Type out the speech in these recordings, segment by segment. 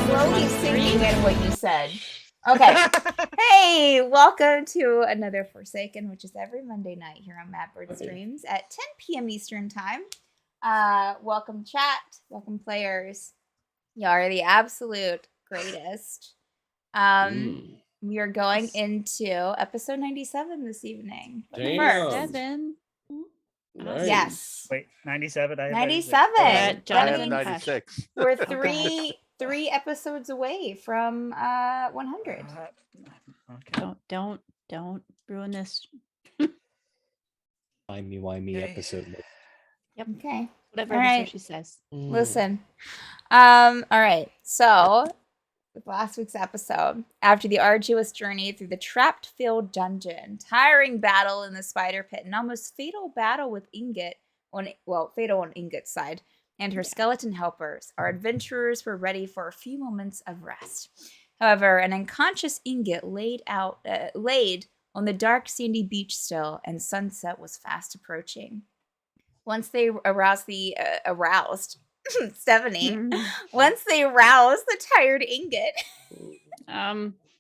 Slowly sinking in what you said. Okay. Hey, welcome to another Forsaken, which is every Monday night here on Mattbird Streams at 10 p.m. Eastern Time. Welcome chat, welcome players. You are the absolute greatest. We are going into episode 97 this evening. Damn. Nice. Yes. Wait, 97? 97. I That had means 96. we're three episodes away from 100. Okay. Don't ruin this. Why me episode. Yep. Okay. Whatever All episode right. she says. Listen. All right. So, with last week's episode, after the arduous journey through the trapped field dungeon, tiring battle in the spider pit, and almost fatal battle with Ingot fatal on Ingot's side and her skeleton helpers, our adventurers were ready for a few moments of rest. However, an unconscious Ingot laid on the dark sandy beach still, and sunset was fast approaching. Once they aroused Stephanie. Mm. Once they roused the tired ingot.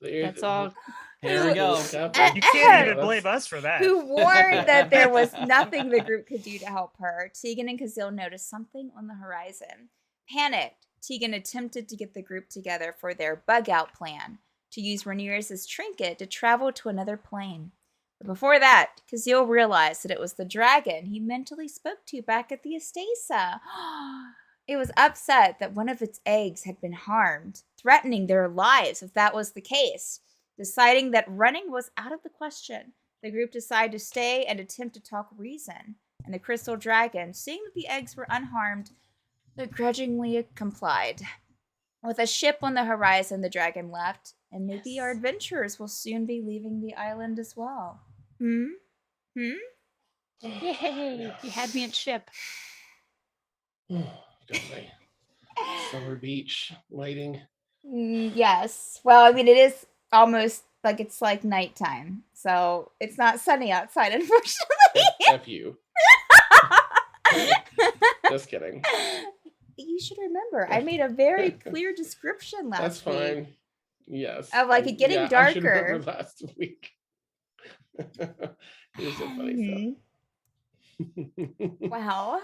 That's all. Here we go. You can't even blame us for that. Who warned that there was nothing the group could do to help her. Tegan and Kazil noticed something on the horizon. Panicked, Tegan attempted to get the group together for their bug-out plan, to use Ramirez's trinket to travel to another plane. But before that, Kazil realized that it was the dragon he mentally spoke to back at the Estesa. It was upset that one of its eggs had been harmed, threatening their lives if that was the case. Deciding that running was out of the question, the group decided to stay and attempt to talk reason. And the crystal dragon, seeing that the eggs were unharmed, begrudgingly complied. With a ship on the horizon, the dragon left, and maybe our adventurers will soon be leaving the island as well. Yay! You had me at ship. Got my summer beach lighting. Yes. Well, I mean, it is almost like it's like nighttime, so it's not sunny outside, unfortunately. F you. Just kidding. You should remember, I made a very clear description last That's week. fine. Yes. Of, like, it getting I should darker. remember last week. Here's some funny stuff. Wow.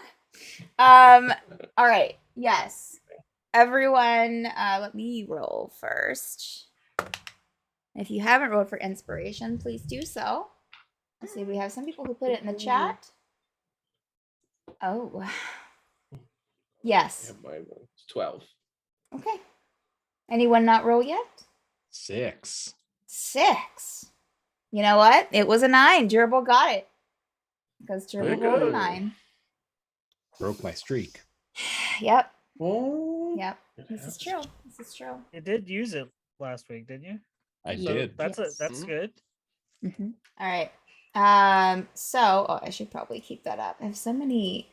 All right. Yes. Everyone, let me roll first. If you haven't rolled for inspiration, please do so. Let's see, we have some people who put it in the chat. Oh. Yes. Yeah, mine was 12. Okay. Anyone not roll yet? 6. 6. You know what? It was a 9. Gerbil got it. Because Gerbil Very rolled a good. 9. Broke my streak. Yep. Oh. Yep. it This is happens. true. This is true. You did use it last week, didn't you? I Yeah. did. That's Yes. that's Mhm. good. All right. So I should probably keep that up. I have so many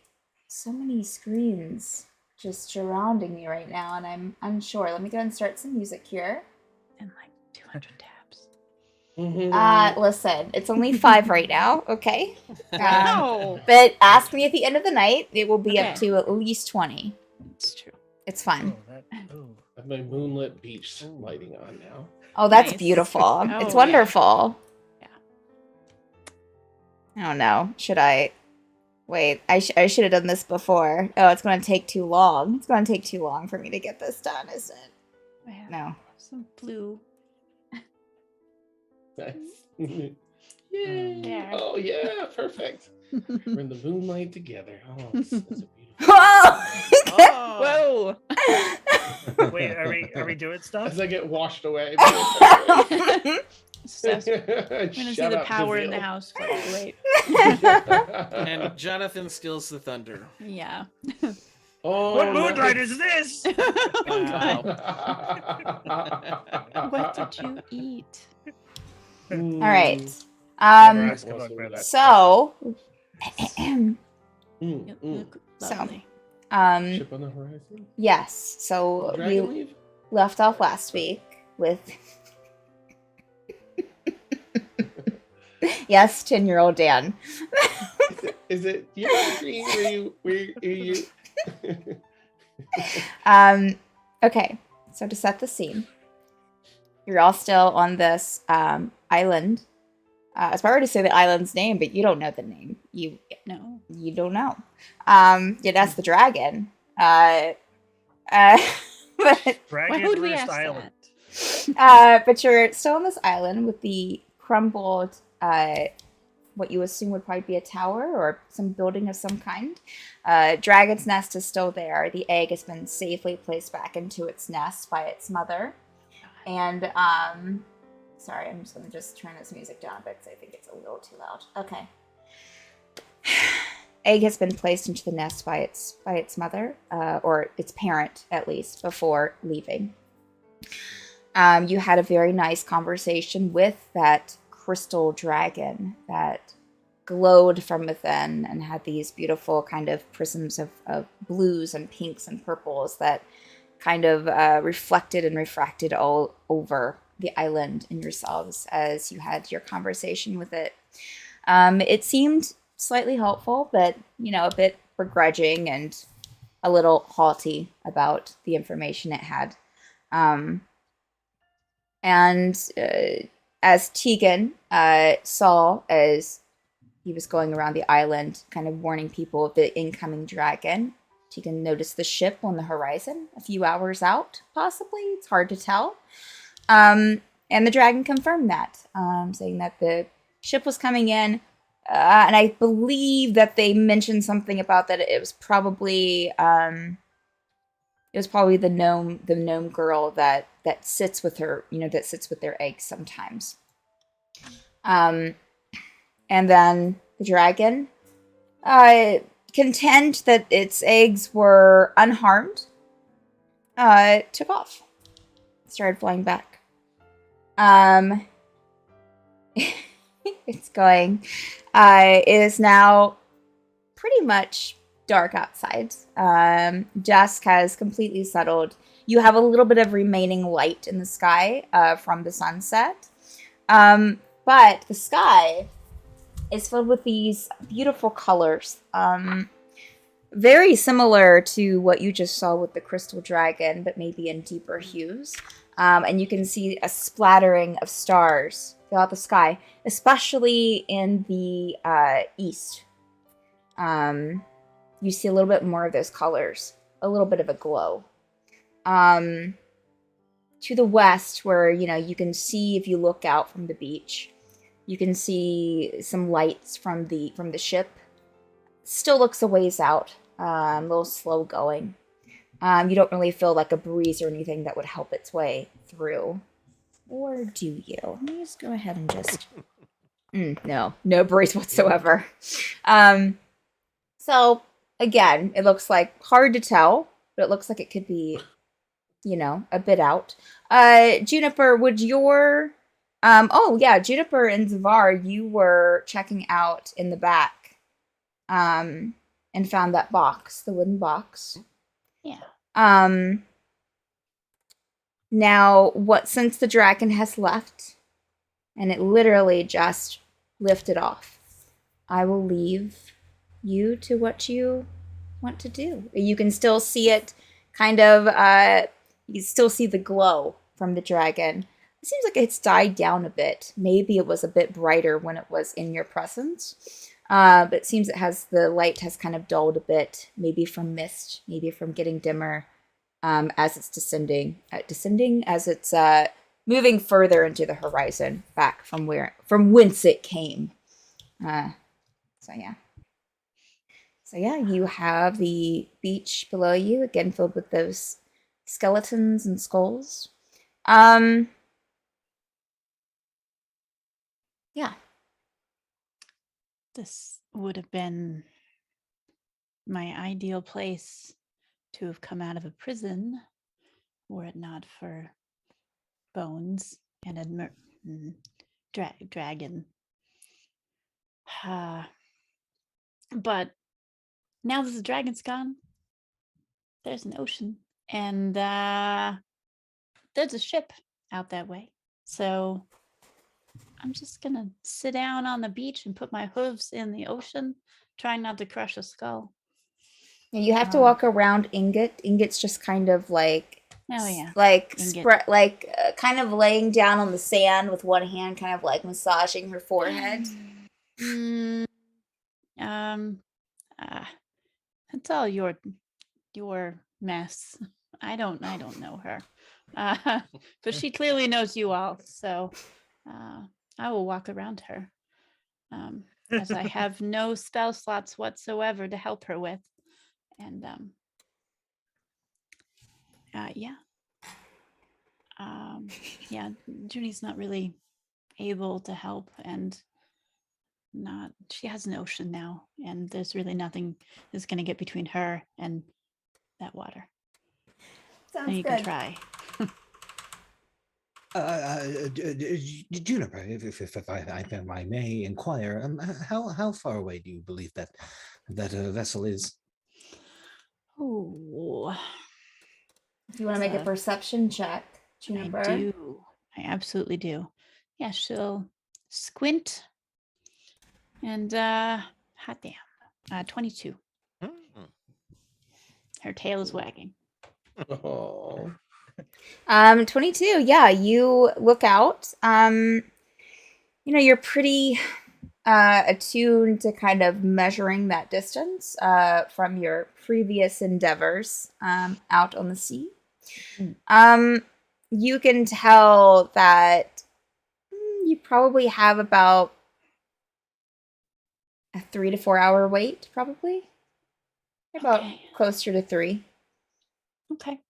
screens just surrounding me right now, and I'm unsure. Let me go and start some music here. And like 200 tabs. Listen, it's only 5 right now, okay? Wow. But ask me at the end of the night. It will be up Okay. to at least 20. It's true. It's fun. Oh. I have my moonlit beach lighting on now. Oh, that's Nice. beautiful. It's yeah. wonderful. Yeah. I don't know. Should I? Wait, I should have done this before. Oh, it's going to take too long. It's going to take too long for me to get this done, isn't it? I have No. some blue. Nice. Yay. There. Oh, yeah. Perfect. We're in the moonlight together. Oh, it's a beautiful. Whoa! Whoa. Wait, are we doing stuff? As I get washed away. Steph's gonna see Shut the up, power in the Gazelle. house. Wait. And Jonathan steals the thunder. Yeah. Oh, What no. moonlight is this? Wow. What did you eat? All right. Never ask about that. So, You look So, lovely. Ship on the horizon. yes. So Dragon we leave? left off last week with yes, 10-year-old Dan. Is it you agree where you Okay, so to set the scene, you're all still on this island. I was about to say the island's name, but you don't know the name. No. You don't know. Yeah, that's the dragon. But Dragon Why would we Roost ask Island. that? but you're still on this island with the crumbled, what you assume would probably be a tower or some building of some kind. Dragon's nest is still there. The egg has been safely placed back into its nest by its mother. And, sorry, I'm just going to turn this music down a bit because I think it's a little too loud. Okay. Egg has been placed into the nest by its mother, or its parent at least, before leaving. You had a very nice conversation with that crystal dragon that glowed from within and had these beautiful kind of prisms of blues and pinks and purples that kind of reflected and refracted all over the island and yourselves as you had your conversation with it. It seemed slightly hopeful, but a bit begrudging and a little haughty about the information it had. As Tegan saw as he was going around the island, kind of warning people of the incoming dragon, Tegan noticed the ship on the horizon, a few hours out, possibly. It's hard to tell. And the dragon confirmed that, saying that the ship was coming in. And I believe that they mentioned something about that it was probably the gnome girl that sits with her, that sits with their eggs sometimes. And then the dragon contend that its eggs were unharmed, took off, started flying back. It's going. It is now pretty much dark outside. Dusk has completely settled. You have a little bit of remaining light in the sky from the sunset. But the sky is filled with these beautiful colors. Very similar to what you just saw with the crystal dragon, but maybe in deeper hues. And you can see a splattering of stars throughout the sky, especially in the east. You see a little bit more of those colors, a little bit of a glow. To the west, where you can see, if you look out from the beach, you can see some lights from the ship. Still looks a ways out, a little slow going. You don't really feel like a breeze or anything that would help its way through. Or do you? Let me just go ahead and just... no breeze whatsoever. So, again, it looks like hard to tell, but it looks like it could be, a bit out. Juniper, would your... Juniper and Zavar, you were checking out in the back and found that box, the wooden box. Yeah. Now, since the dragon has left, and it literally just lifted off, I will leave you to what you want to do. You can still see it kind of, you can still see the glow from the dragon. It seems like it's died down a bit. Maybe it was a bit brighter when it was in your presence. But it seems the light has kind of dulled a bit, maybe from mist, maybe from getting dimmer as it's descending as it's moving further into the horizon, back from whence it came. So yeah, you have the beach below you, again filled with those skeletons and skulls. Yeah. This would have been my ideal place to have come out of a prison, were it not for Bones and a dragon. But now that the dragon's gone, there's an ocean, and there's a ship out that way. So I'm just gonna sit down on the beach and put my hooves in the ocean, trying not to crush a skull. You have to walk around Ingot. Ingot's just kind of like, kind of laying down on the sand with one hand, kind of like massaging her forehead. It's all your mess. I don't know her, but she clearly knows you all. So I will walk around her, as I have no spell slots whatsoever to help her with. And Junie's not really able to help, and she has an ocean now, and there's really nothing that's going to get between her and that water. Sounds you good. Can try. Juniper, if I may inquire, how far away do you believe that vessel is? Oh, If you want to make a perception check, Juniper. I absolutely do. Yeah, she'll squint and hot damn. 22. Hmm. Her tail is wagging. Oh. 22. Yeah, you look out. You're pretty attuned to kind of measuring that distance from your previous endeavors out on the sea. You can tell that you probably have about a 3 to 4 hour wait, probably. About Okay. closer to 3. Okay.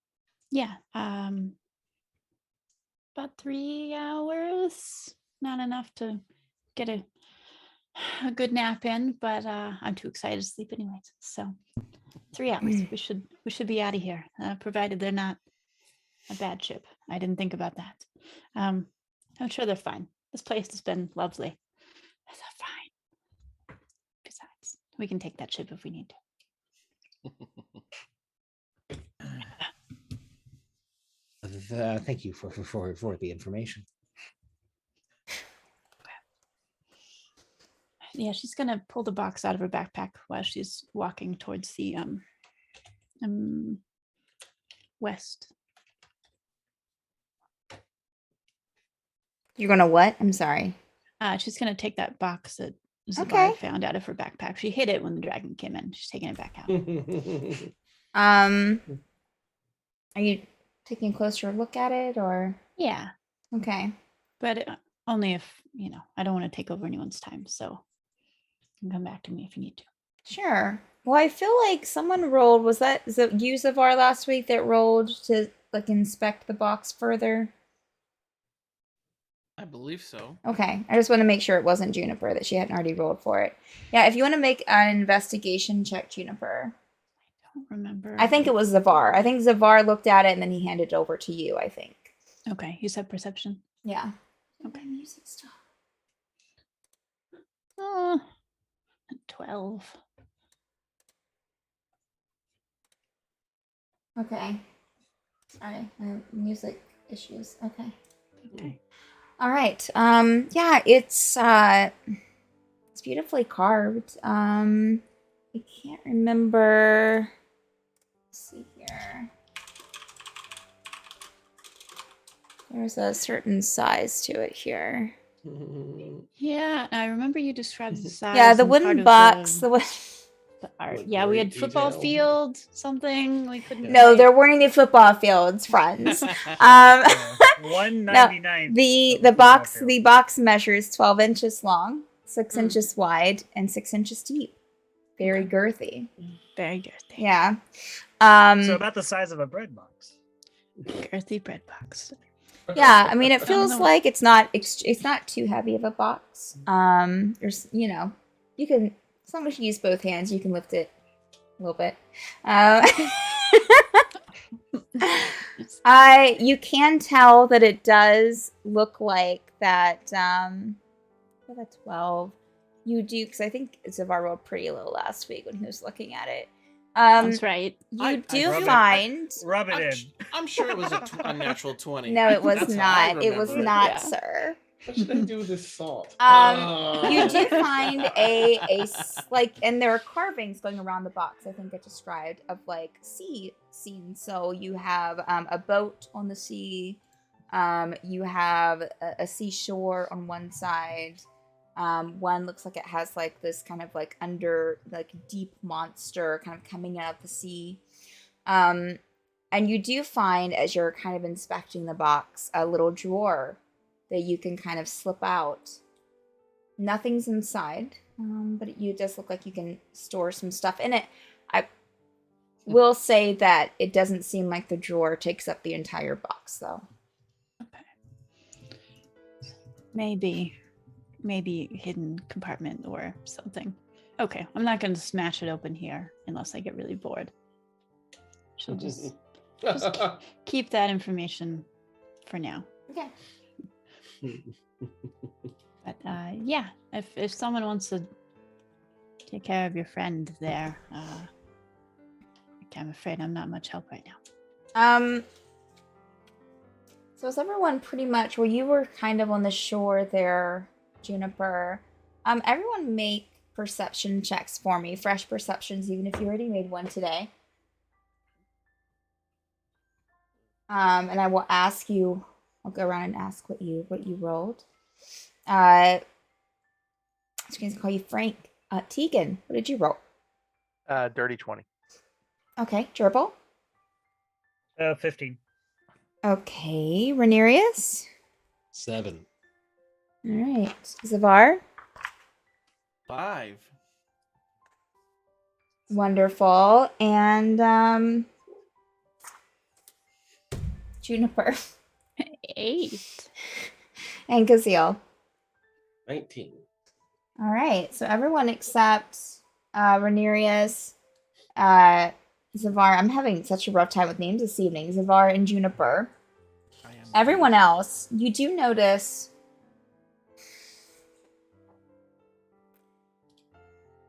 Yeah. About 3 hours. Not enough to get a good nap in, but I'm too excited to sleep anyways. So 3 hours. We should be out of here, provided they're not a bad ship. I didn't think about that. I'm sure they're fine. This place has been lovely. They're fine. Besides, we can take that ship if we need to. Thank you for the information. Yeah, she's gonna pull the box out of her backpack while she's walking towards the west. You're gonna what? I'm sorry. She's gonna take that box that Zavar Okay. found out of her backpack. She hid it when the dragon came in. She's taking it back out. Are you taking a closer look at it, or Yeah, okay? but only if I don't want to take over anyone's time. So you can come back to me if you need to. Sure. Well, I feel like someone rolled. Was that you, Zavar, last week that rolled to like inspect the box further? I believe so. Okay. I just want to make sure it wasn't Juniper, that she hadn't already rolled for it. Yeah, if you want to make an investigation check, Juniper. I don't remember. I think it was Zavar. I think Zavar looked at it and then he handed it over to you, I think. Okay, you said perception. Yeah. Okay. Music stuff. 12. Okay. Sorry, music issues. Okay. Okay. All right. Yeah, it's beautifully carved. I can't remember. Let's see here. There's a certain size to it here. Yeah, I remember you described the size. Yeah, the and part wooden of box. The, The wood. the art. With Yeah, we had great football detail. field, something we couldn't. No, quite- there weren't any football fields, friends. $1.99. The box measures 12 inches long, 6 inches wide, and 6 inches deep. Very girthy. Very girthy. Yeah. So about the size of a bread box. Girthy bread box. Yeah, I mean, it don't feels know. like it's not too heavy of a box. There's you can, as long as you use both hands, you can lift it a little bit. You can tell that it does look like that. For the 12, you do, because I think Zavar rolled pretty low last week when he was looking at it. That's right. You do rub it- find. Rub it in. I'm sure it was a natural 20. No, it was That's how I not. It was remember not, Yeah. sir. What should I do with this salt? You do find and there are carvings going around the box. I think it described of like sea scenes. So you have a boat on the sea. You have a seashore on one side. One looks like it has like this kind of like deep monster kind of coming out of the sea. And you do find, as you're kind of inspecting the box, a little drawer that you can kind of slip out. Nothing's inside, but it does look like you can store some stuff in it. I will say that it doesn't seem like the drawer takes up the entire box, though. Okay. Maybe hidden compartment or something. Okay, I'm not going to smash it open here unless I get really bored. She'll just keep that information for now. Okay. But yeah, if someone wants to take care of your friend there, I'm afraid I'm not much help right now. So is everyone pretty much, well, you were kind of on the shore there, Juniper. Everyone make perception checks for me, fresh perceptions, even if you already made one today. And I will ask you, I'll go around and ask what you rolled. I'm just gonna call you Frank. Tegan, what did you roll? Dirty 20. Okay, Gerbil. 15. Okay, Renerius. 7. All right, Zavar. 5. Wonderful. And Juniper 8. and Gaziel. 19. All right, so everyone except Renerius, Zavar. I'm having such a rough time with names this evening. Zavar and Juniper. I am Everyone else, you do notice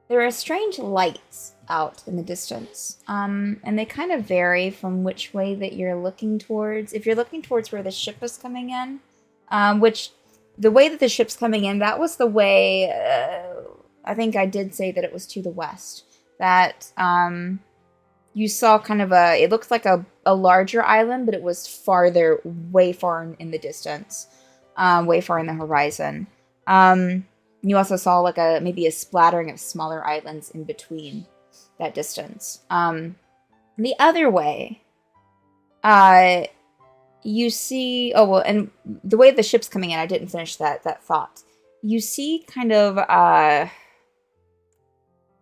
there are strange lights out in the distance. And they kind of vary from which way that you're looking towards. If you're looking towards where the ship is coming in, which the way that the ship's coming in, that was the way, I think I did say that it was to the west. That you saw kind of it looked like a larger island, but it was farther, way far in the distance, way far in the horizon. You also saw like maybe a splattering of smaller islands in between that distance. The other way, you see, oh well, and the way the ship's coming in, I didn't finish that thought. You see kind of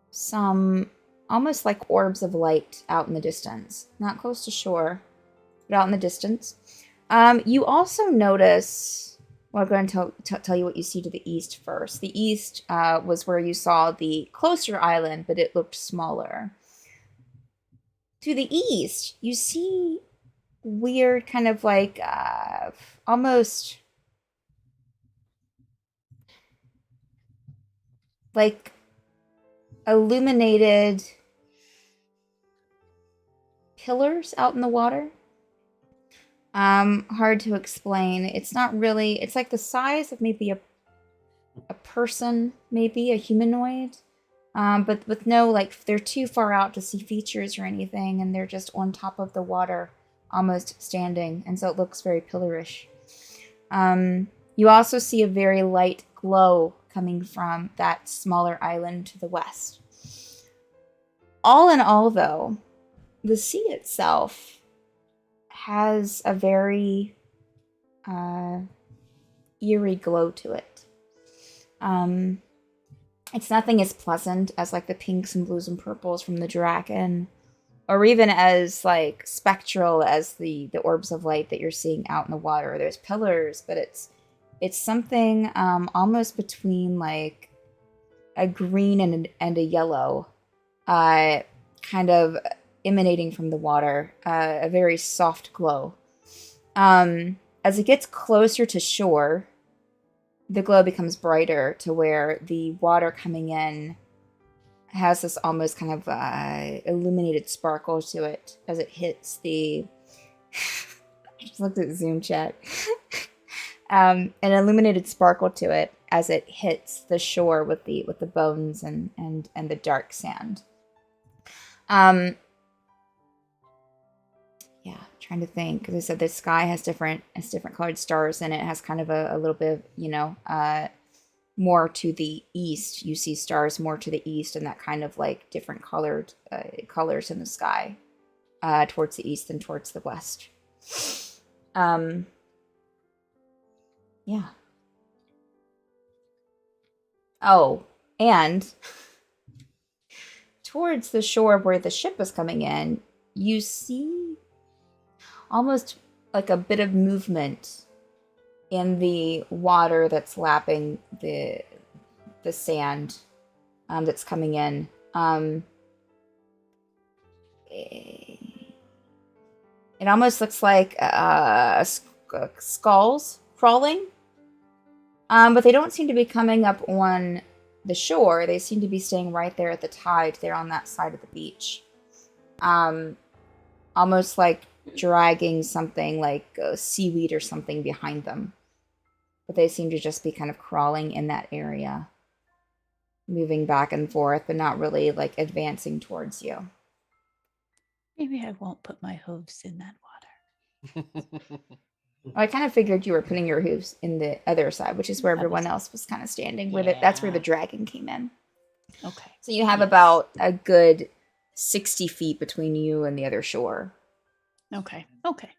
some almost like orbs of light out in the distance, not close to shore, but out in the distance. You also notice. Well, I'm going to tell you what you see to the east first. The east was where you saw the closer island, but it looked smaller. To the east, you see weird kind of like almost like illuminated pillars out in the water. Hard to explain. It's not really, it's like the size of maybe a person, maybe a humanoid. But with no, like, they're too far out to see features or anything, and they're just on top of the water, almost standing, and so it looks very pillarish. You also see a very light glow coming from that smaller island to the west. All in all, though, the sea itself has a very eerie glow to it. It's nothing as pleasant as like the pinks and blues and purples from the dragon, or even as like spectral as the orbs of light that you're seeing out in the water. There's pillars, but it's something almost between like a green and a yellow, kind of emanating from the water, a very soft glow. As it gets closer to shore, the glow becomes brighter to where the water coming in has this almost kind of illuminated sparkle to it as it hits the... I just looked at Zoom chat. An illuminated sparkle to it as it hits the shore with the bones and the dark sand. Yeah, trying to think, because I said the sky has different colored stars in it. It has kind of a little bit of, more to the east. You see stars more to the east, and that kind of like different colored colors in the sky towards the east and towards the west. Yeah. Oh, and towards the shore where the ship is coming in, you see almost like a bit of movement in the water that's lapping the sand that's coming in. It almost looks like skulls crawling, but they don't seem to be coming up on the shore. They seem to be staying right there at the tide, there on that side of the beach. Almost like dragging something like seaweed or something behind them. But they seem to just be kind of crawling in that area, moving back and forth, but not really like advancing towards you. Maybe I won't put my hooves in that water. I kind of figured you were putting your hooves in the other side, which is where Other everyone side. else was kind of standing. That's where the Yeah. dragon came in. Okay. So you have Yes. about a good 60 feet between you and the other shore. Okay. Okay.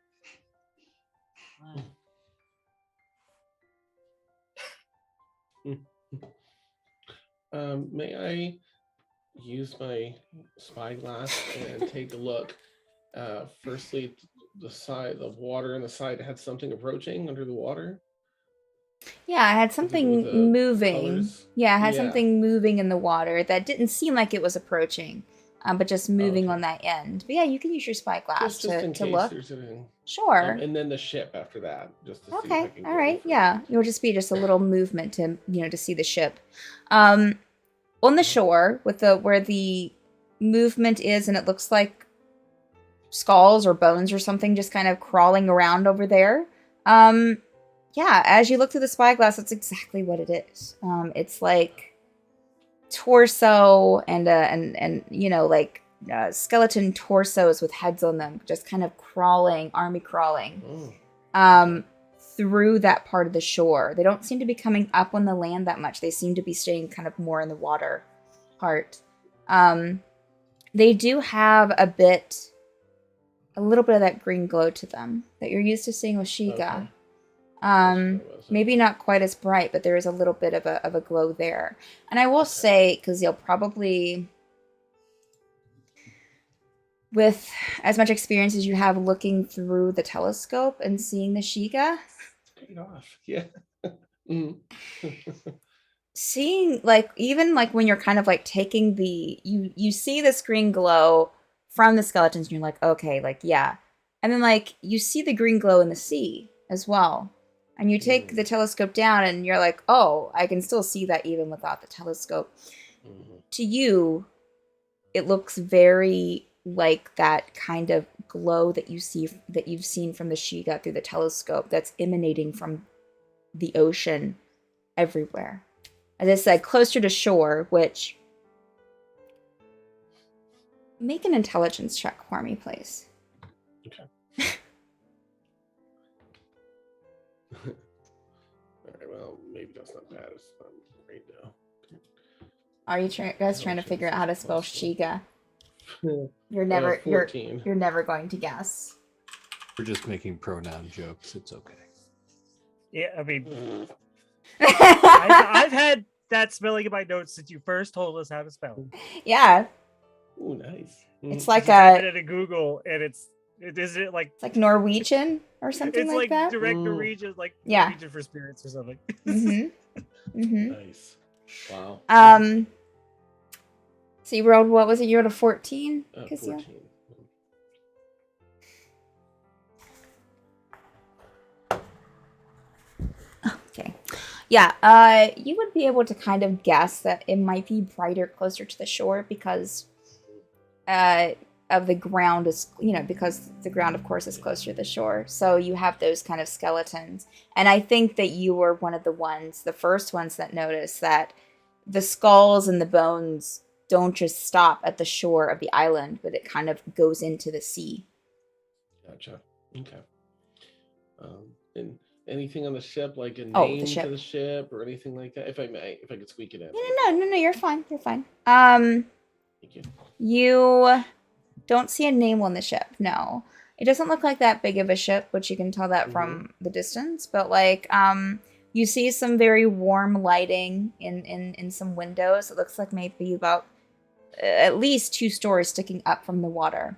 May I use my spyglass and take a look? Firstly, the side of water on the side had something approaching under the water. Yeah, it had With something the moving. colors. Yeah, it had Yeah. something moving in the water that didn't seem like it was approaching, but just moving okay. on that end. But yeah, you can use your spyglass Just in to case look. there's anything. Sure. And then the ship after that, just to see if I Okay. can All get any right. further. Yeah. It'll just be just a little movement to see the ship. On the shore with where the movement is, and it looks like skulls or bones or something just kind of crawling around over there. Yeah, as you look through the spyglass, that's exactly what it is. It's like torso and like skeleton torsos with heads on them, just kind of crawling, army crawling. Oh, Through that part of the shore. They don't seem to be coming up on the land that much. They seem to be staying kind of more in the water part. They do have a little bit of that green glow to them that you're used to seeing with Shiga. Okay. That's what it was, Maybe okay. not quite as bright, but there is a little bit of a glow there. And I will say, because you'll probably, with as much experience as you have looking through the telescope and seeing the Shiga, Take it off. Yeah. Mm. seeing even when you're kind of like taking you see this green glow from the skeletons and you're like, okay, yeah. And then you see the green glow in the sea as well. And you take the telescope down and you're like, oh, I can still see that even without the telescope. Mhm. To you, it looks very like that kind of glow that you've seen from the Shiga through the telescope that's emanating from the ocean everywhere. As I said, closer to shore, which make an intelligence check for me, please. All right, well, maybe that's not bad. It's not great though. Are you guys trying to figure out how to spell Shiga? You're 14. you're never going to guess. We're just making pronoun jokes. It's okay. Yeah, I mean, I've had that spelling in my notes since you first told us how to spell. Yeah, Ooh, nice. it's Mhm. like You type it a into Google, and it's like it's like Norwegian or something it's like like that. direct Mm. Norwegian, like Yeah. Norwegian for spirits or something. Mm-hmm. Mm-hmm. Nice. Wow. So you rolled, what was it? You rolled a 14? 14. Okay. Yeah, you would be able to kind of guess that it might be brighter closer to the shore because of the ground because the ground, of course, is closer to the shore. So you have those kind of skeletons. And I think that you were one of the first ones that noticed that the skulls and the bones don't just stop at the shore of the island, but it kind of goes into the sea. Gotcha. Okay. And anything on the ship, like a Oh, the name ship. to the ship or anything like that, if I could squeak it in. No, you're fine. You're fine. Thank you. You don't see a name on the ship. No, it doesn't look like that big of a ship, which you can tell that from the distance. But you see some very warm lighting in some windows. It looks like maybe about at least 2 stories sticking up from the water.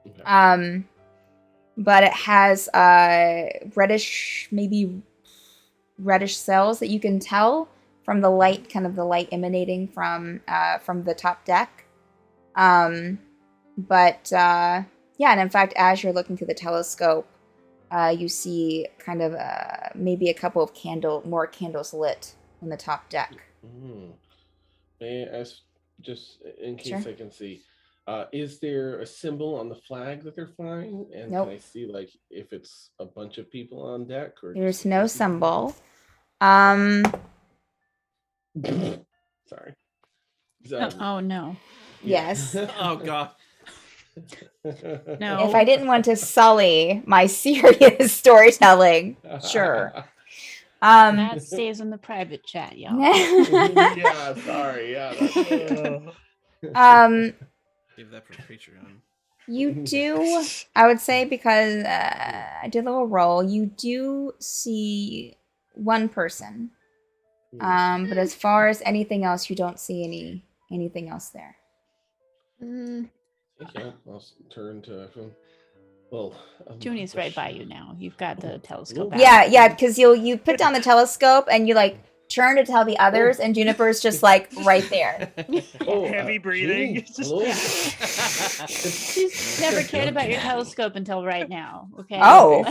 Okay. But it has maybe reddish sails that you can tell from the light, kind of the light emanating from the top deck. Yeah, and in fact, as you're looking through the telescope, you see kind of maybe a couple of more candles lit on the top deck. May I ask, just in case Sure. I can see, Is there a symbol on the flag that they're flying? And Nope. can I see like if it's a bunch of people on deck or There's just a no few people? symbol. Sorry. Oh no. Yes. Oh god. No. If I didn't want to sully my serious storytelling, sure. That stays in the private chat, y'all. Yeah, sorry. Yeah. Give that for Patreon. You do, I would say, because I did a little roll, you do see one person. But as far as anything else, you don't see anything else there. Yeah, I'll turn to everyone. Well, Junie's right by you now. You've got the telescope out. Yeah, because you put down the telescope and you like turn to tell the others, and Juniper's just like right there. Heavy breathing. Junie, hello? She's never cared about your telescope until right now. Okay. Oh.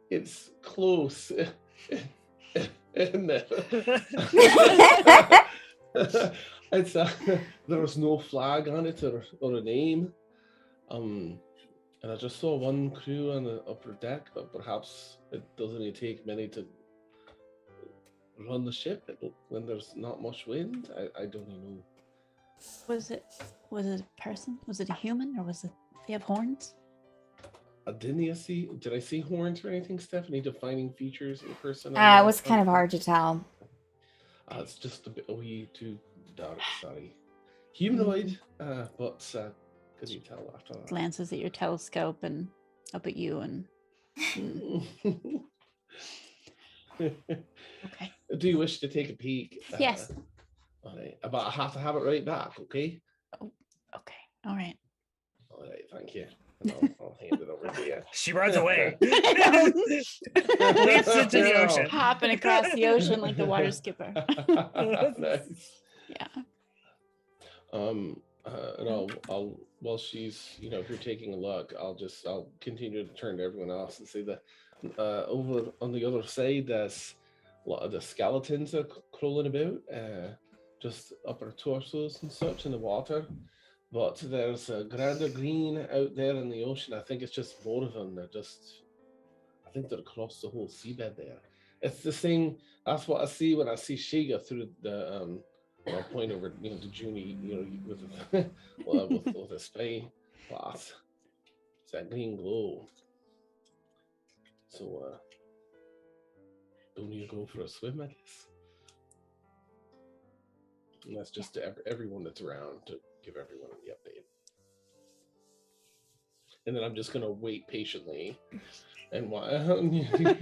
It's close. Isn't it? It's there was no flag on it or a name. And I just saw one crew on the upper deck, but perhaps it doesn't really take many to run the ship when there's not much wind. I don't know. Was it a person? Was it a human, or was it? They have horns? Did I see horns or anything, Stephanie? Defining features in person? It was kind of hard to tell. It's just a bit wee too dark, sorry. Humanoid, but could you tell after that? Glances at your telescope and up at you and. Okay. Do you wish to take a peek? Yes. All right, but I have to have it right back, okay? Oh, okay. All right. All right, thank you. And I'll hand it over to you. She runs away. Leaps into the ocean. Hopping across the ocean like the water skipper. Nice. Yeah. And I'll while she's, if you're taking a look, I'll continue to turn to everyone else and say that over on the other side, there's a lot of the skeletons are crawling about, just upper torsos and such in the water. But there's a grander green out there in the ocean. I think it's just more of them. I think they're across the whole seabed there. It's the same. That's what I see when I see Shiga through the I'll point over, to Junie, with the spy glass. It's that green glow. So, don't you go for a swim, I guess? And that's just to everyone that's around to give everyone the update. And then I'm just gonna wait patiently, and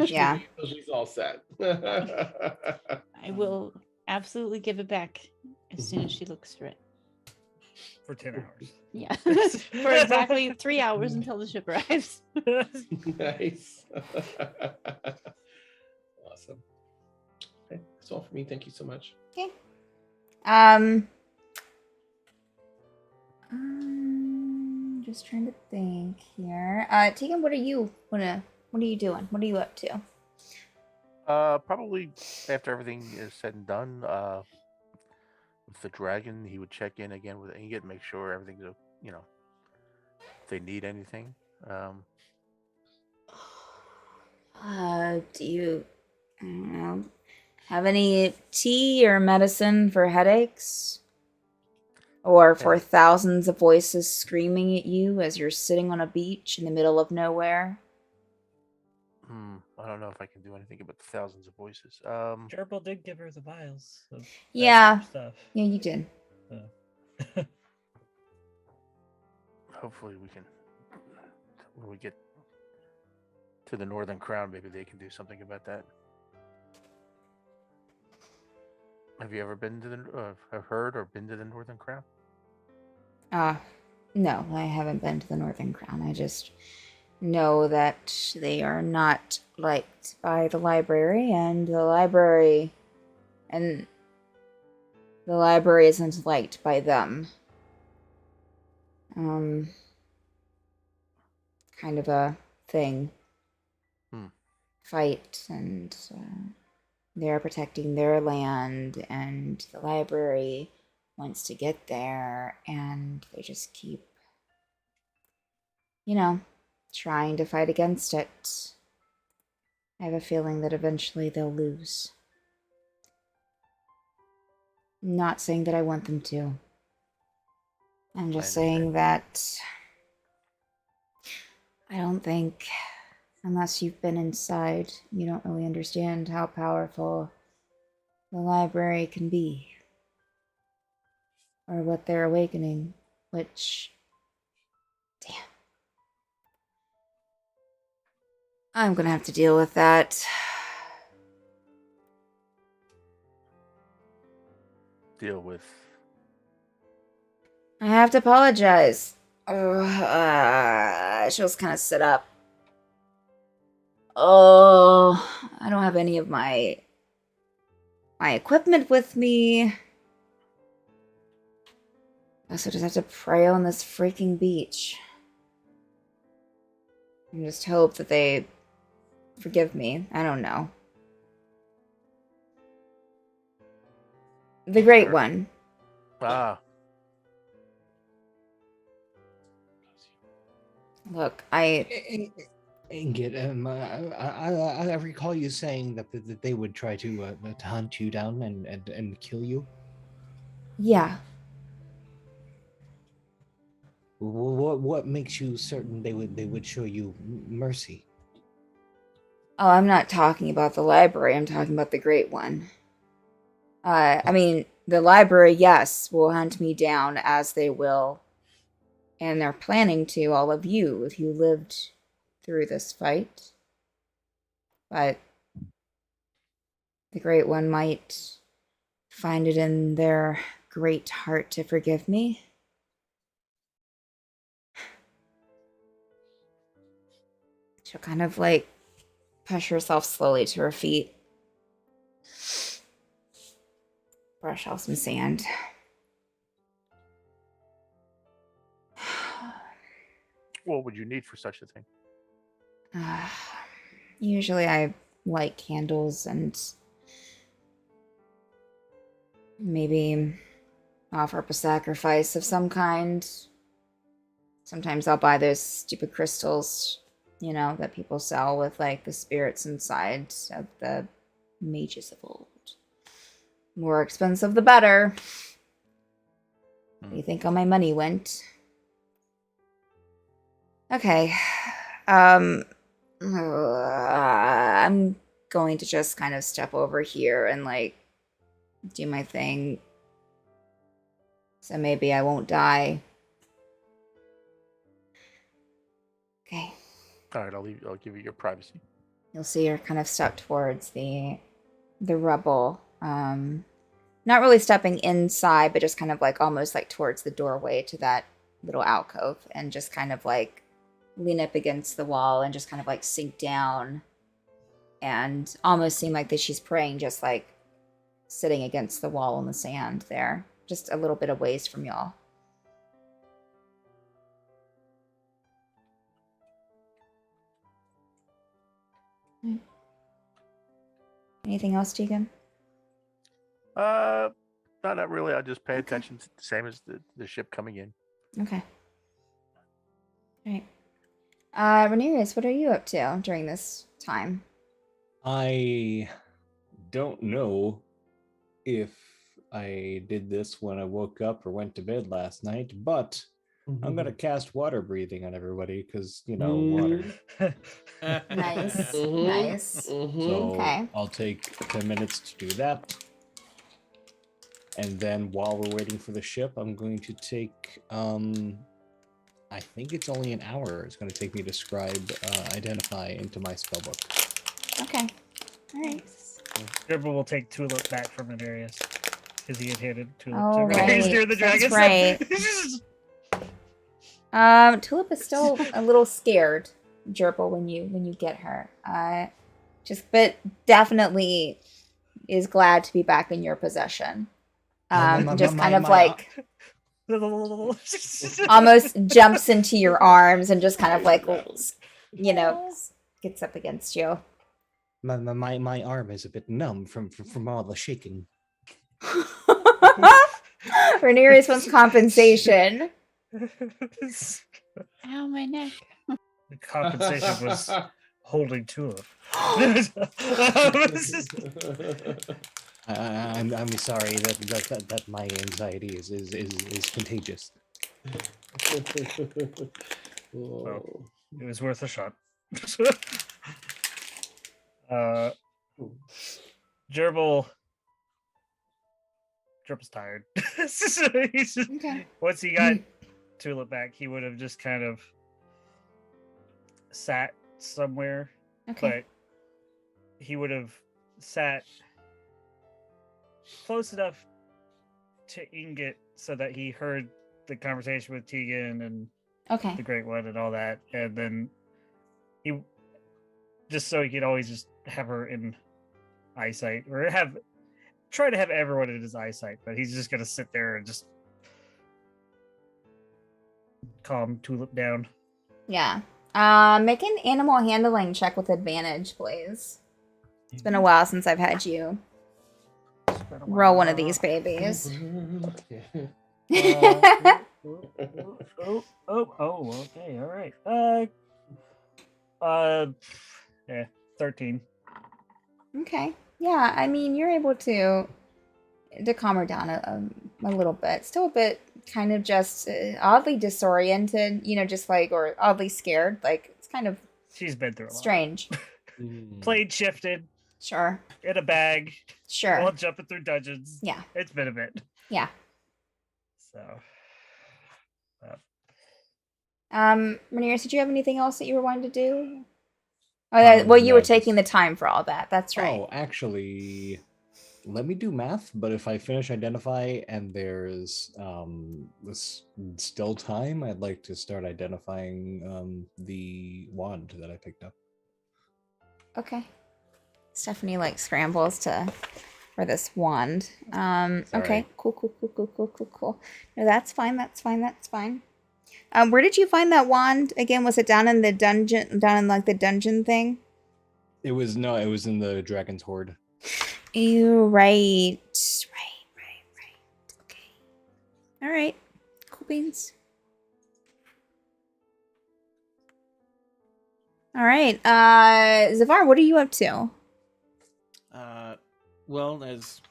Yeah. she's all set. I will absolutely give it back as soon as she looks through it. For 10 hours. Yeah. For exactly 3 hours until the ship arrives. Nice. Awesome. Okay, that's all for me. Thank you so much. Okay. Just trying to think here. Tegan, what are you doing? What are you up to? Probably after everything is said and done, with the dragon, he would check in again with Ingot, make sure everything's, if they need anything. Do you have any tea or medicine for headaches? Or for thousands of voices screaming at you as you're sitting on a beach in the middle of nowhere? I don't know if I can do anything about the thousands of voices. Gerbil did give her the vials of Yeah. stuff. Yeah, you did. Hopefully we can, when we get to the Northern Crown, maybe they can do something about that. Have you ever been to heard or been to the Northern Crown? No, I haven't been to the Northern Crown. I just know that they are not liked by the library, and the library isn't liked by them. Kind of a thing. Fight, and they're protecting their land, and the library wants to get there, and they just keep, you know, trying to fight against it. I have a feeling that eventually they'll lose. Not saying that I want them to. I'm just saying that I don't think, unless you've been inside, you don't really understand how powerful the library can be. Or what they're awakening, which, damn. I'm gonna have to deal with that. Deal with. I have to apologize. She'll just kind of sit up. Oh, I don't have any of my equipment with me. I also just have to pray on this freaking beach. And just hope that they forgive me. I don't know. The Great Sure. One. Ah, Look, Ingrid, I recall you saying that they would try to hunt you down and kill you. yeah. What makes you certain they would show you mercy? Oh, I'm not talking about the library. I'm talking about the Great One. I mean, the library, yes, will hunt me down as they will. And they're planning to, all of you, if you lived through this fight. But the Great One might find it in their great heart to forgive me. She'll kind of like push herself slowly to her feet. Brush off some sand. what would you need for such a thing? Usually I light candles and maybe offer up a sacrifice of some kind. Sometimes I'll buy those stupid crystals, you know, that people sell with like the spirits inside of the mages of old. More expensive the better. Where do you think all my money went? Okay. I'm going to just kind of step over here and like do my thing. So maybe I won't die. Okay. All right, I'll give you your privacy. You'll see her kind of step towards the rubble. Not really stepping inside, but just kind of like almost like towards the doorway to that little alcove, and just kind of like lean up against the wall and just kind of like sink down and almost seem like that she's praying, just like sitting against the wall in the sand there, just a little bit of ways from y'all. Anything else, Tegan? Not really. I just pay attention, same as the ship coming in. Okay. All right. Ramirez, what are you up to during this time? I don't know if I did this when I woke up or went to bed last night, but I'm gonna cast water breathing on everybody because water. Nice. Mhm, Nice. mhm. So Okay. I'll take 10 minutes to do that. And then while we're waiting for the ship, I'm going to take I think it's only an hour it's going to take me to scribe identify into my spellbook. Okay. All right. Gerbil will take Tulip back from Adarius because he had handed Tulip Oh, to Raise right. near the That's dragon. right. Tulip is still a little scared, Gerbil, when you get her. But definitely is glad to be back in your possession. Just kind of like almost jumps into your arms and just kind of like, gets up against you. My arm is a bit numb from all the shaking. Rhaenyra's wants compensation. The Ow, my neck. compensation was holding Tulip. I'm sorry that my anxiety is contagious. Oh. It was worth a shot. Gerbil. Gerbil's tired. So he's just- Okay. once he got Tulip back, he would have just kind of sat somewhere, Okay. but he would have sat close enough to Ingot so that he heard the conversation with Tegan and Okay. the Great One and all that, and then he just so he could always just have her in eyesight, or try to have everyone in his eyesight, but he's just gonna sit there and just calm Tulip down. Yeah. Make an animal handling check with advantage, please. It's been a while since I've had you roll one of these babies. Okay, all right. 13. Okay. Yeah, I mean, you're able to calm her down a little bit. Still a bit kind of just oddly disoriented, just like, or oddly scared. Like, it's kind of She's been through a lot. strange. Plane shifted Sure. in a bag Sure. while jumping through dungeons. Yeah. It's been a bit. Yeah. So, Rhaenyra, did you have anything else that you were wanting to do? Oh, yeah, well, you no, were taking just- the time for all that. That's right. Oh, actually, let me do math. But if I finish identify and there's this still time, I'd like to start identifying the wand that I picked up. Okay. Stephanie like scrambles for this wand. It's all Okay. right. Cool. No, that's fine. That's fine. Where did you find that wand again? Was it down in the dungeon? Down in like the dungeon thing? It was in the Dragon's Hoard. Ew, right. Okay. All right. Cool beans. All right. Zavar, what are you up to? Well, as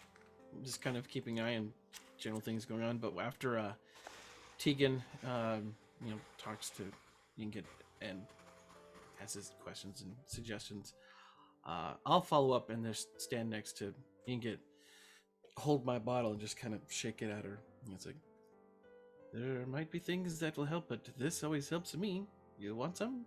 just kind of keeping an eye on general things going on, but after Tegan, talks to Ingot and has his questions and suggestions, I'll follow up and just stand next to Ingot, hold my bottle, and just kind of shake it at her. And it's like, there might be things that will help, but this always helps me. You want some?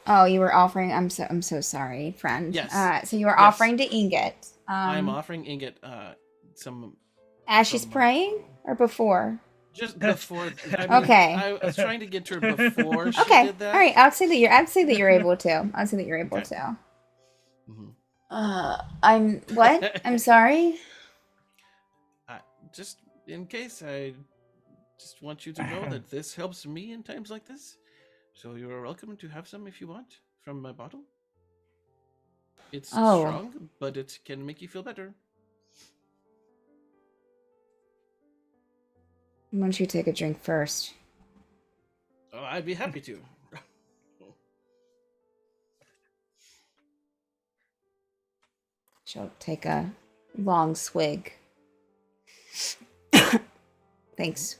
Oh, you were offering. I'm so sorry, friend. Yes. So you were Yes. offering to Ingot. I'm offering Ingot some. As she's some- praying or before? Just before. I mean, Okay. I was trying to get to her before she Okay. did that. All right. I'd say that you're able to. I'd say that you're able Okay. to. Mhm. I'm what? I'm sorry. Just in case, I just want you to know that this helps me in times like this. So you are welcome to have some if you want from my bottle. It's Oh. strong, but it can make you feel better. Why don't you take a drink first? Oh, I'd be happy to. She'll take a long swig. Thanks.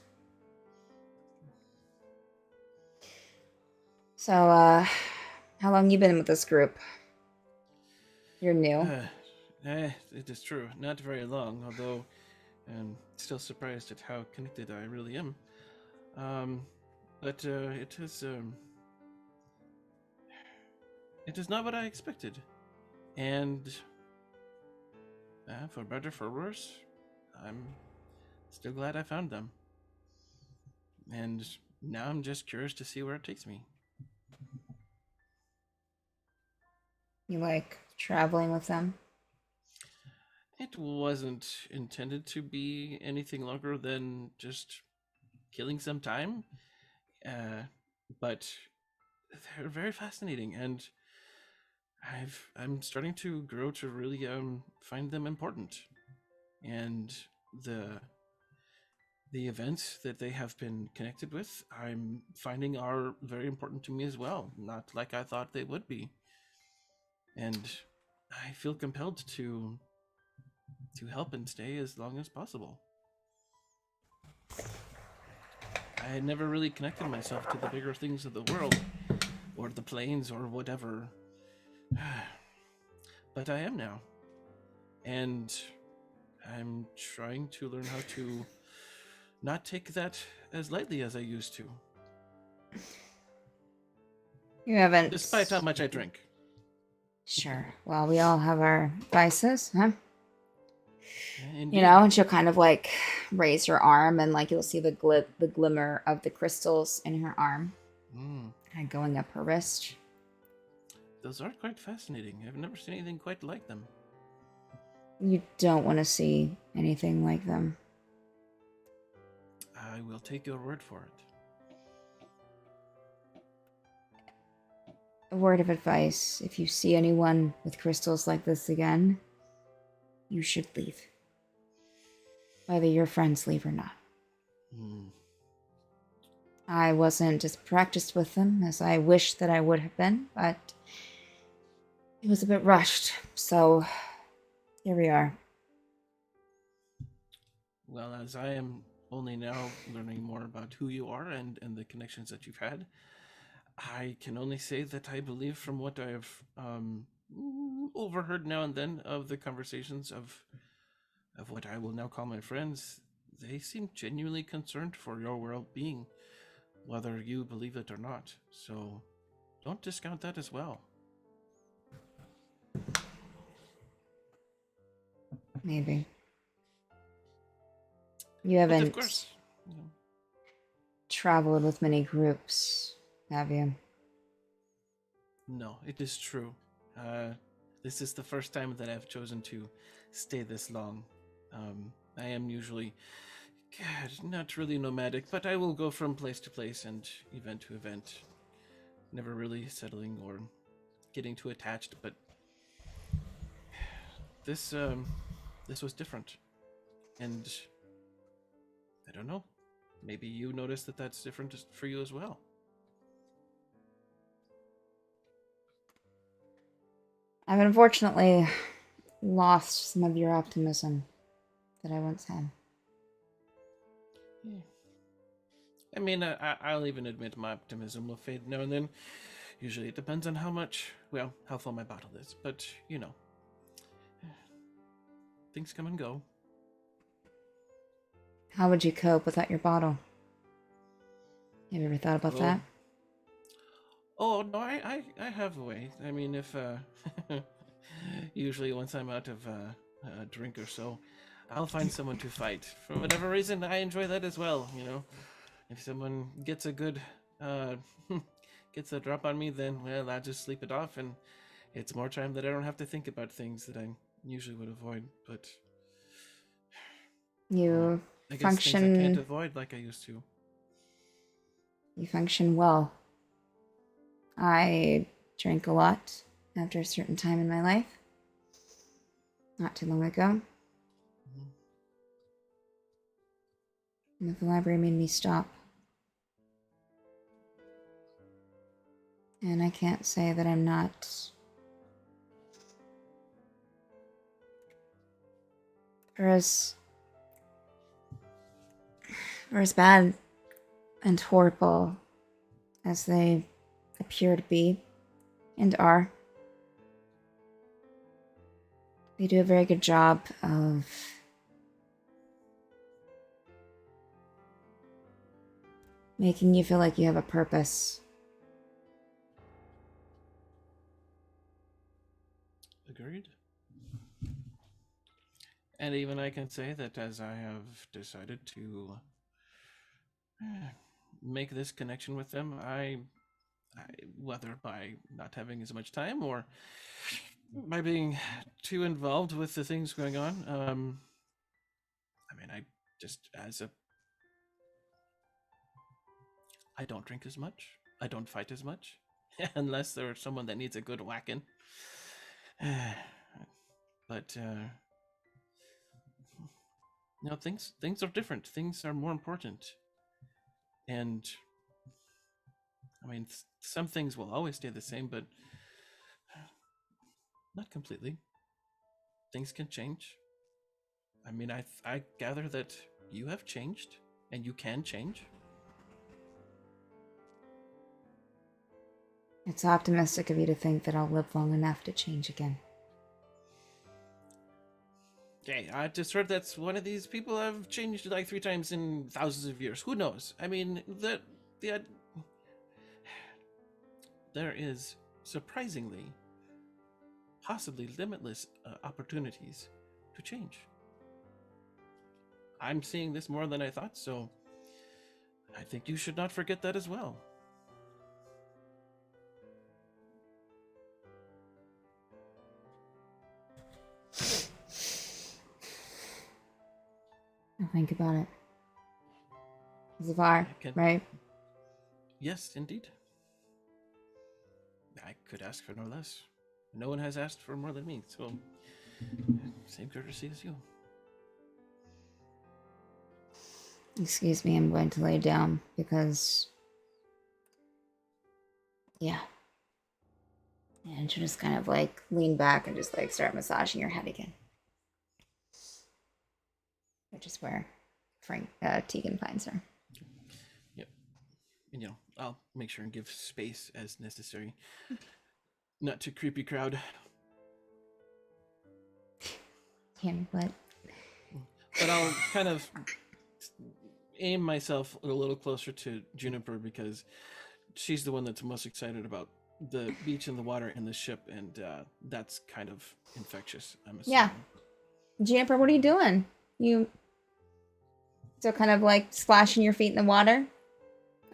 So, how long you been with this group? You're new. It is true. Not very long, although I'm still surprised at how connected I really am. But it is not what I expected. And for better for worse, I'm still glad I found them. And now I'm just curious to see where it takes me. You like traveling with them? It wasn't intended to be anything longer than just killing some time. But they're very fascinating, and I'm starting to grow to really find them important. and the events that they have been connected with, I'm finding are very important to me as well. Not like I thought they would be, and I feel compelled to help and stay as long as possible. I had never really connected myself to the bigger things of the world, or the planes, or whatever. But I am now. And I'm trying to learn how to not take that as lightly as I used to, You haven't. despite how much I drink. Sure. Well, we all have our vices, huh? Indeed. You know, and she'll kind of like raise her arm, and like you'll see the glimmer of the crystals in her arm, Mm, kind of going up her wrist. those are quite fascinating. I've never seen anything quite like them. You don't want to see anything like them. I will take your word for it. A word of advice: if you see anyone with crystals like this again, you should leave. Whether your friends leave or not. Mm. I wasn't as practiced with them as I wish that I would have been, but it was a bit rushed, so here we are. Well, as I am only now learning more about who you are and the connections that you've had, I can only say that I believe from what I've overheard now and then of the conversations of what I will now call my friends, they seem genuinely concerned for your well-being, whether you believe it or not. So don't discount that as well. Maybe. You But haven't of course, you know, traveled with many groups, have you? no, it is true. This is the first time that I've chosen to stay this long. I am usually, not really nomadic, but I will go from place to place and event to event, never really settling or getting too attached. But this was different, and I don't know. Maybe you noticed that that's different for you as well. I've unfortunately lost some of your optimism that I once had. Yeah. I mean, I'll even admit my optimism will fade now and then. Usually it depends on how full my bottle is. But, you know, things come and go. How would you cope without your bottle? Have you ever thought about that? Oh, no, I have a way. I mean, if, usually once I'm out of a drink or so, I'll find someone to fight. For whatever reason, I enjoy that as well, you know. If someone gets a good, gets a drop on me, then, well, I'll just sleep it off, and it's more time that I don't have to think about things that I usually would avoid, but You I guess things I can't function. avoid like I used to. You function well. I drank a lot after a certain time in my life. Not too long ago. Mhm. And the library made me stop. And I can't say that I'm not for as bad and horrible as they appear to be and are. They do a very good job of making you feel like you have a purpose. Agreed. And even I can say that as I have decided to make this connection with them, I whether by not having as much time or by being too involved with the things going on, I mean, I don't drink as much. I don't fight as much, unless there's someone that needs a good whacking. But Now things are different. Things are more important. And I mean, some things will always stay the same, but not completely. Things can change. I mean, I gather that you have changed, and you can change. It's optimistic of you to think that I'll live long enough to change again. Okay, I just heard that one of these people have changed like 3 times in thousands of years. Who knows? I mean, there is surprisingly, possibly limitless opportunities to change. I'm seeing this more than I thought, so I think you should not forget that as well. I'll think about it. Zavar, Can- right? Yes, indeed. I could ask for no less. No one has asked for more than me, so same courtesy as you. Excuse me, I'm going to lay down because... Yeah. And she'll just kind of like lean back and just like start massaging your head again. Which is where Tegan finds her. Yep. And I'll make sure and give space as necessary. Not too creepy crowd. Damn, what? But I'll kind of aim myself a little closer to Juniper because she's the one that's most excited about the beach and the water and the ship, and that's kind of infectious, I'm assuming. Yeah. Juniper, what are you doing? You still kind of like splashing your feet in the water?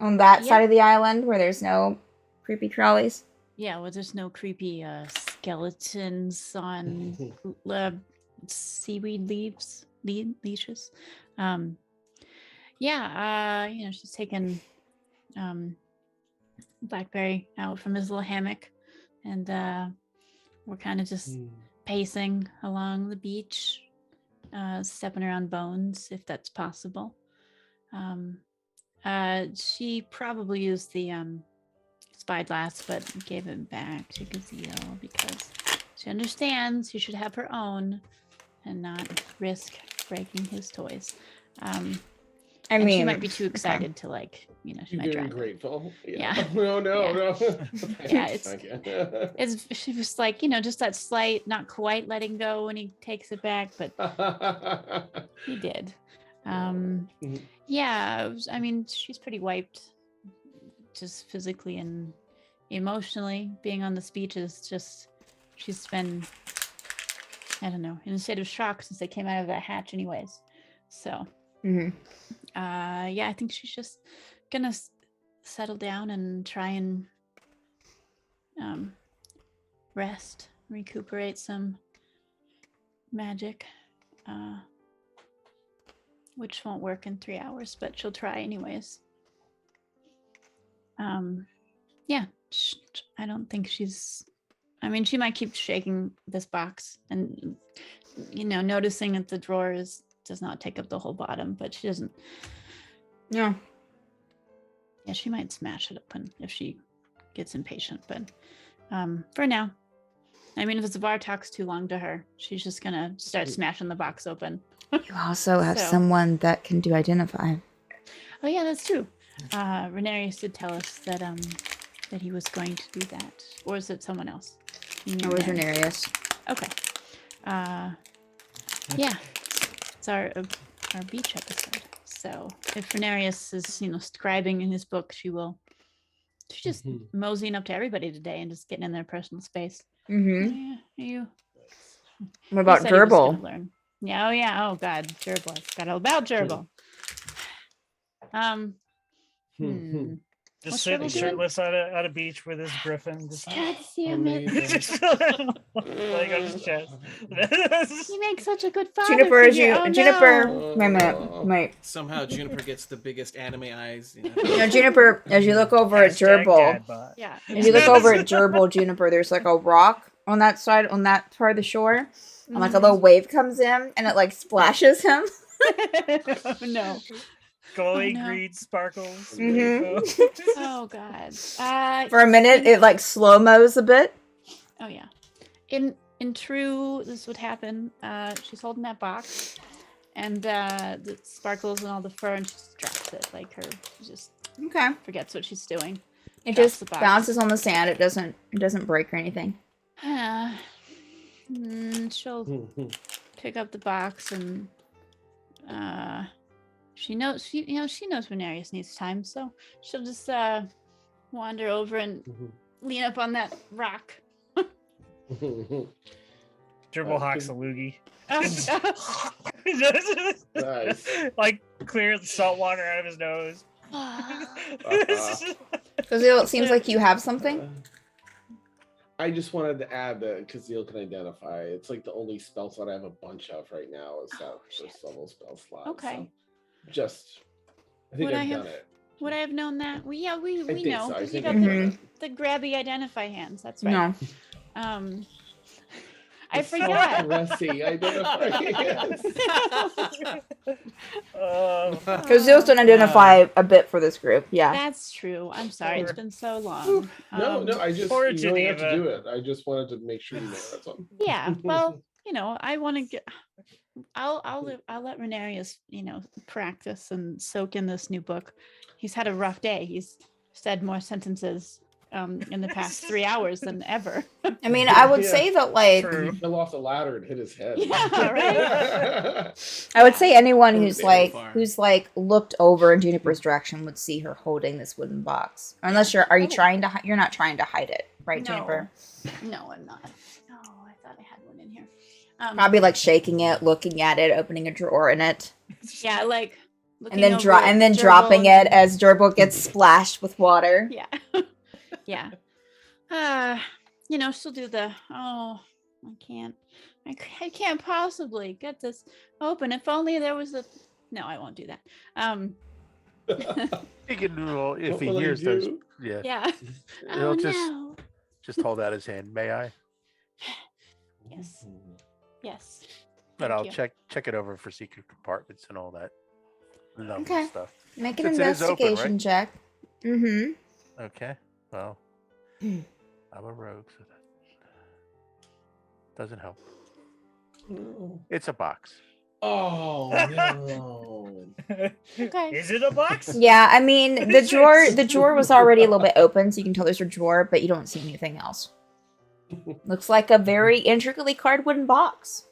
On that side of the island where there's no creepy crawlies? Yeah, well, there's no creepy skeletons on seaweed leashes. She's taken Blackberry out from his little hammock, and we're kind of just pacing along the beach, stepping around bones if that's possible. She probably used the spyglass, but gave it back to Gazeel because she understands she should have her own and not risk breaking his toys. I mean, she might be too excited to she might You're drop it. grateful. Yeah. No. Yeah, Thanks. she was like, just that slight, not quite letting go when he takes it back, but he did. She's pretty wiped, just physically and emotionally. Being on this beach is just, she's been, I don't know, in a state of shock since they came out of that hatch anyways. So, I think she's just gonna settle down and try and rest, recuperate some magic, which won't work in 3 hours, but she'll try anyways. I don't think she's, she might keep shaking this box and noticing that the drawer does not take up the whole bottom, but she doesn't. No. Yeah, she might smash it open if she gets impatient, but for now, if Zavar talks too long to her, she's just gonna start smashing the box open. You also have someone that can do identify. Oh yeah, that's true. Renarius did tell us that that he was going to do that, or is it someone else? It was Renarius. Okay. Yeah, it's our beach episode. So if Renarius is scribing in his book, she's just moseying up to everybody today and just getting in their personal space. Yeah, What about Gerbil? Learn. Yeah, oh god, Gerbil. I forgot all about Gerbil. Just What's sitting Gerbil doing? shirtless at a beach with his griffin. Just God, see him. just laying on his chest. He makes such a good father. Juniper, figure. Wait a minute. Wait. Somehow Juniper gets the biggest anime eyes. Juniper, as you look over at Hashtag Gerbil, dadbot. Yeah. as you look over at Gerbil, Juniper, there's like a rock on that side, on that part of the shore, and like a little wave comes in and it like splashes him. No. Glowing no. green sparkles. Mhm. rainbow. Oh God. For a minute, it like slow-mos a bit. Oh yeah. In true, this would happen. She's holding that box, and the sparkles and all the fur, and she just drops it like her. She just Okay. forgets what she's doing. It Drops just the box. bounces on the sand. It doesn't break or anything. She'll pick up the box and she knows Venarius needs time, so she'll just wander over and lean up on that rock. Dribble hawks Can- a loogie. Nice. Like clear the salt water out of his nose. Kazeel, it seems like you have something. I just wanted to add that Kazeel can identify. It's like the only spell slot I have a bunch of right now is that Oh, shit. first level spell slot. Okay. So just, I think Would I I've have- done it. Would I have known that? We I know think so. I because you think got I've the, done it. the grabby identify hands. That's right. No. I The soft, forgot. caressy identify. Kazeel's done identify a bit for this group. Yeah. That's true. I'm sorry. It's Poor- been so long. No, I just Poor you don't have to Geneva. do it. I just wanted to make sure you know that's all. Yeah. Well, I want to get. I'll let Renarius, practice and soak in this new book. He's had a rough day. He's said more sentences in the past 3 hours than ever. I mean, I would Yeah. say that like True. He fell off the ladder and hit his head. Yeah, right. I would say anyone Or who's very like looked over in Juniper's direction would see her holding this wooden box. Unless are you Oh. trying to you're not trying to hide it, right, No. Juniper? No, I'm not. Oh, I thought I had one in here. Probably like shaking it, looking at it, opening a drawer in it, Yeah, like. and then looking over and then Gerbil dropping and- it as Gerbil gets splashed with water. Yeah. Yeah. She'll do the, I can't possibly get this open. If only there was a, no, I won't do that. He can do if What he will he hears those. do? Yeah. Yeah. He'll Oh, just no. just hold out his hand. May I? Yes. Yes. And Thank I'll you. check it over for secret compartments and all that lovely Okay. stuff. Make an Since it is open, investigation right? check. Mm-hmm. Okay. Well, I'm a rogue, so that doesn't help. No. It's a box. Oh no. Okay. Is it a box? Yeah, I mean the drawer was already a little bit open, so you can tell there's a drawer, but you don't see anything else. Looks like a very intricately carved wooden box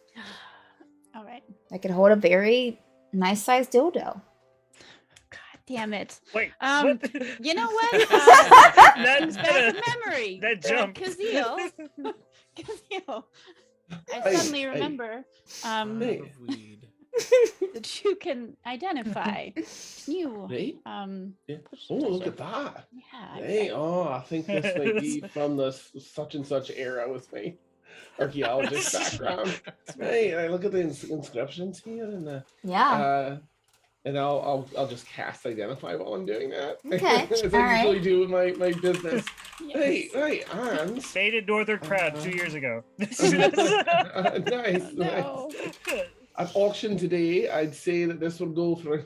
All right. that could hold a very nice sized dildo. God damn it. Wait. Um, what? You know what? That's Back to memory. that jump. Kazeel. I Hey, suddenly hey. remember Hey. Of weed. that you can identify. You Hey? Yeah. push Oh, touch look it. at that. Yeah. Hey, I think this might be from the such and such era with my archaeologist background. Hey, and I look at the inscriptions here, and Yeah. and I'll just cast identify while I'm doing that. Okay, As I alright. usually do with my business. Yes. Hey, and Faded Northern Crown 2 years ago. nice, No. nice. At auction today, I'd say that this will go for.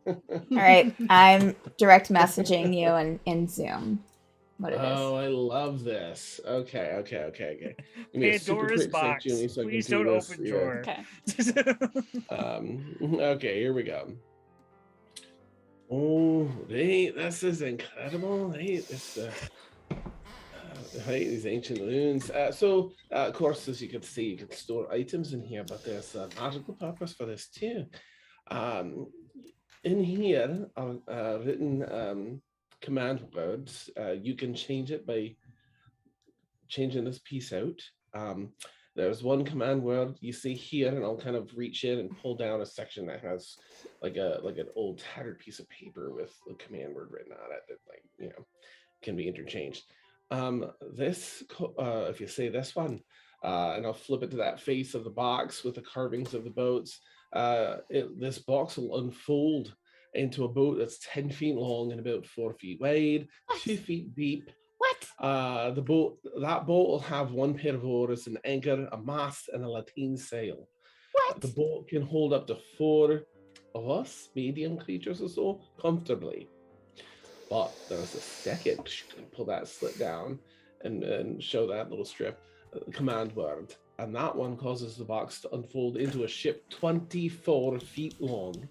All right, I'm direct messaging you in Zoom. What it is? Oh, I love this. Okay. Give me a super Pandora's quick sec, box. Junie, so I can Please do don't this. open Yeah. drawer. Okay. Okay, here we go. Oh, hey, this is incredible. Hey, this, hey, these ancient runes. Of course, as you can see, you can store items in here, but there's a magical purpose for this too. In here are written command words. You can change it by changing this piece out. There's one command word you see here, and I'll kind of reach in and pull down a section that has like an old tattered piece of paper with a command word written on it that can be interchanged. If you say this one, and I'll flip it to that face of the box with the carvings of the boats, this box will unfold into a boat that's 10 feet long and about 4 feet wide, What? 2 feet deep. What? That boat will have one pair of oars, an anchor, a mast, and a lateen sail. What? The boat can hold up to 4 of us, medium creatures or so, comfortably. But there's a second, pull that slit down and show that little strip, command word. And that one causes the box to unfold into a ship 24 feet long,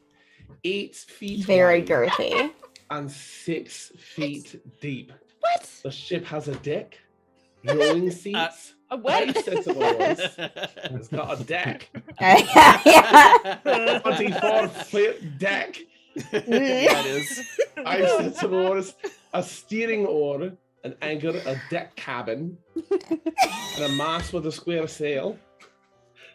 8 feet Very wide, girthy. and 6 feet deep. What? The ship has a deck, rowing seats, A what? 5 sets of oars. It's got a deck, Yeah. 24 foot deck, Yeah, it is. 5 sets of oars, a steering oar, an anchor, a deck cabin, and a mast with a square sail.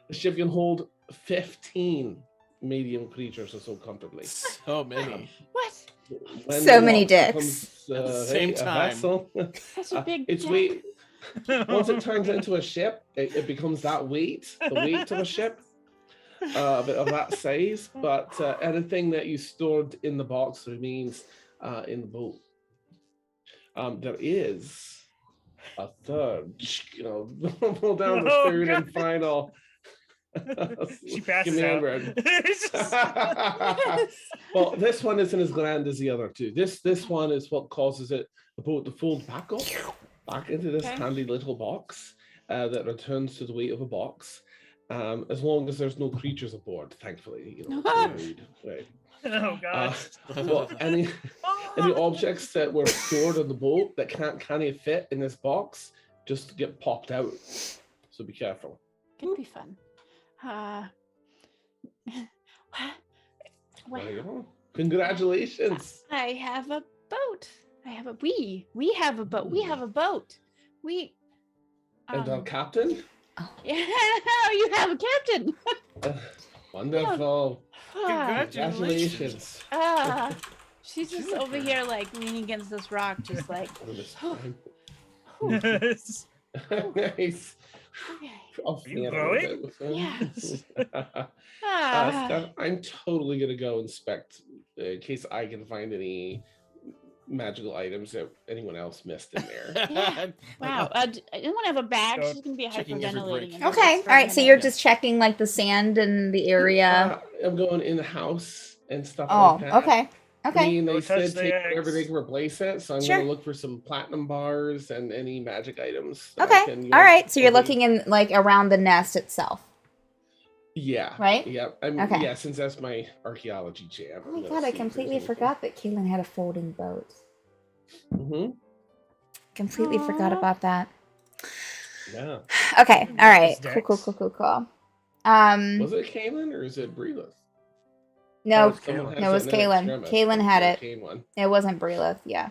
The ship can hold 15 medium creatures or so comfortably. So many. What? When So the many box dicks. becomes, At the same a time. vessel, Such a big its deck. weight. Once it turns into a ship, it becomes that weight, the weight of a ship, of that size. But anything that you stored in the box remains in the boat. There is a third, pull down the Oh, third God. and final She passes command out. word. It's just- Well, this one isn't as grand as the other two. This one is what causes the boat to fold back up, back into this Okay. handy little box that returns to the weight of a box. As long as there's no creatures aboard, thankfully. Right. Oh god. Well, any objects that were stored on the boat that can't kind of fit in this box just get popped out. So be careful. Could be fun. Well, There you go. Congratulations. I have a boat. We have a boat. We have a boat. We. And our captain? Yeah, you have a captain. Wonderful. Congratulations. Ah, she's just over here like leaning against this rock, just like. All this time. "Whew, Nice. okay." I'll Are you fan a little growing? bit with that. Yes. Steph, Ah, I'm totally gonna go inspect in case I can find any magical items that anyone else missed in there. Yeah. Wow. Anyone have a bag? So, She's gonna be checking every hyperventilating. break. and Okay. just All right. So throwing you're it. just checking like the sand and the area. I'm going in the house and stuff Oh, like that. okay. I Okay. mean, they Don't touch said the take whatever they eggs. can replace it, so I'm Sure. gonna look for some platinum bars and any magic items. that I Okay. can, All right. So you're hopefully- looking in like around the nest itself. Yeah. Right? Yeah. Okay. Yeah, since that's my archaeology jam. Oh my god, I completely forgot that Kaylin had a folding boat. Hmm. Completely forgot Aw. about that. Yeah. Okay. All right. These Cool. decks. Was it Kaylin or is it Breelith? No, it's Kaylin. No, it was Kaylin. Kaylin had it. Kane one. it wasn't Breelith. Yeah.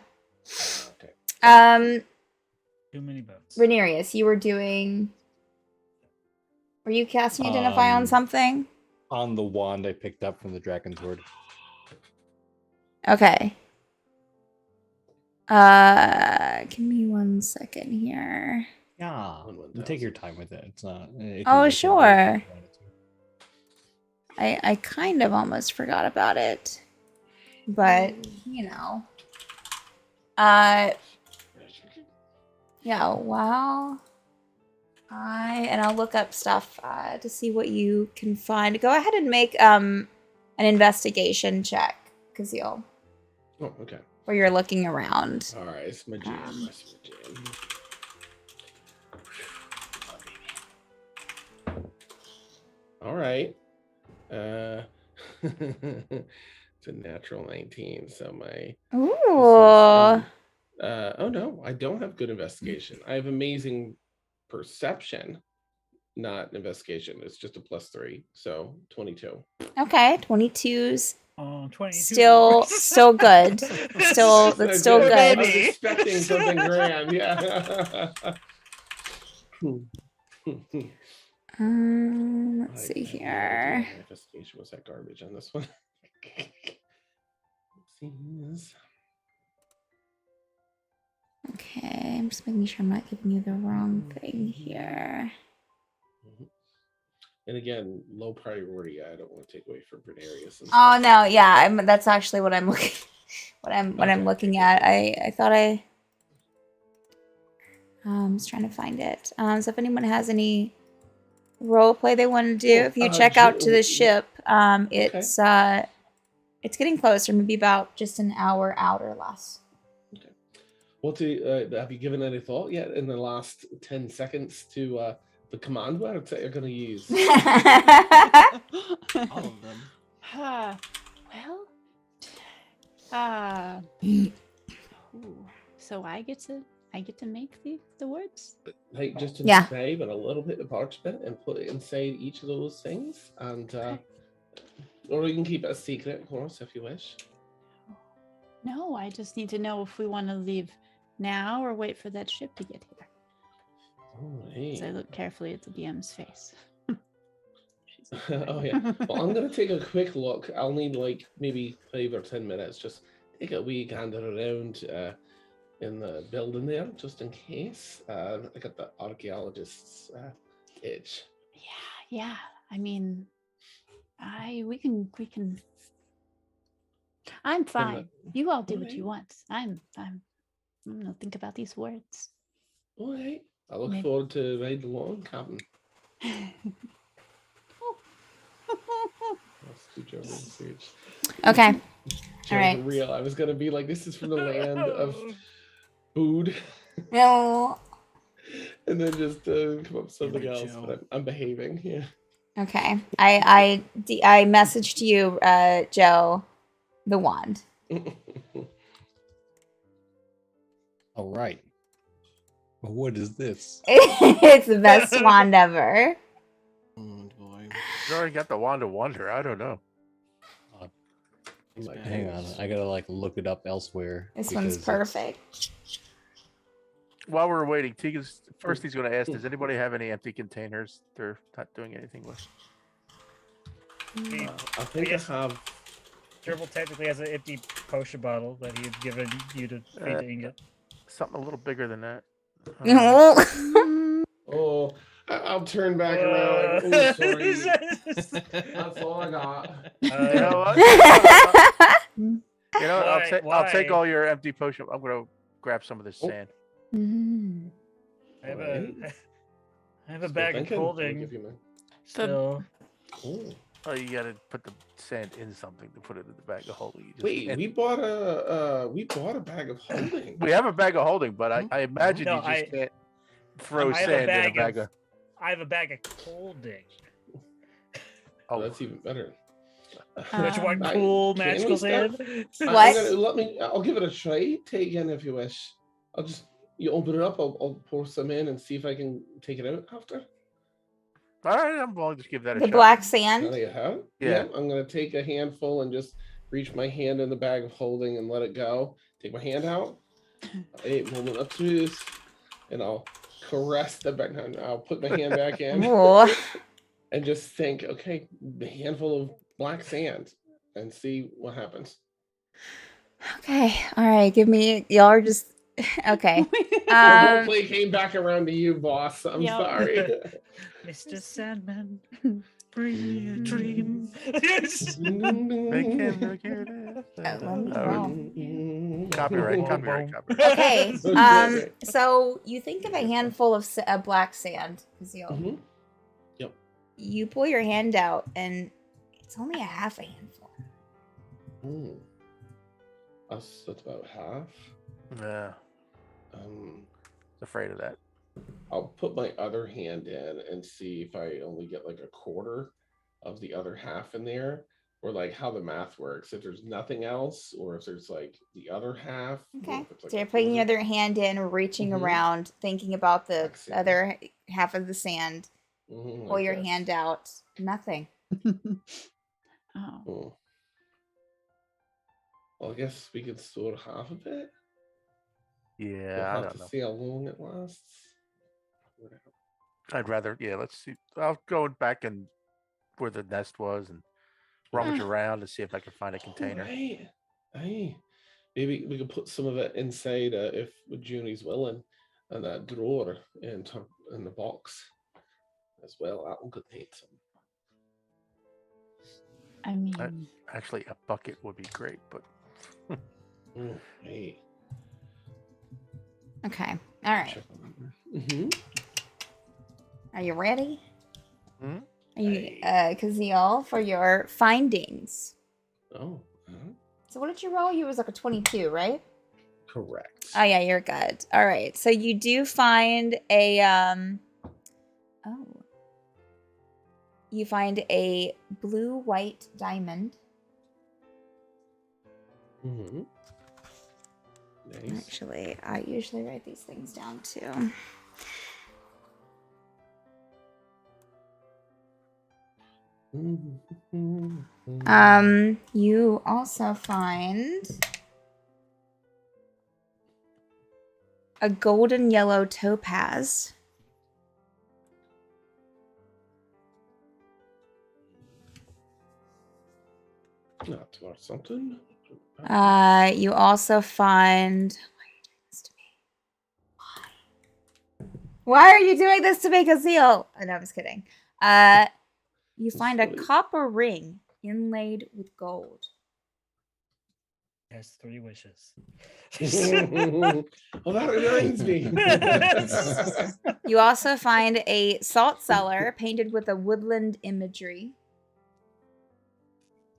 Okay. Too many boats. Renerius, you were doing. Were you casting Identify on Um, something? On the wand I picked up from the Dragon's Word. Okay. Give me 1 second here. Yeah. On You take your time with it. It's not. it can Oh, make it sure. easier if you wanted to. I kind of almost forgot about it, but you know. Yeah. Wow. I'll look up stuff to see what you can find. Go ahead and make an investigation check, Kazeel, Oh, okay. where you're looking around. All right. It's my jam. That's my jam. All right. It's a natural 19. So my Ooh. oh no, I don't have good investigation. I have amazing perception, not investigation. It's just a +3, so 22. Okay. 22's Oh, 22. still good. Still, that's still I good. was Maybe. expecting something grand. Yeah. Let's see here. Investigation was that garbage on this one. Oopsies. Okay, I'm just making sure I'm not giving you the wrong thing here. And again, low priority. I don't want to take away from Bernarius. Oh no, yeah, that's actually what I'm looking I'm Okay. looking at. I thought I just trying to find it. So if anyone has any role play they want to do, Cool. if you check out to the Ju- ship, it's It's getting closer, maybe about just an hour out or less. What have you given any thought yet in the last 10 seconds to the command words that you're going to use? All of them. Well, ooh, so I get to make the words. Like just Yeah. inscribe a little bit of parchment and put it inside each of those things, and or you can keep it a secret, of course, if you wish. No, I just need to know if we want to leave now or wait for that ship to get here. So I Alright. look carefully at the DM's face. She's Oh yeah. Well, I'm gonna take a quick look. I'll need like maybe 5 or 10 minutes. Just take a wee gander around in the building there, just in case. I got the archaeologist's itch. Yeah. I mean, we can. I'm fine. You all do what you want. I'm gonna think about these words. All right. I look Maybe. forward to riding along, Captain. That's too German speech. Okay. German real. I was gonna be like, this is from the land of food, No. and then just come up with something You're right, else. Joe. But I'm behaving. Yeah. Okay. I messaged you, Joe, the wand. All right. Well, what is this? It's the best wand ever. Oh boy. You already got the Wand of Wonder. I don't know. It's Like, bad. Hang on, I gotta like look it up elsewhere. This one's because it's- perfect. While we're waiting, Tegan's first. He's going to ask: does anybody have any empty containers they're not doing anything with? He, I think I guess- have. Gerbil technically has an empty potion bottle that he had given you to feed to Ingot. Something a little bigger than that. Oh, I'll turn back around. Oh, sorry. That's all I got. You know what? You know, what? I'll take Why? all your empty potion. I'm going to grab some of this Oh. sand. Mm. I have Alright. I have a Still bag of thinking. I'll holding give you mine. still. Oh. Oh, you got to put the sand in something to put it in the bag of holding. You just Wait, can't- we bought a bag of holding. we have a bag of holding, but I imagine No, you just I- can't throw I have a sand in a bag bag of- of. I have a bag of holding. Oh, Oh, that's even better. Which one? Um, Cool can we magical stop? sand. What? I'll give it a try. Take in if you wish. You open it up. I'll pour some in and see if I can take it out after. all right, I'm willing to give that a The shot. black There sand. you have. Yeah. I'm gonna take a handful and just reach my hand in the bag of holding and let it go. Take my hand out. A moment of truth, and I'll caress the back. I'll put my hand back in Ooh. and just think, okay, the handful of black sand, and see what happens. Okay. All right. Give me. Y'all are just. Okay. The Um, play came back around to you, boss. I'm Yep. sorry. Mr. Sandman, bring me a dream. Make him look at it. let me Oh, roll. Copyright, Boom, copyright, boom. copyright. Okay. Okay. So you think of a handful of black sand, Kazeel. Mhm. You pull your hand out, and it's only a half a handful. Mm. That's about half. Yeah, Um, afraid of that. I'll put my other hand in and see if I only get like a quarter of the other half in there, or like how the math works. If there's nothing else, or if there's like the other half. or Okay. if it's, like, So a you're putting your quarter. other hand in, reaching Mhm. around, thinking about the Black sand. other half of the sand. Mhm, Pull like your this. hand out. Nothing. Oh. Oh. Well, I guess we could store half of it. Yeah, We'll I have don't to know. see how long it lasts. I'd rather, yeah. Let's see. I'll go back and where the nest was and rummage around and see if I can find a container. Right. Hey, maybe we could put some of it inside if Junie's willing, and that drawer in the box as well. That'll contain some. I mean, Actually, a bucket would be great, but Hey. Okay. All right. Mm-hmm. Are you ready? Mhm. Are you, Kazeel, for your findings? Oh, So what did you roll? You was like a 22, right? Correct. Oh yeah, you're good. All right. So you do find a you find a blue-white diamond. Mm-hmm. Nice. Actually, I usually write these things down too. You also find a golden yellow topaz. Not worth something. You also find. Why are you doing this to me? Why? Why are you doing this to me, Kazeel? Oh, no, I'm just kidding. You find a silly. copper ring inlaid with gold. Has 3 wishes. Oh, that reminds me. You also find a salt cellar painted with a woodland imagery.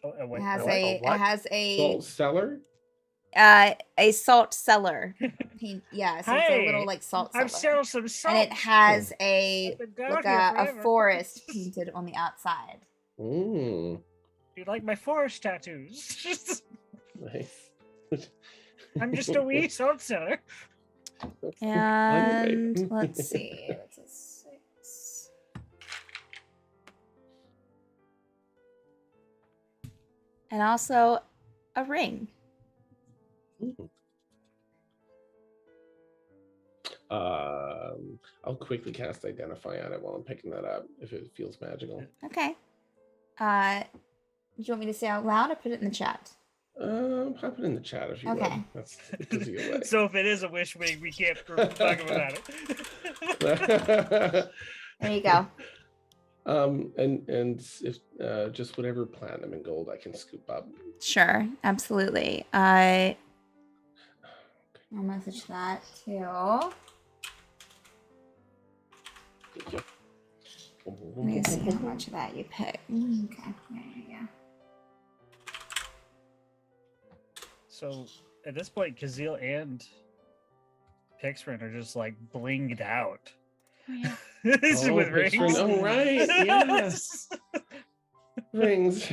Oh, It wait, has what? a. A what? It has a. Salt cellar? A salt cellar. Yeah, so it's a little Hey, like salt I'm cellar. selling some salt. And it has a I've been down like here a forever. forest painted on the outside. Mm, You like my forest tattoos? nice. I'm just a wee salt cellar. And let's see. What's a 6? And also a ring. I'll quickly cast Identify on it while I'm picking that up if it feels magical. Okay. Do you want me to say out loud or put it in the chat? Pop it in the chat if you Okay. would. That's because of your way. So if it is a wish wing, we can't talk about it. There you go. And if just whatever platinum and gold I can scoop up. Sure, absolutely. I'll message that too. Thank you. Let me see how much of that you pick. Okay, there you go. So at this point, Kazeel and Pixrin are just like blinged out. Yeah. Oh, With Pixrin. rings. Oh, right. Yes. Rings.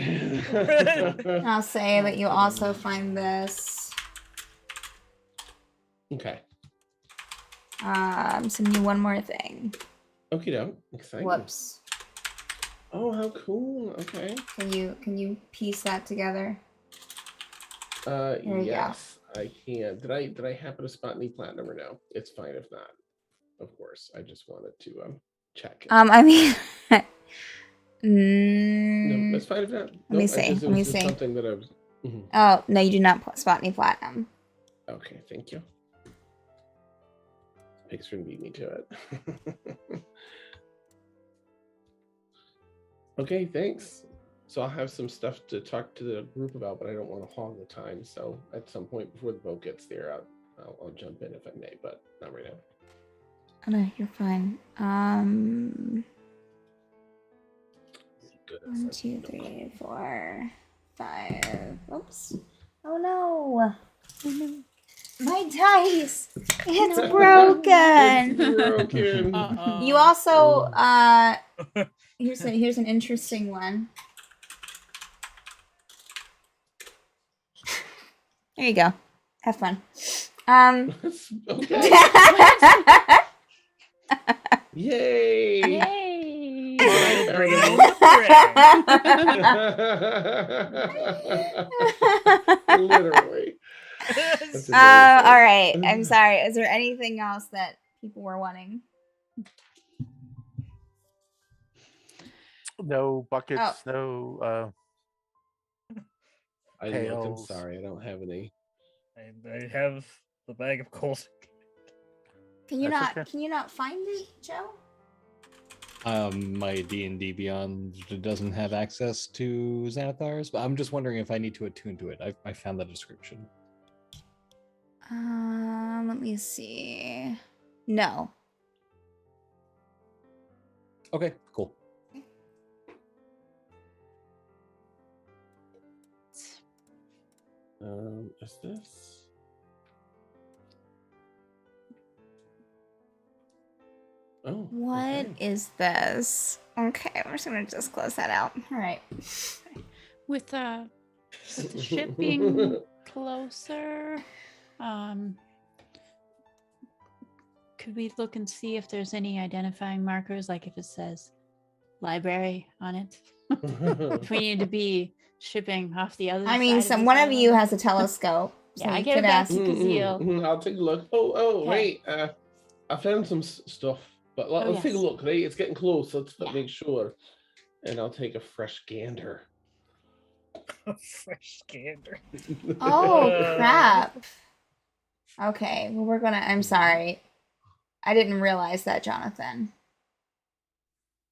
I'll say that you also find this. Okay. Send you one more thing. Okie doke. Exciting. Whoops. Oh, how cool. Okay. Can you piece that together? There you go. Yes, I can. Did I happen to spot any platinum or no? It's fine if not. Of course. I just wanted to check. I mean, No, that's fine if not. Let me Nope, see. It Let me was just see. something that I was. Mhm. Oh no, you do not spot any platinum. Okay, thank you. Pixrin beat me to it. Okay, thanks. So I'll have some stuff to talk to the group about, but I don't want to hog the time. So at some point before the boat gets there, I'll jump in if I may, but not right now. Oh no, you're fine. Goodness, 1, 2, 3, 4, 5. Oops. Oh no. My dice. It's broken. Broken. Uh-oh. You also here's an interesting one. There you go. Have fun. Okay. Yay. Yay! Miles bringing Alright. home Literally. That's amazing. all right. I'm sorry. Is there anything else that people were wanting? No buckets, Oh. no I'm Pails. sorry, I don't have any. I have the bag of coals. Can you That's not okay. can you not find it, Joe? My D&D Beyond doesn't have access to Xanathar's, but I'm just wondering if I need to attune to it. I found the description. Let me see. No. Okay, cool. Is this? Oh. What okay. is this? Okay, I'm just gonna just close that out. All right. With the ship being closer, could we look and see if there's any identifying markers, like if it says library on it? If we need to be shipping off the other I side mean, of some this one of you island? has a telescope, so Yeah, I you give could it back ask. to Kazeel. I'll take a look. Oh, Okay. right. I found some stuff, but Oh, let's take a yes. look. Right, it's getting close. Let's Yeah. make sure. And I'll take a fresh gander. Fresh gander. Oh Uh, crap. Okay, well we're gonna. I'm sorry. I didn't realize that, Jonathan.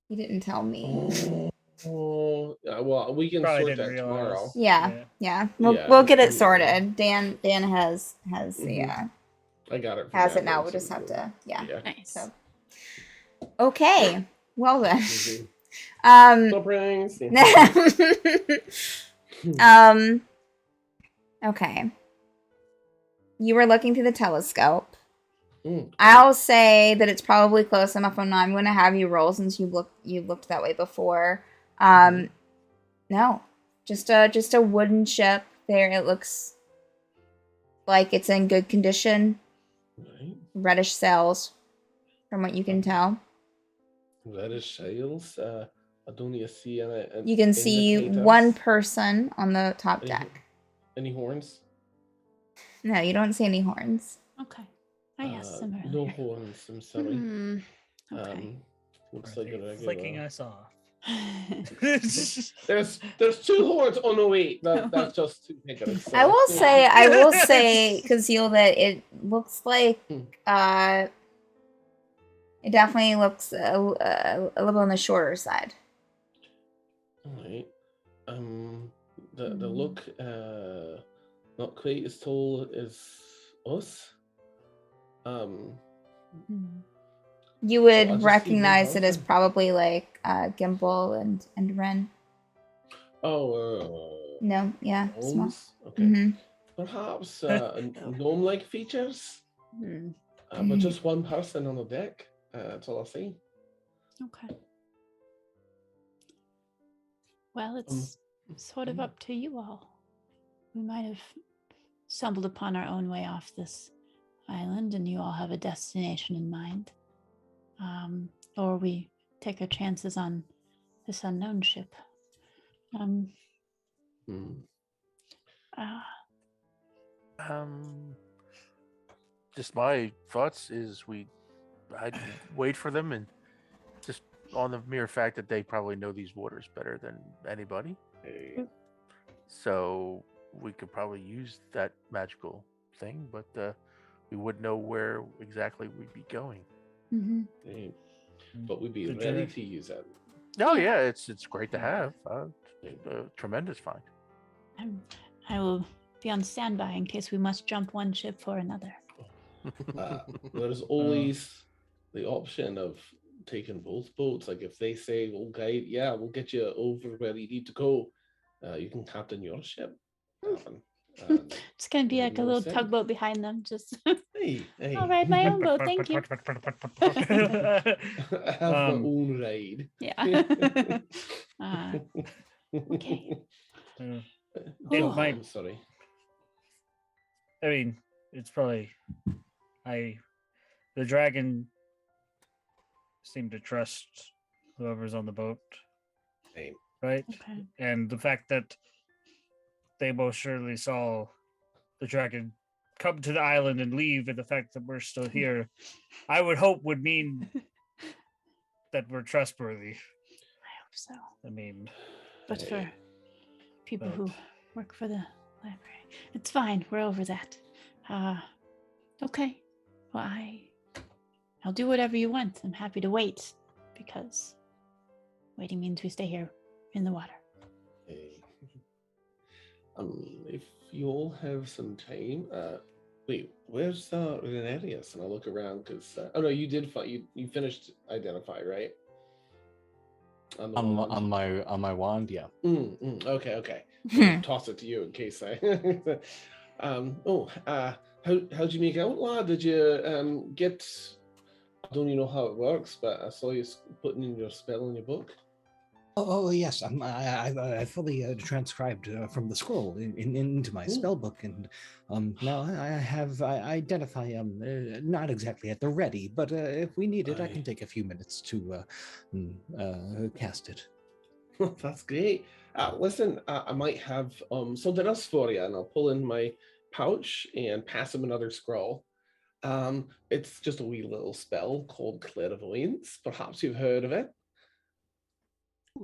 You didn't tell me. Oh, yeah, well, we can Probably sort didn't that tomorrow. realize. Yeah. Yeah. We'll Yeah, we'll get we it can- sorted. Dan has the Mhm. I got it. from has it now. Madeline, We so just have we'll- to Yeah. Nice. So okay. Well then. Mhm. Um Surprise. okay. You were looking through the telescope. Mm. I'll say that it's probably close enough. I'm going to have you roll since you've looked that way before. No, just a wooden ship. There, it looks like it's in good condition. Right. Reddish sails, from what you can tell. Reddish sails. I don't even see any. You can see indicators. one person on the top Any- deck. Any horns? No, you don't see any horns. Okay. I asked them No earlier. horns. I'm sorry. Hmm. Okay. Looks Are like they a regular. flicking us off. There's 2 horns. Oh no, wait. That's just 2 fingers. I will say, Kazeel, that it looks like it definitely looks a little on the shorter side. All right. The look not quite as tall as us. You I would just see one recognize it as person. probably like Gimble and Ren. Oh. No, yeah, small. Gnomes? Okay. hmm Perhaps gnome-like features, Hmm. but just one person on the deck. That's all I see. Okay. Well, it's sort of up to you all. We might have stumbled upon our own way off this island, and you all have a destination in mind. Or we take our chances on this unknown ship. Just my thoughts is I'd wait for them, and just on the mere fact that they probably know these waters better than anybody. Hey. So we could probably use that magical thing, but we wouldn't know where exactly we'd be going. Mm-hmm. Hey. But we'd be The ready drag- to use it. Oh yeah, it's great to have. Tremendous find. I will be on standby in case we must jump one ship for another. There's always the option of taking both boats. Like if they say, "Well, guide, yeah, we'll get you over where you need to go," you can captain your ship. It's gonna be Make like a no little sense. tugboat behind them. Just Hey. I'll ride my own boat. Thank you. I have my Um, own ride. Yeah. Okay. It Oh. might- I'm sorry. I mean, it's probably the dragon seemed to trust whoever's on the boat, Hey. right? Okay. And the fact that they most surely saw the dragon come to the island and leave, and the fact that we're still here, I would hope would mean that we're trustworthy. I hope so. I mean, But for Hey. people who But- work for the library, it's fine. We're over that. Okay. Well, I'll do whatever you want. I'm happy to wait because waiting means we stay here in the water. Hey. If you all have some time, wait, where's Renarius? And I'll look around because oh no, you did you finished identify, right? On the wand? On my wand, yeah. Okay. toss it to you in case I. How'd you make out, lad? Did you get? I don't even know how it works, but I saw you putting in your spell in your book. Oh yes, I fully transcribed from the scroll into my Ooh. spell book, and now I identify not exactly at the ready, but if we need it, I can Aye. take a few minutes to cast it. That's great. Listen, I might have something else for you, and I'll pull in my pouch and pass him another scroll. It's just a wee little spell called Clairvoyance. Perhaps you've heard of it.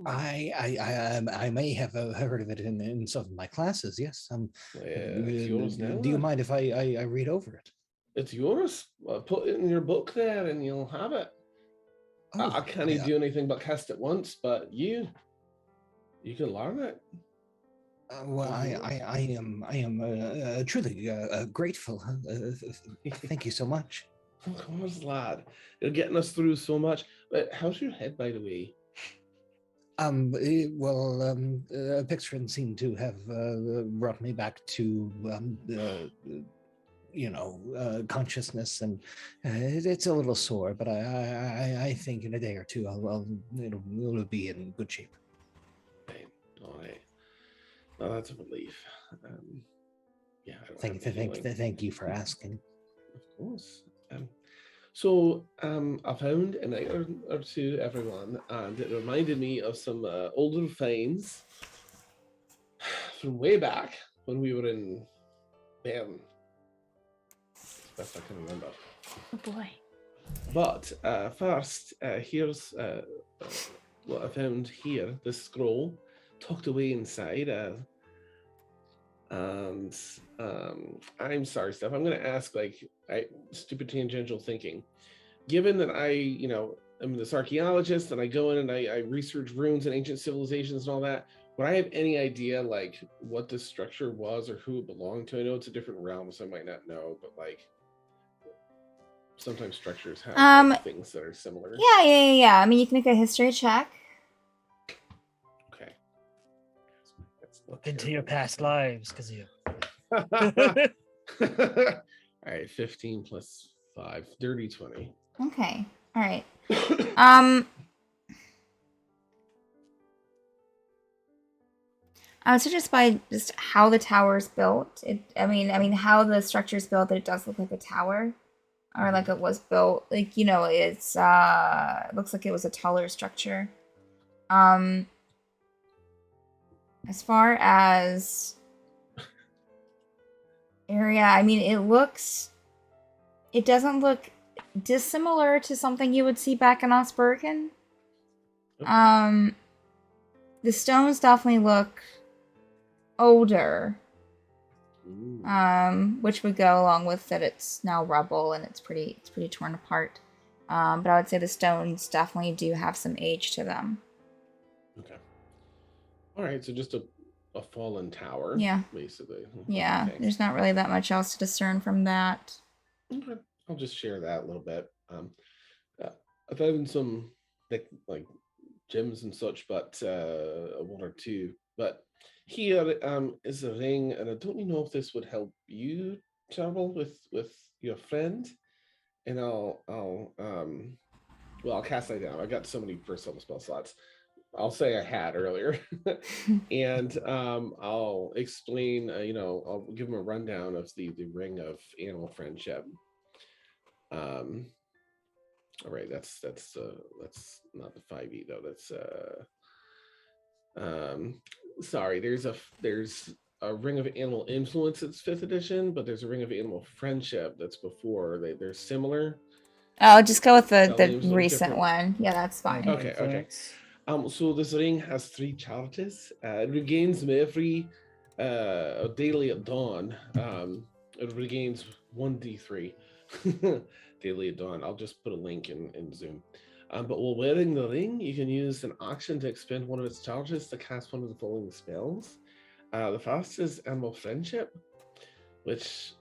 I may have heard of it in some of my classes. Yes. It's yours now. Do you lad. mind if I read over it? It's yours. Put it in your book there, and you'll have it. I can't do anything but cast it once, but you can learn it. Well, I am truly grateful. Thank you so much. Of course, lad. You're getting us through so much. But how's your head, by the way? Pixrin seemed to have brought me back to consciousness, and it's a little sore, but I think in a day or two it'll be in good shape. Right. All right. Well, that's a relief. Yeah. I don't have the healing. Thank you for asking. Of course. So I found an item or two, everyone, and it reminded me of some older finds from way back when we were in Bern. Best I can remember. Oh boy. But first, here's what I found here. This scroll tucked away inside. And I'm sorry, Steph. I'm going to ask, stupid tangential thinking. Given that I'm this archaeologist and I go in and I research ruins and ancient civilizations and all that, would I have any idea, what this structure was or who it belonged to? I know it's a different realm, so I might not know, but, sometimes structures have things that are similar. Yeah. I mean, you can make a history check. Okay. Look into your past lives, Kazoo. All right, 15 plus 5, dirty 20. Okay. All right. I would say just by just how the tower is built. How the structure is built, that it does look like a tower, or like it was built. It's it looks like it was a taller structure. As far as area, it doesn't look dissimilar to something you would see back in Osbergen. Okay. The stones definitely look older, Ooh. which would go along with that it's now rubble and it's pretty torn apart. But I would say the stones definitely do have some age to them. Okay. All right, so just a fallen tower. Yeah. Basically. Yeah, Okay. there's not really that much else to discern from that. Okay. I'll just share that a little bit. I found some like gems and such, but one or two. But here is a ring, and I don't know if this would help you travel with your friend. And I'll cast that down. I got so many first level spell slots. I'll say I had earlier, and I'll explain. I'll give them a rundown of the ring of animal friendship. All right, that's not the 5e though. That's sorry. There's a ring of animal influence that's 5th edition, but there's a ring of animal friendship that's before. They're similar. Oh, just go with the Spellings look recent different. one. Yeah, that's fine. Okay. So this ring has 3 charges. It regains them every daily at dawn. It regains 1d3 daily at dawn. I'll just put a link in Zoom. But while wearing the ring, you can use an action to expend one of its charges to cast one of the following spells. The first is Animal Friendship, which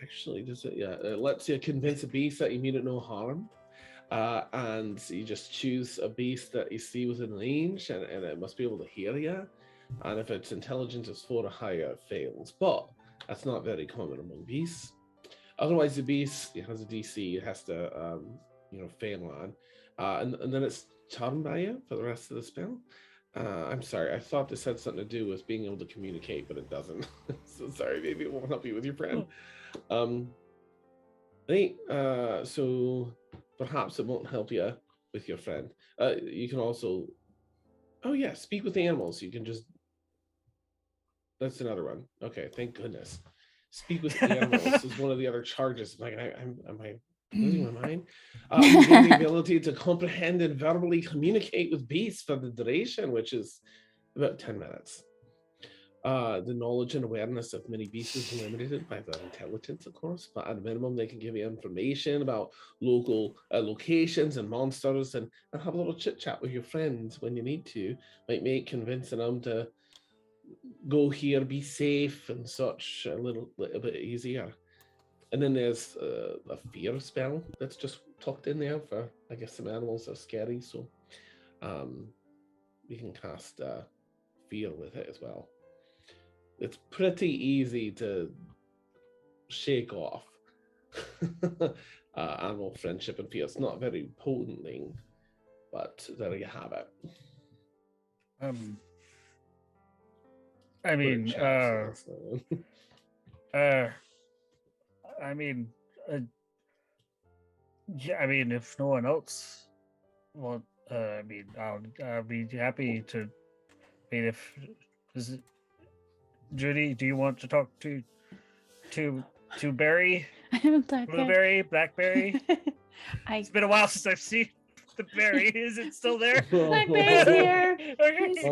actually does it. Yeah, it lets you convince a beast that you mean it no harm. and you just choose a beast that you see within range, and it must be able to hear you. And if its intelligence is 4 or higher, it fails. But that's not very common among beasts. Otherwise, the beast, it has a DC. It has to, fail on, and then it's charmed by you for the rest of the spell. I'm sorry. I thought this had something to do with being able to communicate, but it doesn't. So sorry. Maybe it won't help you with your friend. So perhaps it won't help you with your friend. You can also, speak with the animals. You can just. That's another one. Okay, thank goodness. Speak with animals is one of the other charges. Like, am I losing my mind? You gain the ability to comprehend and verbally communicate with beasts for the duration, which is about 10 minutes. The knowledge and awareness of many beasts is limited by their intelligence, of course, but at a minimum, they can give you information about local locations and monsters, and have a little chit chat with your friends when you need to. Might make convincing them to go here, be safe, and such a little bit easier. And then there's a fear spell that's just tucked in there for, I guess, some animals are scary, so you can cast fear with it as well. It's pretty easy to shake off animal friendship and fear. It's not a very potent thing, but there you have it. I mean, yeah, if no one else, well, I'll be happy to. Judy, do you want to talk to Barry, Blueberry, Blackberry? It's been a while since I've seen the berry. Is it still there? Blackberry's here.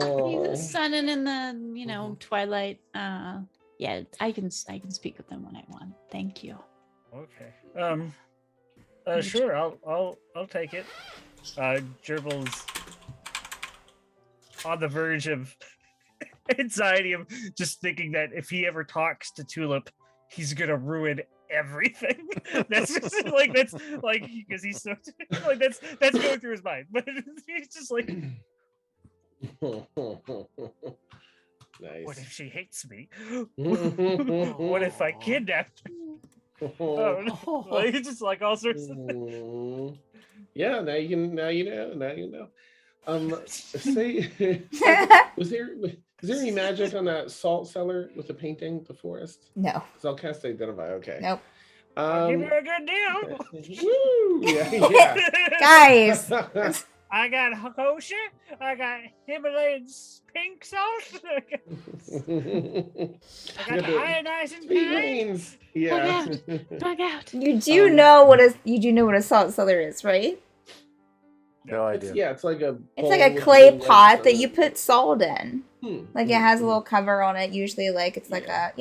Oh. He's sunning in the twilight. Yeah, I can speak with them when I want. Thank you. Okay. Sure. I'll take it. Gerbil's on the verge of anxiety of just thinking that if he ever talks to Tulip, he's gonna ruin everything. That's just because he's so that's going through his mind. But he's just like, Nice. what if she hates me? What if I kidnapped her? Oh, no. Like, it's just like all sorts of things. Yeah, now you know. Say, was there any magic on that salt cellar with the painting, the forest? No. So I'll cast Identify. Okay. Nope. Give her a good deal. Woo! Yeah. Guys. I got kosher. I got Himalayan pink salt. I got the iodizing kind. Yeah. Bug out. You do know what a salt cellar is, right? No idea. It's like a. It's like a clay pot that you put salt in. Hmm. Like it has a little cover on it. Usually, like it's like a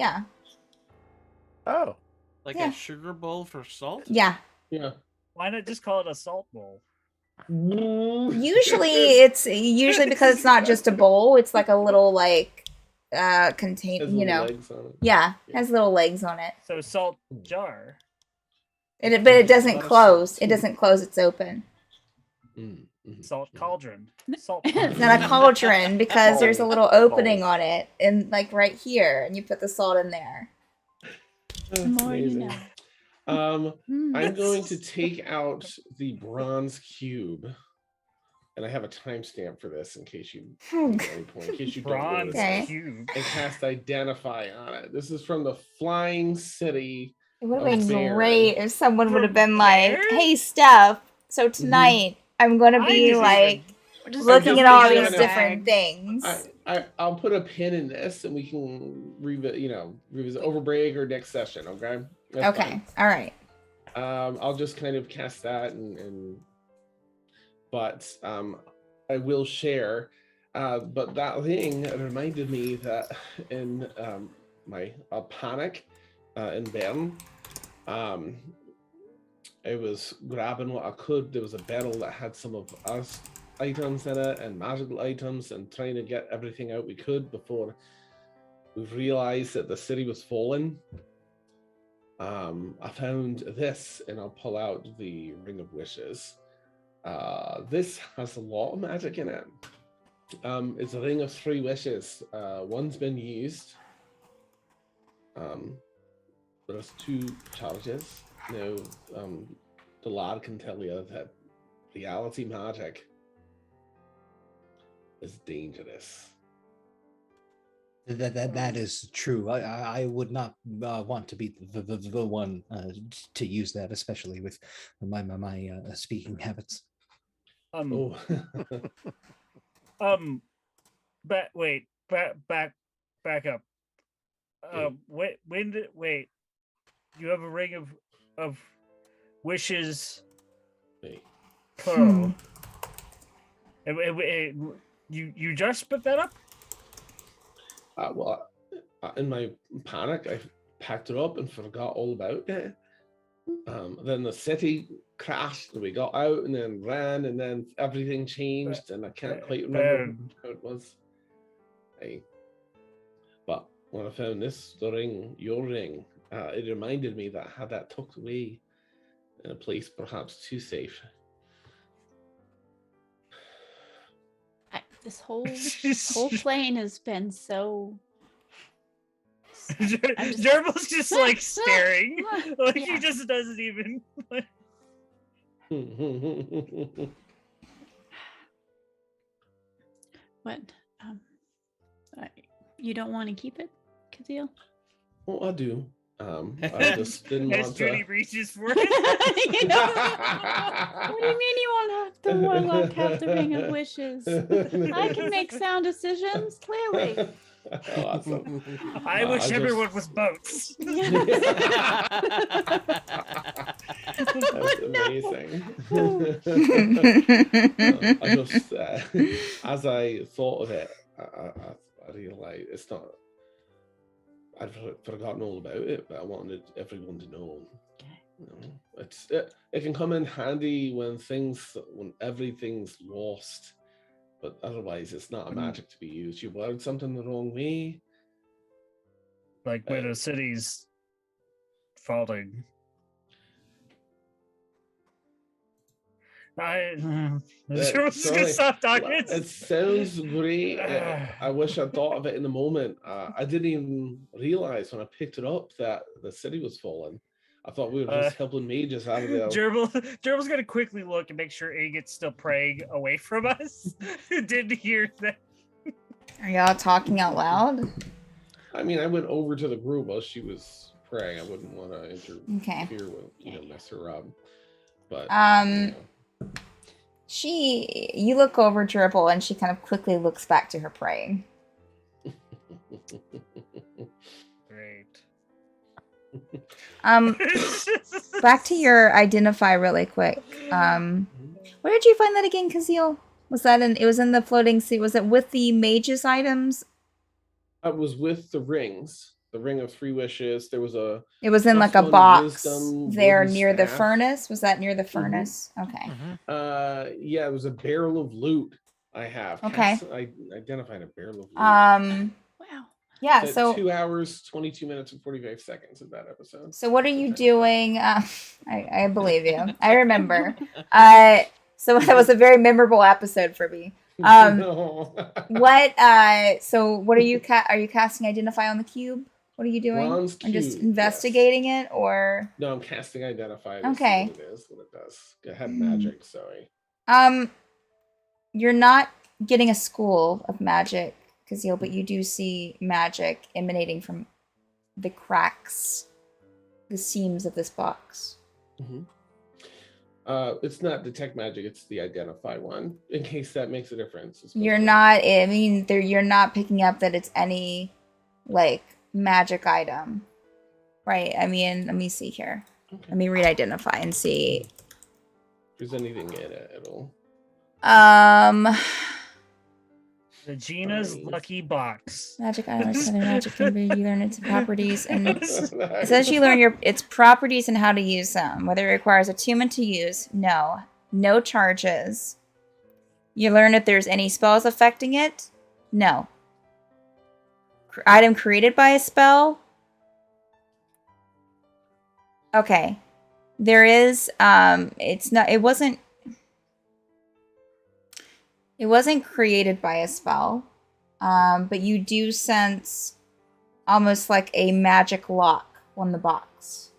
Oh. Like Yeah. a sugar bowl for salt? yeah. Yeah. Why not just call it a salt bowl? Usually it's because it's not just a bowl. It's like a little contain. Has little legs on it. Yeah, has little legs on it. So salt jar. But it doesn't Lot of close. salt. It doesn't close. It's open. Salt cauldron. Salt. It's not a cauldron because there's a little opening on it, and like right here, and you put the salt in there. That's More you amazing. know. I'm going to take out the bronze cube, and I have a timestamp for this in case you at any point, in case you don't know what Bronze it is. Okay. cube. And cast Identify on it. This is from the Flying City. It would have Oh, been fair. great if someone would have been From like, where? "Hey, Steph, so tonight I'm gonna I be just like We're just looking just at all thinking these of- different things." I'll put a pin in this, and we can revisit over break or next session. Okay. That's Okay, fine. all right. I'll just kind of cast that, but I will share. But that thing reminded me that in my panic in Bern, I was grabbing what I could. There was a barrel that had some of us items in it and magical items, and trying to get everything out we could before we realized that the city was falling. I found this, and I'll pull out the Ring of Wishes. This has a lot of magic in it. It's a ring of 3 wishes. One's been used. There's 2 charges. Now, the lad can tell you that reality magic is dangerous. That is true. I would not want to be the one to use that, especially with my speaking habits. Oh, Back up. Okay. Wait. You have a ring of wishes, wait. plural. You just put that up? Well, in my panic, I packed it up and forgot all about it. Then the city crashed, and we got out, and then ran, and then everything changed, and I can't quite remember how it was. But when I found the ring, your ring, it reminded me that I had that tucked away in a place perhaps too safe. This whole plane has been so. Gerbil's just like staring, like Yeah. he just doesn't even. What? You don't want to keep it, Kazil? Oh, I do. I just didn't As want Judy to. reaches for You it. know? What do you mean you won't have the warlock have the ring of wishes? I can make sound decisions, clearly. Awesome. I wish I everyone just- was boats. That's amazing. I just, as I thought of it, I realized it's not. I'd forgotten all about it, but I wanted everyone to know. You know, it can come in handy when everything's lost, but otherwise it's not a magic to be used. You word something the wrong way. Like when a city's falling. Gerbil's just gonna sorry. stop talking. It sounds great. I wish I'd thought of it in the moment. I didn't even realize when I picked it up that the city was falling. I thought we were just helping mages out of there. Gerbil's gonna quickly look and make sure Agit's still praying away from us. Didn't hear that. Are y'all talking out loud? I mean, I went over to the group while she was praying. I wouldn't want to interfere Okay. with, mess her up. But You look over Gerbil and she kind of quickly looks back to her praying. Great. Back to your identify really quick. Where did you find that again, Kazil? Was that it was in the floating sea? Was it with the mage's items? I was with the rings, the ring of 3 wishes. There was It was in plus like a 1 box wisdom there wooden near the staff. furnace. Was that near the furnace? Okay. Yeah, it was a barrel of loot I have. Okay. I identified a barrel of loot. Wow. Yeah, At so 2 hours, 22 minutes, and 45 seconds of that episode. So what are you doing? I believe you. I remember. So that was a very memorable episode for me. No. So what are you casting identify on the cube? What are you doing? Bronze Or just cube, investigating it or No, I'm casting identify. To Okay. See what it does. Go ahead, magic. Sorry. you're not getting a school of magic, Kazil, but you do see magic emanating from the cracks, the seams of this box. Mm-hmm. It's not detect magic; it's the identify one. In case that makes a difference. You're not. I mean, you're not picking up that it's any like magic item, right? I mean, let me see here. Okay. Let me read identify and see. If there's anything in it at all. Regina's Nice. lucky box. Magic items, other magic can be you learn its properties and it says you learn its properties and how to use them. Whether it requires attunement to use, no charges. You learn if there's any spells affecting it, no. Item created by a spell. Okay, there is. It wasn't. It wasn't created by a spell, but you do sense almost like a magic lock on the box.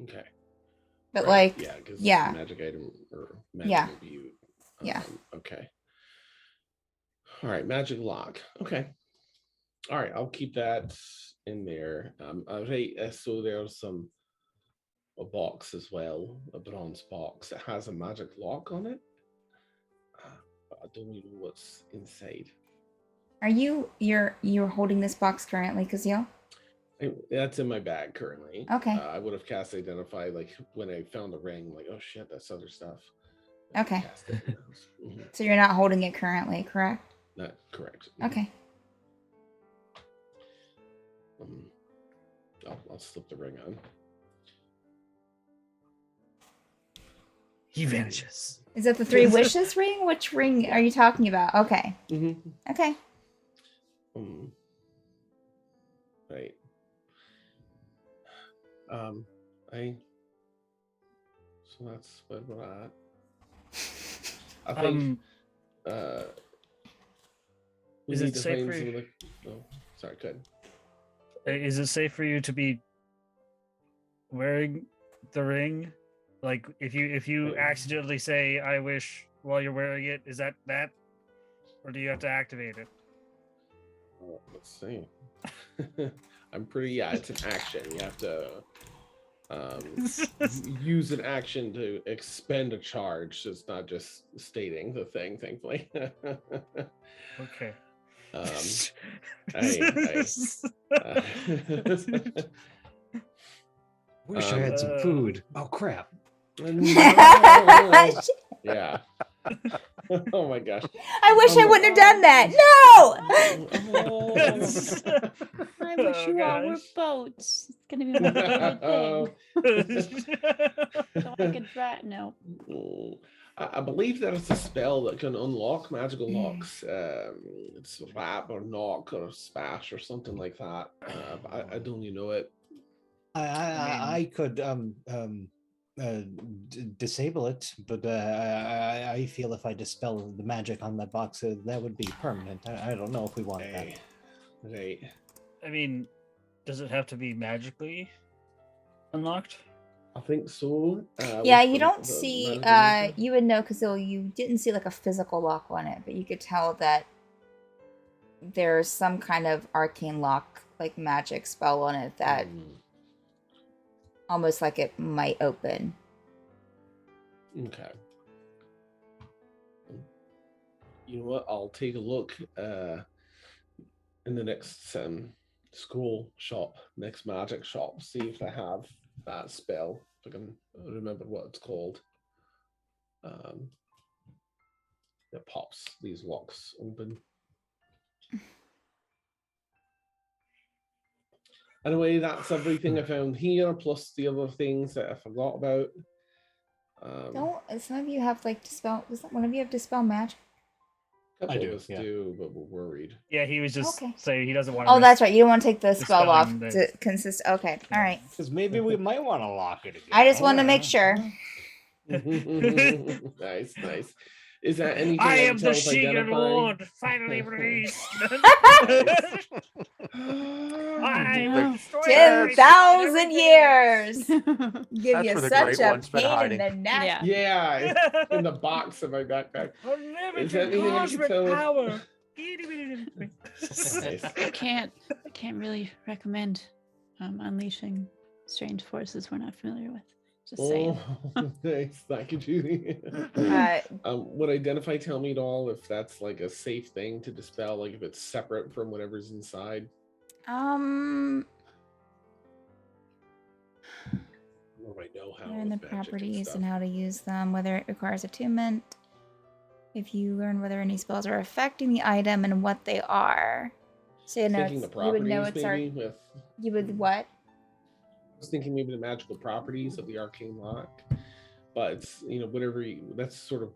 Okay. But Right, like, yeah, because yeah. magic item or magic Yeah. imbued. Yeah. Okay. All right, magic lock. Okay. All right, I'll keep that in there. So there's a box as well, a bronze box. It has a magic lock on it. But I don't even know what's inside. Are you're holding this box currently, Kazeel? That's in my bag currently. Okay. I would have cast Identify like when I found the ring, like, oh shit, that's other stuff. Okay. Cast it in the house. Mhm. So you're not holding it currently, correct? Not correct. Mhm. Okay. I'll slip the ring on. He vanishes. Is it the three wishes ring? Which ring are you talking about? Okay. Mm-hmm. Okay. Right. So that's what we're at. I think. We Is need it to safe find for some you? of the. Oh, sorry. Good. Is it safe for you to be wearing the ring? Like if you Right. accidentally say "I wish" while you're wearing it, is that, or do you have to activate it? Let's see. I'm pretty. Yeah, it's an action. You have to use an action to expend a charge. So it's not just stating the thing. Thankfully. Okay. Wish I had some food. Oh crap. Yeah. Oh my gosh. I wish I wouldn't have done that. No. I wish you all were gosh. boats. It's gonna be my favorite thing. So I could try. No. I believe that it's a spell that can unlock magical locks. It's wrap or knock or smash or something like that. I don't even know it. I could disable it, but I feel if I dispel the magic on that box, that would be permanent. I don't know if we want that. Right. I mean, does it have to be magically unlocked? I think so. Yeah, with you the- don't the see. magical nature. You would know, Kazeel. You didn't see like a physical lock on it, but you could tell that there's some kind of arcane lock, like magic spell on it that almost like it might open. Okay. You know what? I'll take a look in the next scroll shop, next magic shop, see if they have that spell. If I can remember what it's called. That pops these locks open. Anyway, that's everything I found here, plus the other things that I forgot about. Don't some of you have like dispel? Does one of you have dispel magic? A couple I do, of us yeah. do, but we're worried. Yeah, he was just Okay. saying he doesn't want to. Oh, that's right. You don't want to take the spell off Dispelling to consist. Okay, all right. Because maybe we might want to lock it again. I just wanted to make sure. Nice, nice. Is that anything? I am can the tell with Sheegan identifying? Lord, finally released. I will destroy 10,000 years. Give That's you where the such Great a One's been pain in hiding. the neck. Yeah. Yeah, in the box of my backpack. Is there Unlimited anything I can cosmic tell? power. Nice. I can't really recommend unleashing strange forces we're not familiar with. Just saying. Oh, nice. Thank you, Judy. Would Identify tell me at all if that's like a safe thing to dispel, like if it's separate from whatever's inside? Um, Or do I know how? learn the with magic and properties stuff? and how to use them, whether it requires attunement. If you learn whether any spells are affecting the item and what they are. So you know, Thinking the you would know properties it's maybe with. you would what? I was thinking maybe the magical properties of the arcane lock, but it's whatever. That's sort of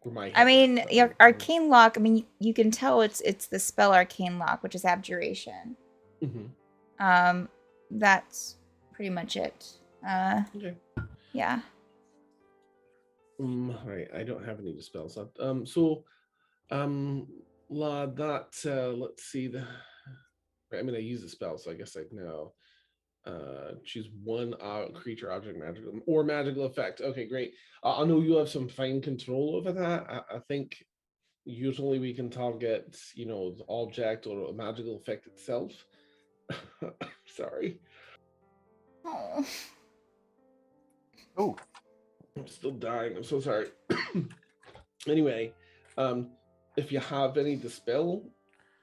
where my. I mean, your arcane lock. I mean, you can tell it's the spell arcane lock, which is abjuration. Mm-hmm. That's pretty much it. Okay. Yeah. Right. I don't have any dispels left. Lad, that let's see the. I mean, I use the spell, so I guess I know. Choose one creature, object, magical or magical effect. Okay, great. I know you have some fine control over that. I think usually we can target, the object or a magical effect itself. Sorry, Oh. Oh, I'm still dying. I'm so sorry. Anyway, if you have any dispel,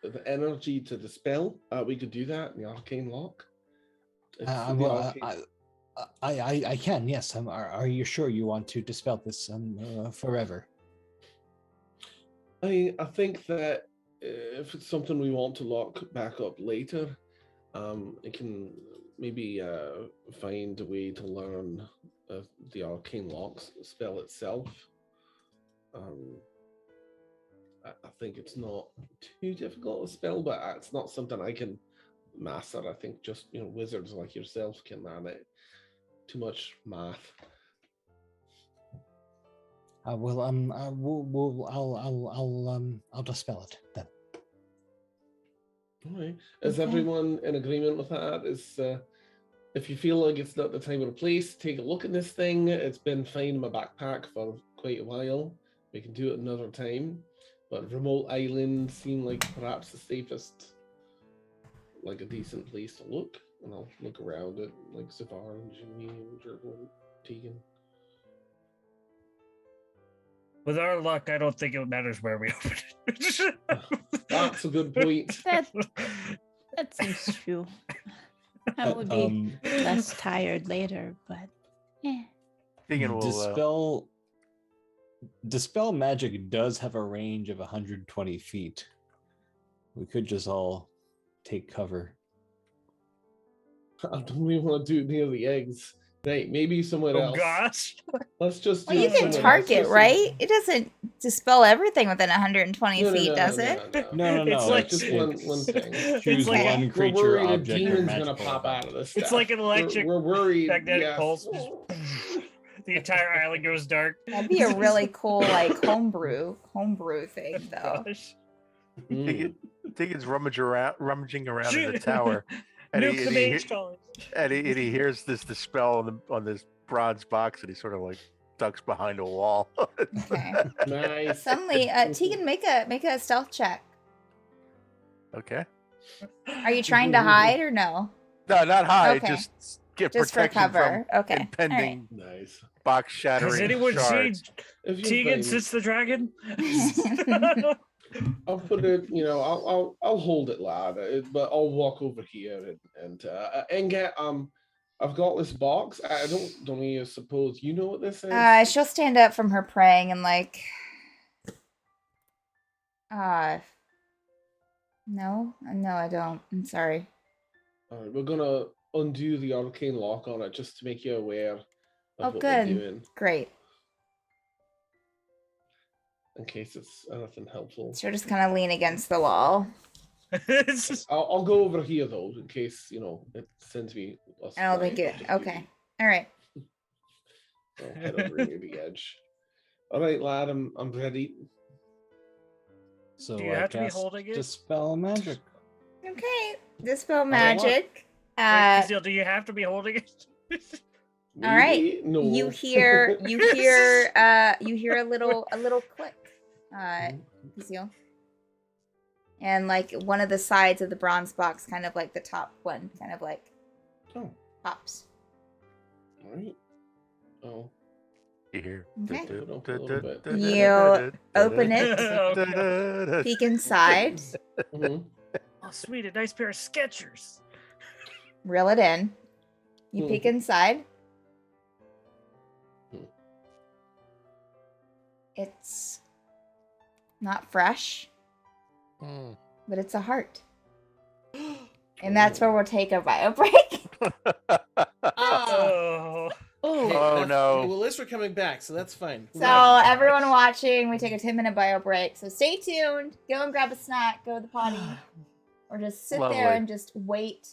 the energy to dispel, we could do that in the arcane lock. It's the Well, arcane- I can. Yes. Are you sure you want to dispel this forever? I think that if it's something we want to lock back up later, it can maybe find a way to learn the arcane locks spell itself. I think it's not too difficult a spell, but it's not something I can master. I think just wizards like yourself can learn it. Too much math. I'll dispel it then. All right. Is Okay. everyone in agreement with that? If you feel like it's not the time or the place, take a look at this thing. It's been fine in my backpack for quite a while. We can do it another time. But remote islands seem like perhaps the safest, like a decent place to look. And I'll look around it, like Zavar and Jimmy and Jurgle and Tegan. With our luck, I don't think it matters where we open it. That's a good point. That seems true. I would be less tired later, but yeah. Tegan will. Dispel magic does have a range of 120 feet. We could just all take cover. I don't really want to do it near the eggs. Right, maybe somewhere Oh else. gosh. Let's just. Well, do you it can somewhere else, target, just so- right? It doesn't dispel everything within 120 No, no, feet, no, does no, it? no, no. No, It's no. like- just one thing. Choose like- one We're creature, worried a object, or demon's gonna magical pop event. out of this. It's stuff. like an electric We're worried. magnetic yes. pulse. The entire island goes dark. That'd be a really cool, like, homebrew thing, though. Gosh. Mm. Tegan's rummaging around in the tower, and Nuke the he mage college. he hears the spell on this bronze box, and he sort of like ducks behind a wall. Okay. Nice. Suddenly, Tegan, make a stealth check. Okay. Are you trying to hide or no? No, not hide. Okay. Just get Just for protection cover. from Okay. All right. impending Nice. box shattering Has anyone shards. seen If you Tegan find- sits the dragon? I'll put it. I'll hold it, lad. But I'll walk over here and get I've got this box. I don't even suppose you know what this is. She'll stand up from her praying and like, no, I don't. I'm sorry. All right, we're gonna undo the arcane lock on it just to make you aware of Oh, what good. we're doing, Great. in case it's anything helpful. She'll just kind of lean against the wall. It's just- I'll go over here though, in case it sends me. I don't think it. Okay. All right. I'll head over near the edge. All right, lad, I'm ready. So Do you I have to be cast holding it? Dispel magic. Okay. Dispel want- magic. Wait, Kazeel, do you have to be holding it? All right. Maybe? No. You hear a little click, Kazeel. And like one of the sides of the bronze box, kind of like the top one, kind of like Oh, pops. all right. Oh, You hear? Okay. You open it. Okay. Peek inside, mhm. Oh, sweet, a nice pair of Skechers. reel it in. You peek inside. Hmm. It's not fresh, but it's a heart. And that's where we'll take a bio break. Oh. Oh, no. Well, at least we're coming back, so that's fine. So everyone watching, we take a 10-minute bio break. So stay tuned. Go and grab a snack. Go to the potty. Or just sit there Lovely. and just wait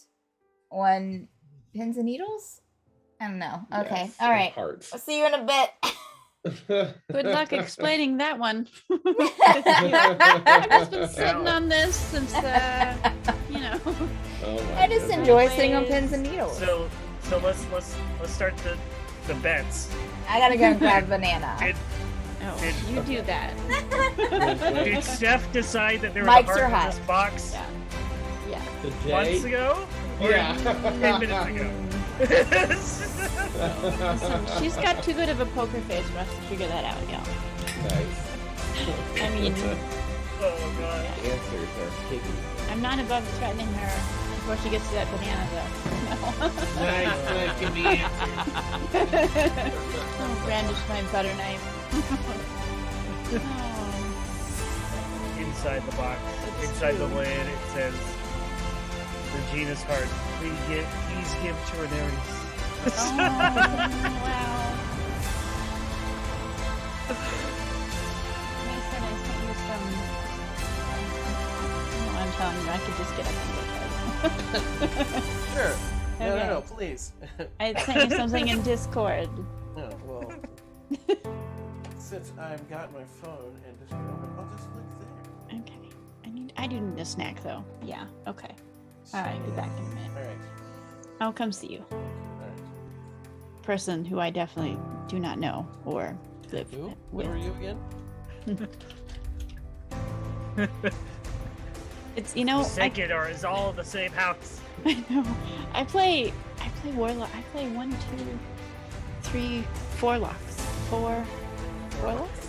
on pins and needles. I don't know. Okay. Yes, All and right. Hearts. I'll see you in a bit. Good luck explaining that one. I've just been sitting on this since, you know. Oh my I just goodness. enjoy sitting on pins and needles. So let's start the bets. I gotta go and grab a banana. Did, Oh, Did- you do that. did Steph decide that there was Mics a are heart in hot. this box Yeah. Yeah. The day. months ago? Or Yeah. 10 minutes ago? Listen, she's got too good of a poker face for us to figure that out, y'all. Nice. I mean, Oh god. Answers are hidden. I'm not above threatening her before she gets to that banana, though. Nice, nice, can be answered. Oh, brandish my butter knife. Oh, Inside the box, It's inside the true. lid, it says Regina's heart. Please give to Renarius. oh, wow. Nice, I sent you some. Oh, I'm telling you, I could just get up and look at it. Sure. No, Okay. no, please. I sent you something in Discord. No, well, since I've got my phone and just, I'll just look there. Okay. I do need a snack though. Yeah. Okay. All right. Be back in a minute. All right. I'll come see you. All right. Person who I definitely do not know or live Who? with. Who are you again? It's I Second or is all the same house. I know. I play Warlock. I play 1, 2, 3, 4 locks. 4 Warlocks?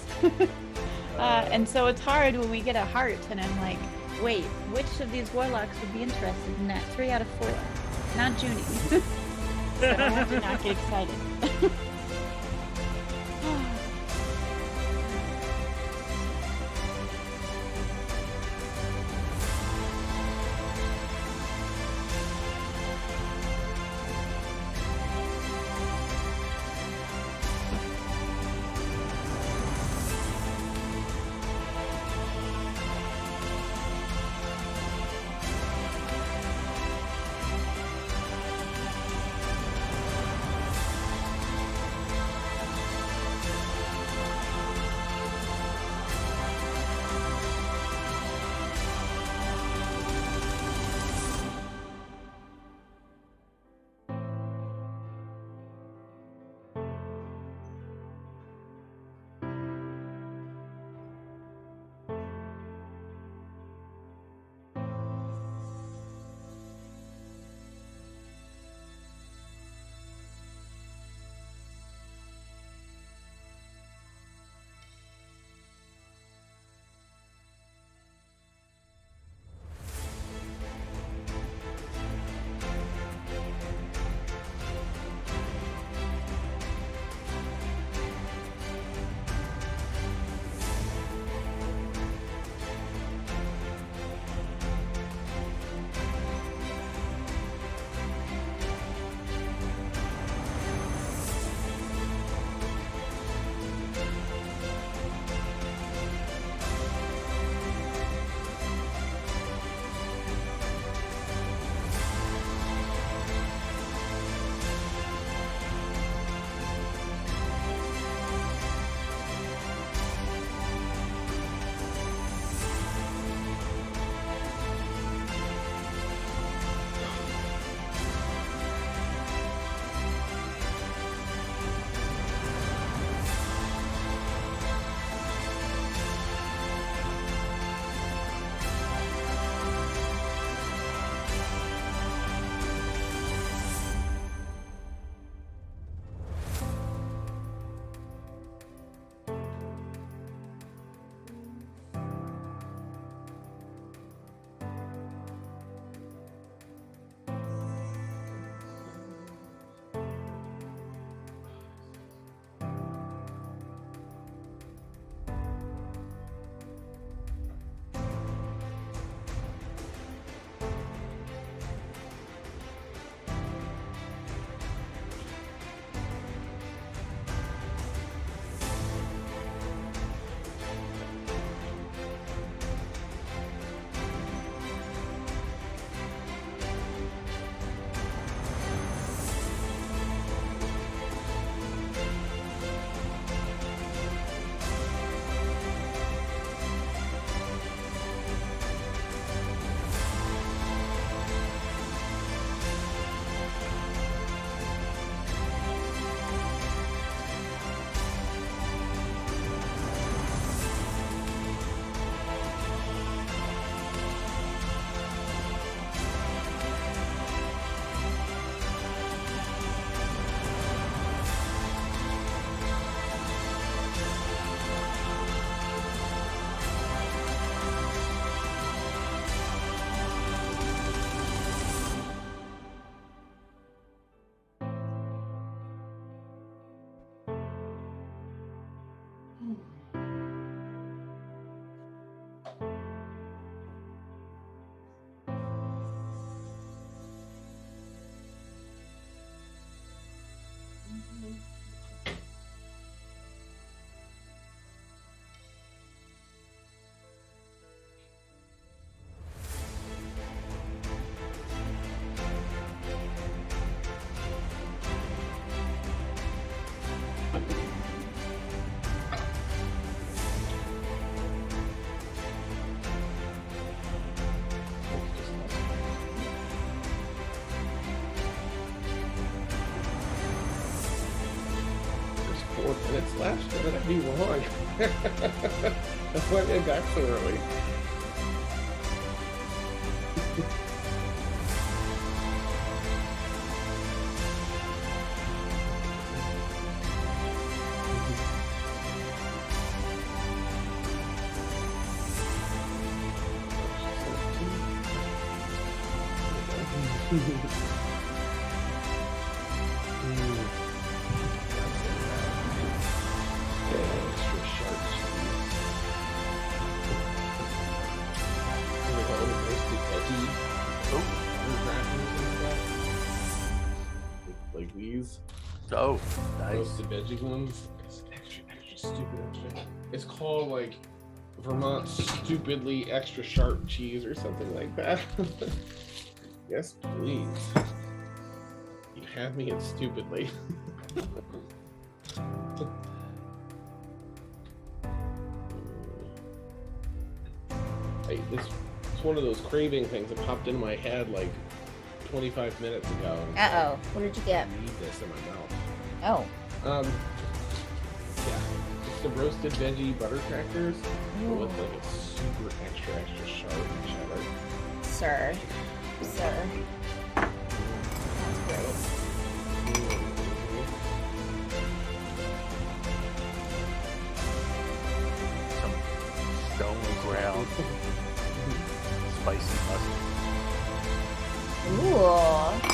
And so it's hard when we get a heart and I'm like, wait, which of these Warlocks would be interested in that? 3 out of 4. Not Junie. So I have to not get excited. slash, what did I do wrong? That's why I made back so early. Like these Oh, nice. roasted veggie ones. It's extra stupid extra. It's called like Vermont stupidly extra sharp cheese or something like that. Yes, please. You had me at stupidly. Hey, this it's one of those craving things that popped into my head like 25 minutes ago. and it's like, Uh-oh. What did you get? I need this in my mouth. Oh. Yeah, it's the roasted veggie butter crackers but with Ooh. like a super extra sharp cheddar. Sir. That's great. Some stone ground spicy mustard. Ooh.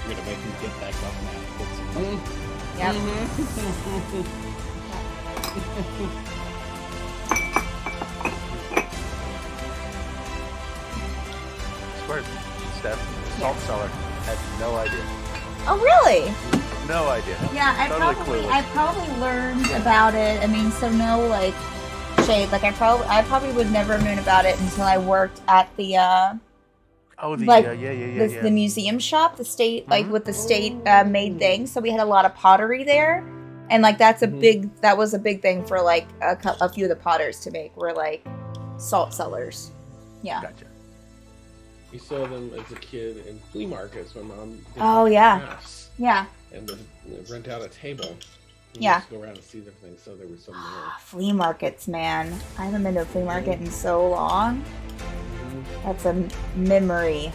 You're gonna make me get back up now. Get some Yep. Swear, Steph, the salt cellar had no idea. Oh, really? No idea. Yeah, Totally clueless. I probably learned about it. I mean, so no like shade. Like I probably would never have known about it until I worked at the Oh, the like, yeah. the museum shop, the state like Mhm. with the state made things. So we had a lot of pottery there, and like that was a big thing for like a few of the potters to make. Were like salt cellars. Yeah. Gotcha. We saw them as a kid in flea markets when mom did Oh, like yeah. crafts Yeah. and would rent out a table. And Yeah. just go around and see everything. So there was some there. Flea markets, man. I haven't been to a flea market in so long. That's a memory.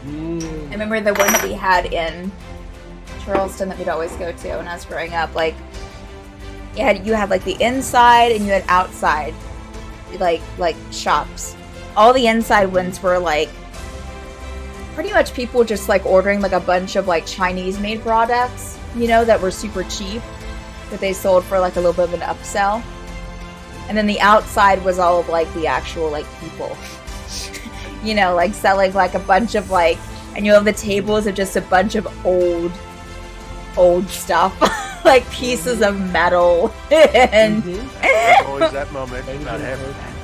I remember the one that we had in Charleston that we'd always go to when I was growing up. Like, you had like the inside and you had outside, like shops. All the inside ones were like pretty much people just like ordering like a bunch of like Chinese made products, you know, that were super cheap, that they sold for like a little bit of an upsell. And then the outside was all of like the actual like people, you know, like selling like a bunch of like, and you have the tables of just a bunch of old stuff, like pieces of metal. And There's always that moment about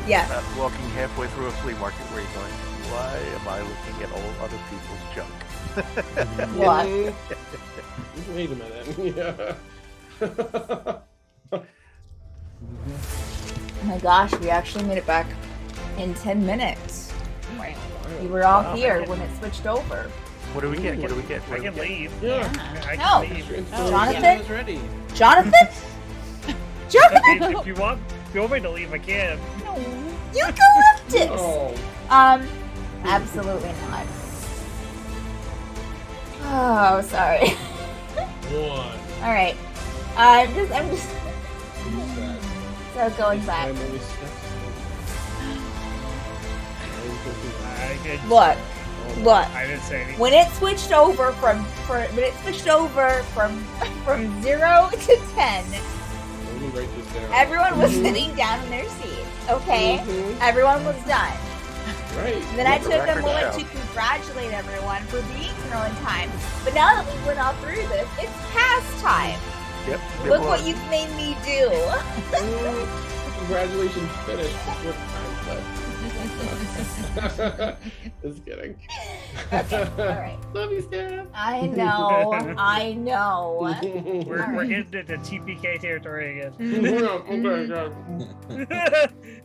yeah, walking halfway through a flea market where you're going, why am I looking at all other people's junk? what? Wait a minute. Yeah. Oh my gosh, we actually made it back in 10 minutes. You were all Wow. here when it switched over. What do we get? What do we get? I What do we can get? leave. Yeah. I No. can leave. Jonathan? Yeah, it's ready. Jonathan? Jonathan? If you want me to leave, I can. No, you can lift it. Oh. Absolutely not. Oh, sorry. One. All right. I'm just Sad. so going back. Time only steps. Look, look. I didn't say anything. When it switched over from 0 to 10, Let me write this down. everyone was sitting down in their seats. Okay, Mhm. everyone was done. Right. Then I Let the took a record moment show. to congratulate everyone for being here on time. But now that we went all through this, it's past time. Yep. it Look was. what you've made me do. Congratulations, finished before time, but Just kidding. Okay, all right. Love you, Steph. I know. I know. We're Alright. getting into TPK territory again.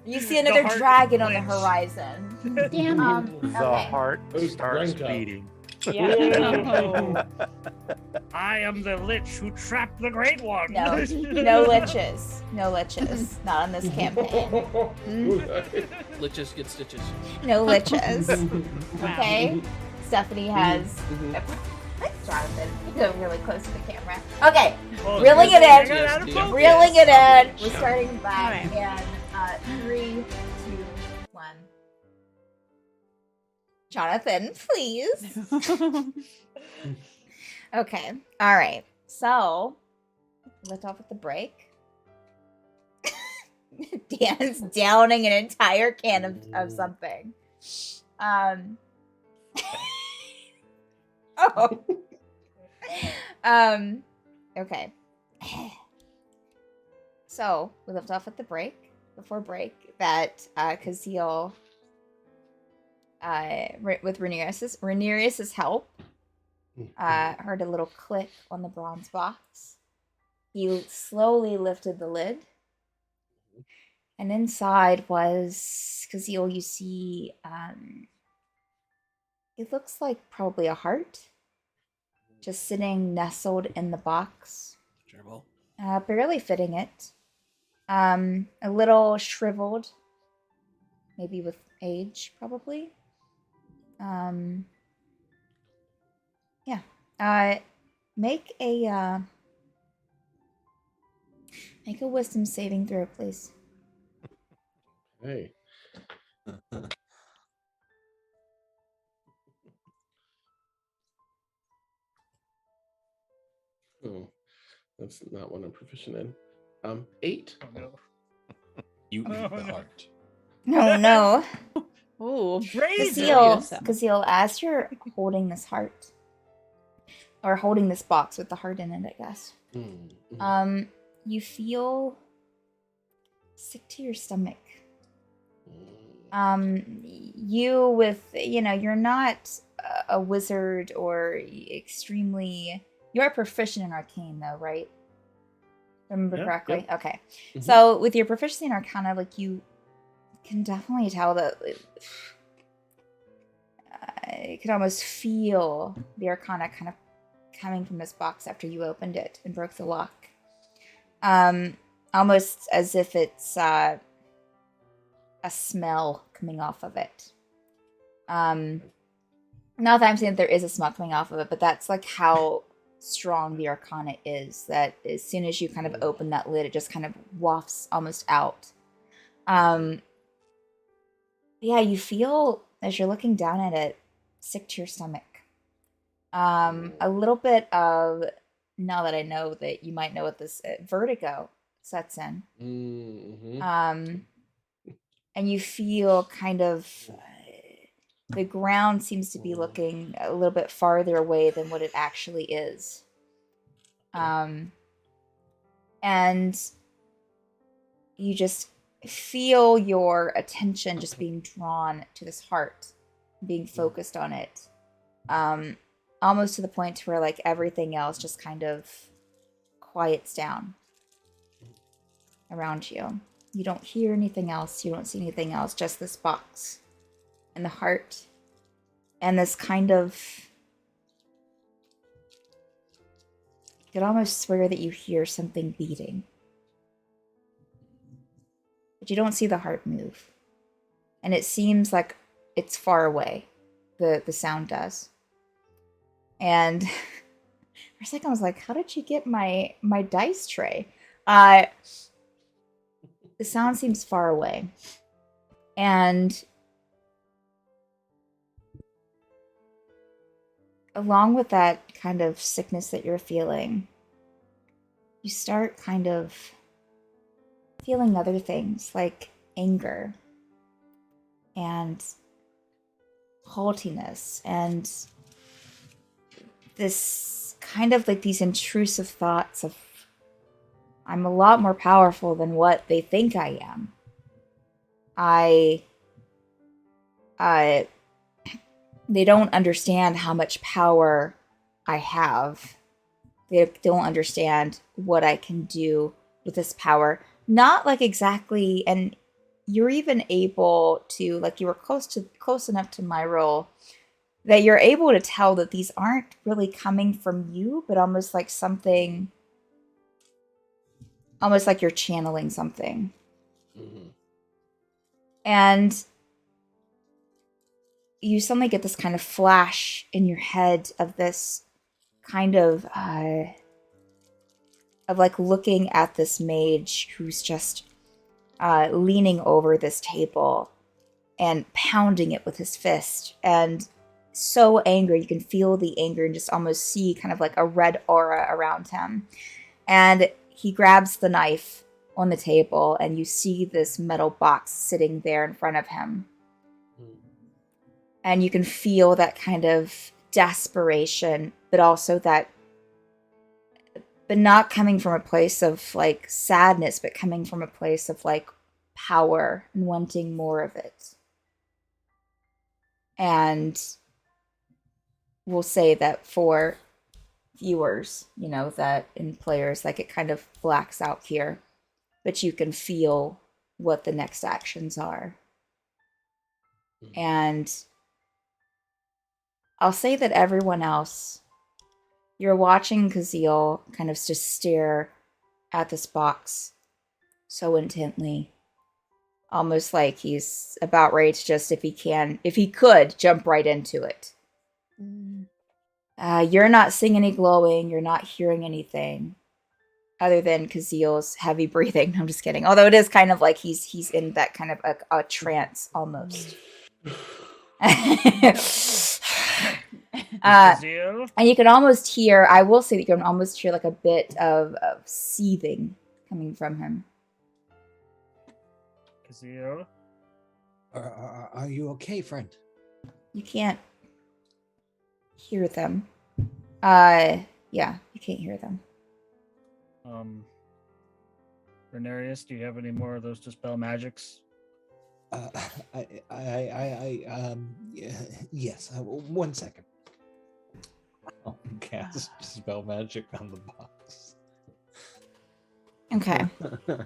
You see another heart dragon on the clench. horizon. Damn it. The Okay. heart Oh, starts Renko. beating. Yeah. I am the lich who trapped the Great One. No, no liches. No liches. Not on this campaign. Liches get stitches. No liches. Wow. Okay? Stephanie has. Mhm. Thanks, Jonathan. You go really close to the camera. Okay, Oh, Reeling it I in. got out of Yeah. focus. reeling it in. We're Yeah. starting back. Alright. And 3, 2, 1. Jonathan, please. Okay. All right. So, lift off at the break. Dan's downing an entire can of something. Oh. Okay. So, we left off at the break, before break, that Kazeel, with Rhaenyra's help, heard a little click on the bronze box. He slowly lifted the lid, and inside was Kazeel. You see, it looks like probably a heart, just sitting nestled in the box, Gerbil. barely fitting it. A little shriveled, maybe with age, probably. Yeah. Make a wisdom saving throw, please. Hey. Oh, that's not one I'm proficient in. 8. Oh, no. You Oh, eat the no. heart. Oh no. Ooh. Razor. Kazeel, as you're holding this heart, or holding this box with the heart in it, I guess, Mm, you feel sick to your stomach. You you're not a wizard or extremely. You're proficient in arcane, though, right? Remember Yeah, correctly? yeah. Okay. Mhm. So with your proficiency in Arcana, like you can definitely tell that you could almost feel the Arcana kind of coming from this box after you opened it and broke the lock. Almost as if it's a smell coming off of it. Not that I'm saying that there is a smell coming off of it, but that's like how strong the Arcana is, that as soon as you kind of open that lid, it just kind of wafts almost out. Yeah, you feel, as you're looking down at it, sick to your stomach. A little bit of, now that I know that you might know what this, vertigo sets in. Mm-hmm. And you feel kind of, the ground seems to be looking a little bit farther away than what it actually is. And you just feel your attention just being drawn to this heart, being focused on it. Almost to the point where like everything else just kind of quiets down around you. You don't hear anything else. You don't see anything else. Just this box and the heart and this kind of, you could almost swear that you hear something beating, but you don't see the heart move, and it seems like it's far away. The sound does. And for a second I was like, how did you get my dice tray? The sound seems far away, and along with that kind of sickness that you're feeling, you start kind of feeling other things like anger and haughtiness and this kind of like these intrusive thoughts of, I'm a lot more powerful than what they think I am. they don't understand how much power I have. They don't understand what I can do with this power. Not like exactly, and you're even able to, like, you were close enough to my role that you're able to tell that these aren't really coming from you, but almost like something, almost like you're channeling something. Mhm. And you suddenly get this kind of flash in your head of this kind of like looking at this mage who's just leaning over this table and pounding it with his fist, and so angry. You can feel the anger and just almost see kind of like a red aura around him. And he grabs the knife on the table, and you see this metal box sitting there in front of him. And you can feel that kind of desperation, but also that, but not coming from a place of like sadness, but coming from a place of like power and wanting more of it. And we'll say that for viewers, you know, that in players, like it kind of blacks out here, but you can feel what the next actions are. And I'll say that everyone else, you're watching Kazil kind of just stare at this box so intently, almost like he's about ready to just, if he could, jump right into it. You're not seeing any glowing. You're not hearing anything other than Kazil's heavy breathing. I'm just kidding. Although it is kind of like he's in that kind of a trance almost. Kazil? And you can almost hear, I will say that you can almost hear like a bit of seething coming from him. Kazil? Are you okay, friend? You can't hear them. Yeah, you can't hear them. Renarius, do you have any more of those dispel magics? Yes. 1 second. I'll cast spell magic on the box. Okay. I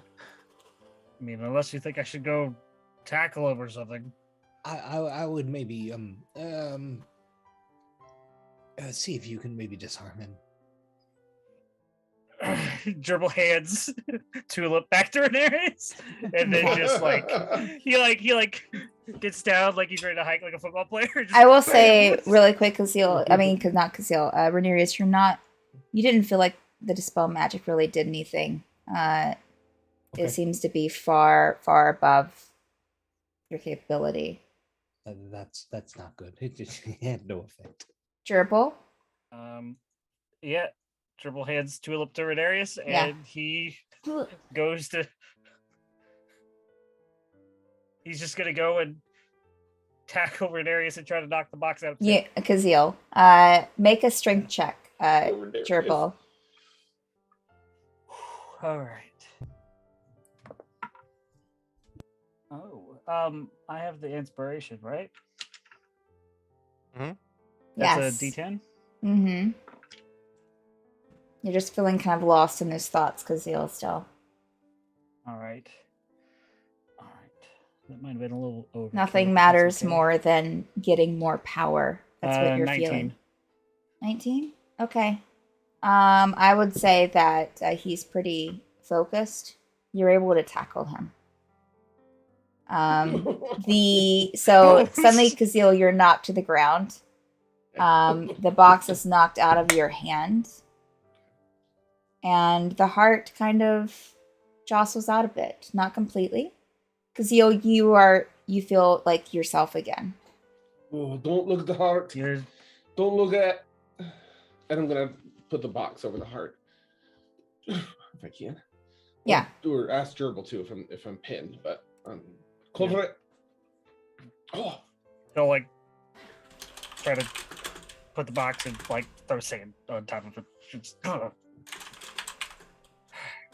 mean, unless you think I should go tackle him or something. I would maybe see if you can maybe disarm him. Gerbil hands Tulip back to Renarius, and then just like he gets down like he's ready to hike like a football player. Just I will bam! say really quick, Kazil, not Kazil, Renarius, you didn't feel like the dispel magic really did anything. Okay. It seems to be far, far above your capability. That's not good. It had no effect. Gerbil? Yeah. Gerbil hands Tulip to Renarius, and Yeah. he goes to. He's just gonna go and tackle Renarius and try to knock the box out of the Yeah, table. Kazil. Make a strength check, Gerbil. All right. Oh, I have the inspiration, right? Mm-hmm. That's Yes. a D10. Mm-hmm. You're just feeling kind of lost in those thoughts, Kazil, still. All right. That might have been a little over. Nothing matters more than getting more power. That's what you're 19. feeling. 19? Okay. I would say that he's pretty focused. You're able to tackle him. So suddenly, Kazil, you're knocked to the ground. The box is knocked out of your hand. And the heart kind of jostles out a bit. Not completely. Kazil, you feel like yourself again. Oh, don't look at the heart. Don't look at. And I'm gonna put the box over the heart, if I can. Yeah. Or ask Gerbil too if I'm pinned, but cover it. Oh. He'll like try to put the box and like throw sand on top of it. Just,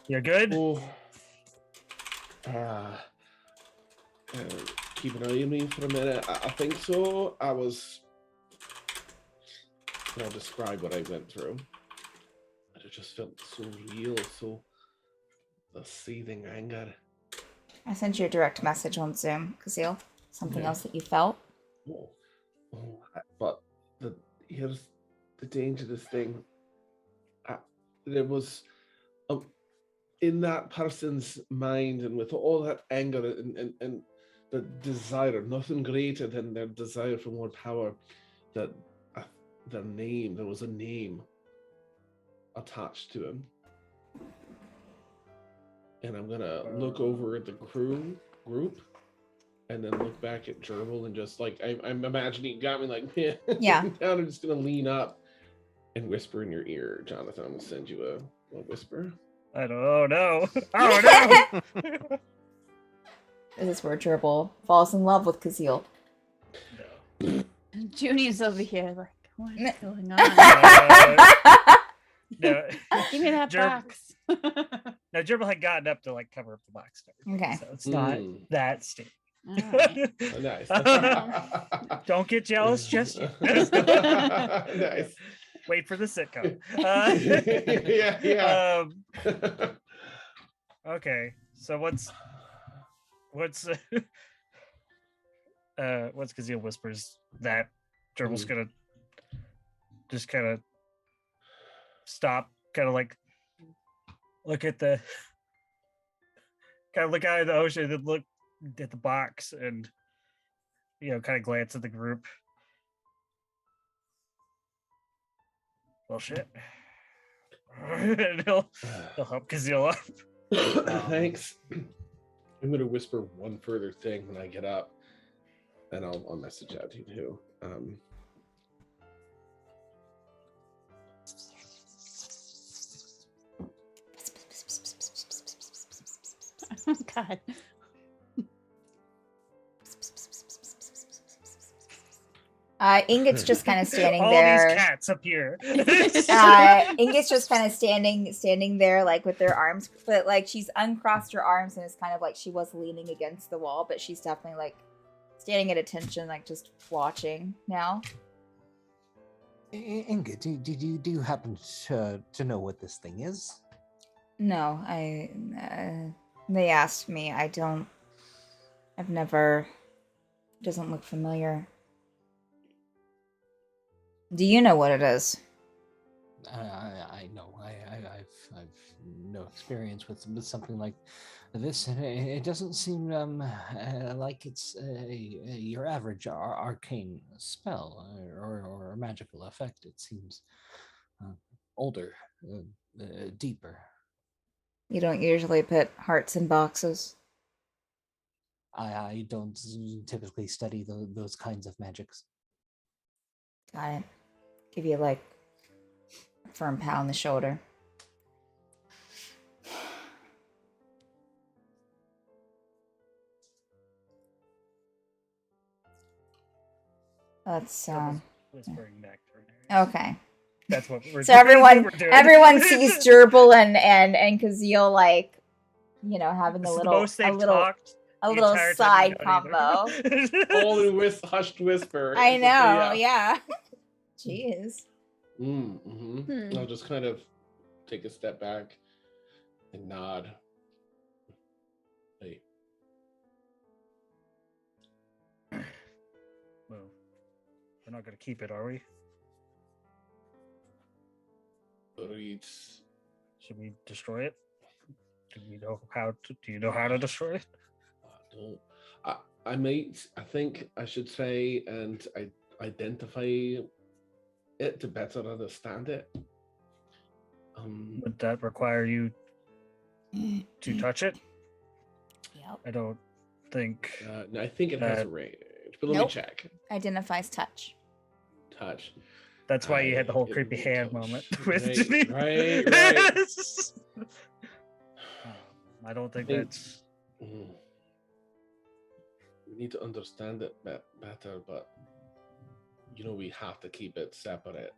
You're good. Oh. keep an eye on me for a minute? I think so. I'll describe what I went through. It just felt so real, so the seething anger. I sent you a direct message on Zoom, Kazil. Something Yeah. else that you felt? But here's the danger of this thing. There was in that person's mind, and with all that anger and the desire, nothing greater than their desire for more power, that their name, there was a name attached to him. And I'm gonna look over at the group and then look back at Gerbil and just like I'm imagining, got me like, Yeah. Now I'm just gonna lean up and whisper in your ear, Jonathan. I'm gonna send you a whisper. I don't. Oh no! Oh no! This is where Gerbil falls in love with Kazil. No. Junie's over here, like, what is going on? No. Give me that Gerb- box. Now Gerbil had gotten up to like cover up the box. And everything, Okay. So it's not that state. Alright. Oh, nice. Don't get jealous just yet. Nice. Wait for the sitcom. Yeah. Okay. So what's Kazil whispers that Gerbil's gonna just kind of stop, kind of like look at the look out of the ocean and look at the box and kind of glance at the group. Well, shit. And he'll help Kazil up. Thanks. I'm gonna whisper one further thing when I get up, and I'll message out to you too. Oh God. Ingit's just kind of standing All there. these cats appear. Ingit's just kind of standing there, like with their arms, but like she's uncrossed her arms and is kind of like she was leaning against the wall, but she's definitely like standing at attention, like just watching now. Inga, do you happen to know what this thing is? No, they asked me. I've never. It doesn't look familiar. Do you know what it is? I know. I've no experience with something like this, and it doesn't seem like it's your average arcane spell or a magical effect. It seems older, deeper. You don't usually put hearts in boxes. I don't typically study those kinds of magics. Got it. Give you like a firm pat on the shoulder. That's Whispering back to her. okay. That's what we're So everyone doing. everyone sees Gerbil and Kazil like, having This a is the little most they've talked a the little entire time side we've done combo. either. All in hushed whisper. I It's know, like, yeah. Jeez. Mm-hmm. I'll just kind of take a step back and nod. Hey. Well, we're not going to keep it, are we? Reads. Should we destroy it? Do you know how to destroy it? Don't. I think I should say and I identify it to better understand it. Would that require you to touch it? Yep. I don't think. No, I think it has a range, but let Nope. me check. Identifies touch. Touch. That's why you had the whole It creepy will hand touch. moment with Right, Janine. right. I don't think think- that's. We need to understand it better, but we have to keep it separate.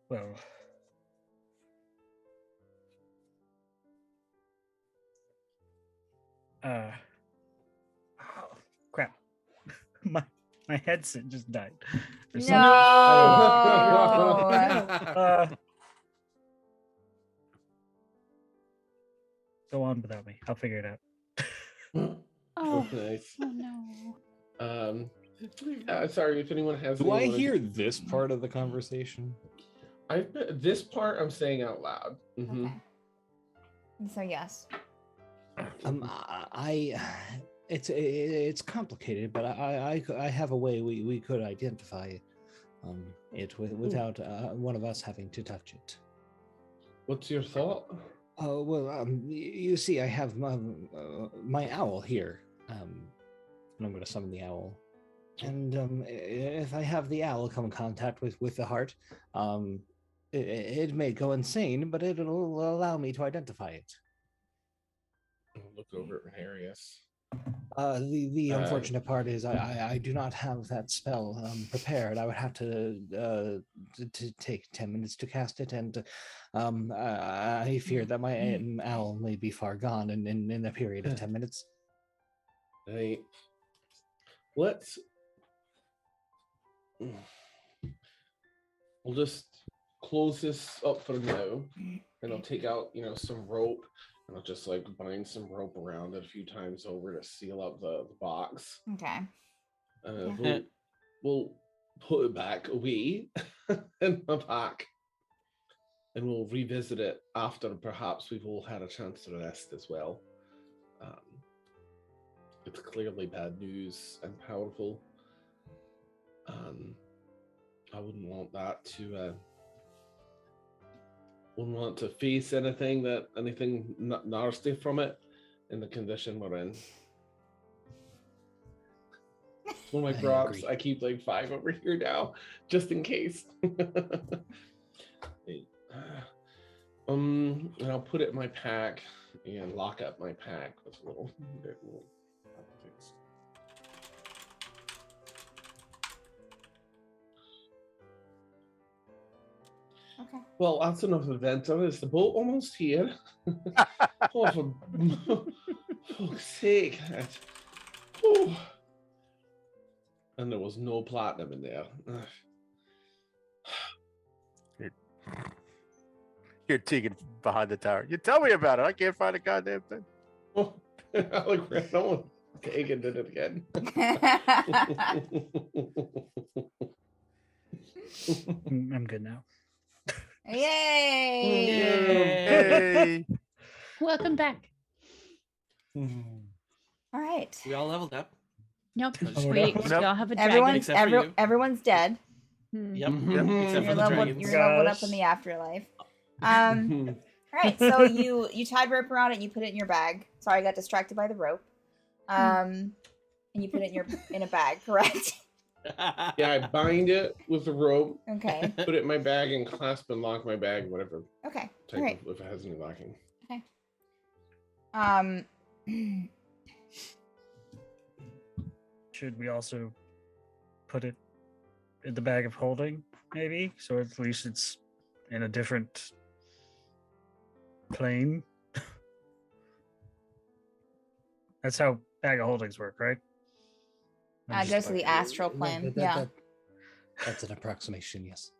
Well, Oh, crap. my headset just died. Or something. No. Go on without me. I'll figure it out. Oh, Nice. oh no. Sorry if anyone has. Do I anyone- hear this part of the conversation? This part I'm saying out loud. Mhm. Okay. So yes. It's complicated, but I have a way we could identify it without one of us having to touch it. What's your thought? Oh well, you see, I have my owl here. And I'm going to summon the owl, and if I have the owl come in contact with the heart, it may go insane, but it'll allow me to identify it. I'll look over at Renarius. The unfortunate part is I do not have that spell prepared. I would have to take 10 minutes to cast it, and I fear that my owl may be far gone in a period of 10 minutes. Right. Let's. We'll just close this up for now, and I'll take out, some rope, and I'll just like bind some rope around it a few times over to seal up the box. Okay. We'll put it back away in the pack, and we'll revisit it after perhaps we've all had a chance to rest as well. It's clearly bad news and powerful. I wouldn't want that to. Wouldn't want to face anything nasty from it in the condition we're in. It's one of my I props. agree. I keep like 5 over here now, just in case. And I'll put it in my pack and lock up my pack with little things. Okay. Well, that's enough adventure. Is the boat almost here? Oh, for fuck's sake. Oh. And there was no platinum in there. You're Tegan behind the tower. You tell me about it. I can't find a goddamn thing. Oh, Alec, someone Tegan did it again. I'm good now. Yay! Hey. Welcome back. All right. We all leveled up. Nope. Oh, we no. all have a dragon. Everyone's Except for you. everyone's dead. Hmm. Yep. Mhm. Except You're for the leveled, dragons. you're leveled up Gosh. in the afterlife. All right. So you tied rope around it and you put it in your bag. Sorry, I got distracted by the rope. And you put it in a bag, correct? Yeah, I bind it with the rope, Okay. put it in my bag, and clasp and lock my bag, whatever Okay. type All right. of, if it has any locking. Should we also put it in the bag of holding, maybe? So at least it's in a different plane. That's how bag of holdings work, right? I'm just Goes to like- the astral plane. Yeah. That's an approximation, yes.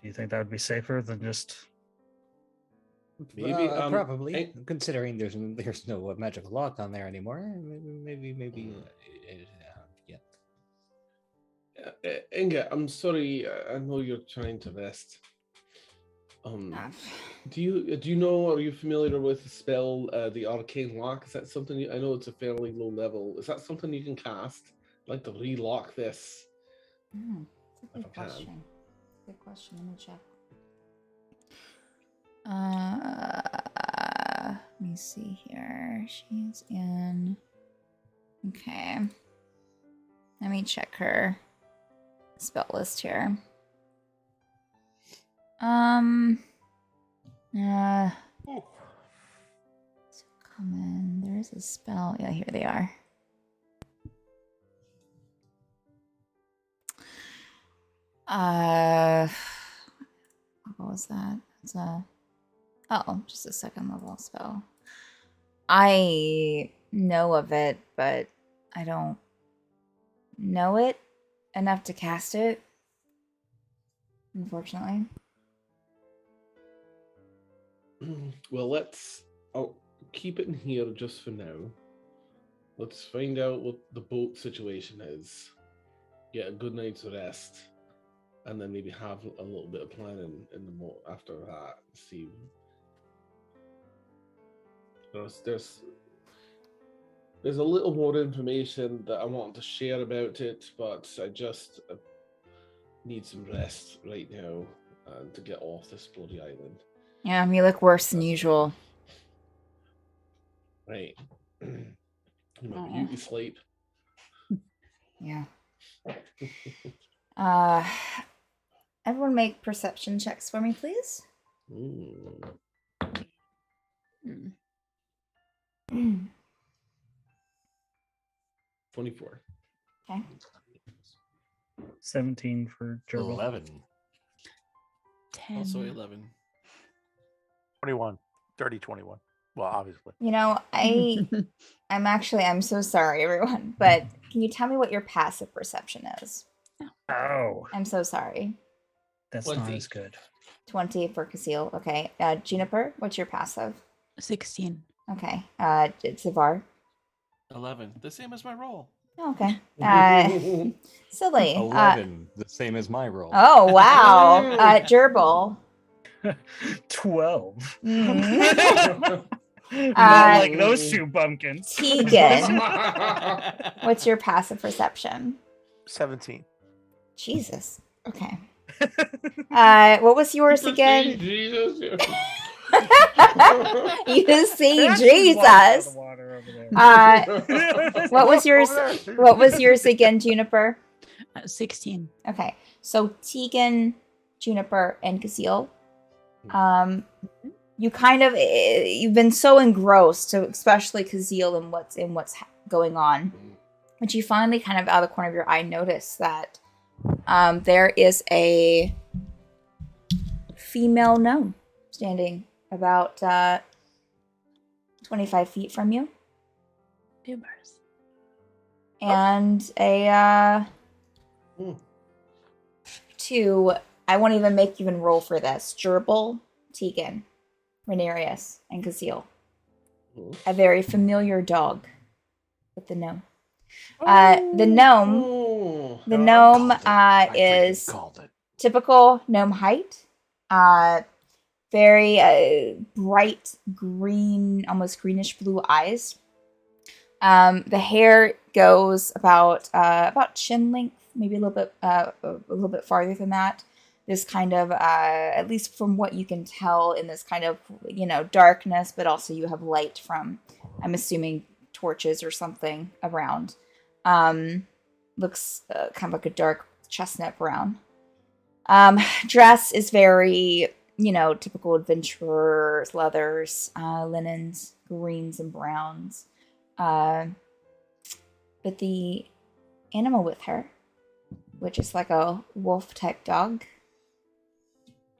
Do you think that would be safer than just? Maybe, Probably, I- considering there's no magical lock on there anymore. Maybe, yeah. Inga, I'm sorry. I know you're trying to rest. Ah. Do you know? Are you familiar with the spell, the Arcane Lock? Is that something? I know it's a fairly low level. Is that something you can cast? I'd like to relock this. That's a good If I can. question. Good question. Let me check. Let me see here. She's in. Okay. Let me check her spell list here. Come in. There's a spell. Yeah, here they are. What was that? It's a just a second level spell. I know of it, but I don't know it enough to cast it. Unfortunately. Well, I'll keep it in here just for now. Let's find out what the boat situation is. Get a good night's rest, and then maybe have a little bit of planning in the after that. See, there's a little more information that I want to share about it, but I just need some rest right now and to get off this bloody island. Yeah, you look worse than usual. Right. You sleep. Yeah. Everyone make perception checks for me, please. Mm. 24. Okay. 17 for Gerbil. 11. 10. Also 11. 21. Dirty 21. Well, obviously. You know, I'm so sorry, everyone, but can you tell me what your passive perception is? Oh, I'm so sorry. that's 20. not as good. 20 for Casil. Okay. Juniper, what's your passive? 16. Okay. Zavar. 11. The same as my roll. Oh, okay. Silly. 11. The same as my roll. Oh, wow. Gerbil. 12. Mm. Not like those two bumpkins. Tegan, what's your passive perception? 17. Jesus. Okay. What was yours again? Jesus. You see, Actually walked out of Jesus. the water over there. What was yours? Over there. What was yours again, Juniper? 16. Okay, so Tegan, Juniper, and Casil. You kind of you've been so engrossed, so especially Casil and what's going on, but you finally kind of out of the corner of your eye notice that there is a female gnome standing about 25 feet from you, Boomers. and a two. I won't even make you even roll for this. Gerbil, Tegan, Renarius, and Casil. A very familiar dog with the gnome. The gnome is Called it. typical gnome height. Very bright green, almost greenish blue eyes. The hair goes about chin length, maybe a little bit farther than that. This kind of, at least from what you can tell, in this kind of, darkness, but also you have light from, I'm assuming, torches or something around. Looks kind of like a dark chestnut brown. Dress is very, typical adventurers, leathers, linens, greens and browns. But the animal with her, which is like a wolf type dog,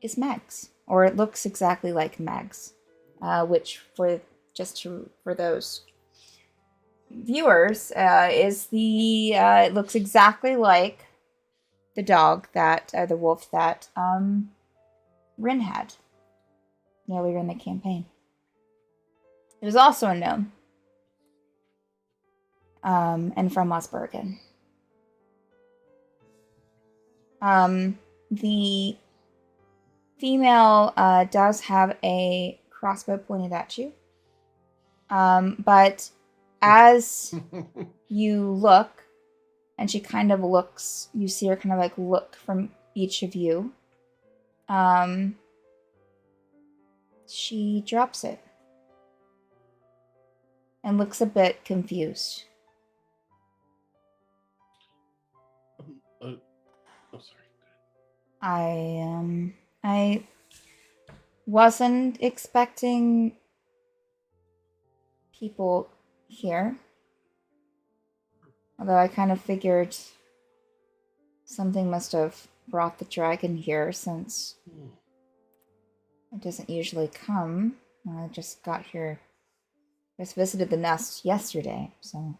is Mags, or it looks exactly like Mags, which for those viewers is it looks exactly like the dog the wolf that Rin had earlier in the campaign. It was also a gnome, and from Osbergen. The female does have a crossbow pointed at you. But as you look, and she kind of looks, you see her kind of like look from each of you. She drops it and looks a bit confused. Oh, sorry. I wasn't expecting people here. Although I kind of figured something must have brought the dragon here, since it doesn't usually come. I just got here just visited the nest yesterday, so.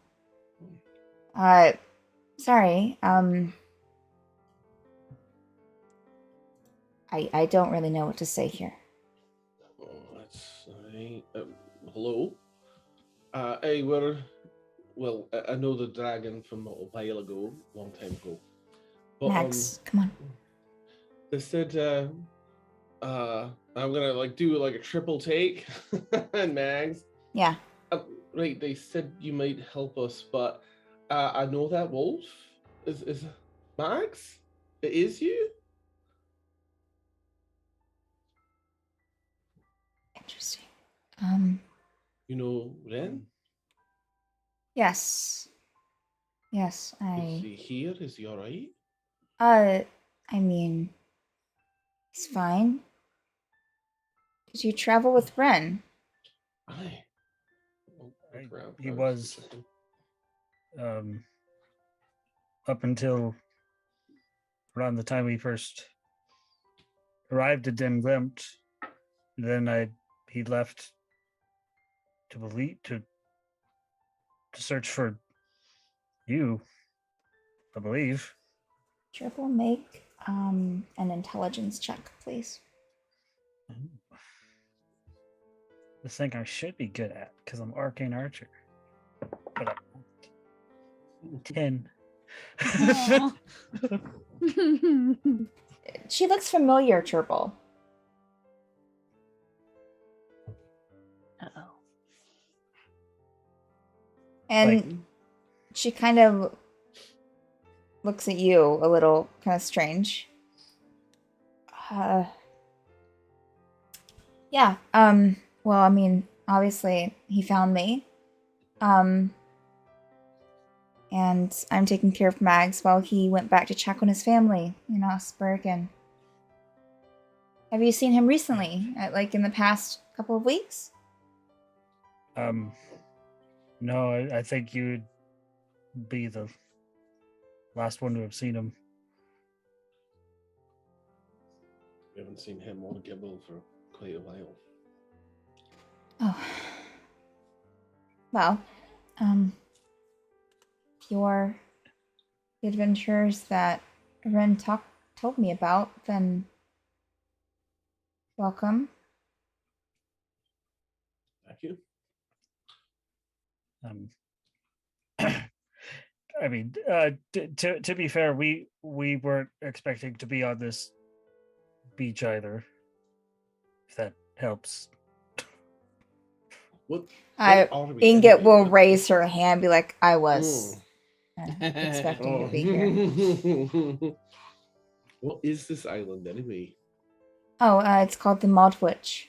Sorry. I don't really know what to say here. Oh, that's alright. Hello. Hey, I know the dragon from a while ago, long time ago. But Max, come on. they said I'm gonna like do like a triple take and Mags. Yeah. Right, they said you might help us, but I know that wolf is Max. It is you. Interesting. You know Ren. Yes. Yes, Is he here? Is he all right? I mean, he's fine. Did you travel with Ren? Aye. Oh, Right, crap, he I was- forgetting. Up until around the time we first arrived at Den Glimt, then he left to search for you, I believe. Triple make an intelligence check, please. The thing I should be good at because I'm arcane archer. But I'm 10. Aw. She looks familiar, Triple. Uh-oh. And Like- she kind of looks at you a little kind of strange. Yeah, well, I mean, obviously he found me. And I'm taking care of Mags while he went back to check on his family in Osbergen. Have you seen him recently? Like in the past couple of weeks? No, I think you'd be the last one to have seen him. We haven't seen him or Gibble for quite a while. Oh. Well, your adventures that Ren told me about, then welcome. Thank you. I mean, to be fair, we weren't expecting to be on this beach either. If that helps. What I are we Inget anyway? will What- raise her hand, be like, "I was expecting Oh. to be here." What is this island anyway? Oh, it's called the Maldwich.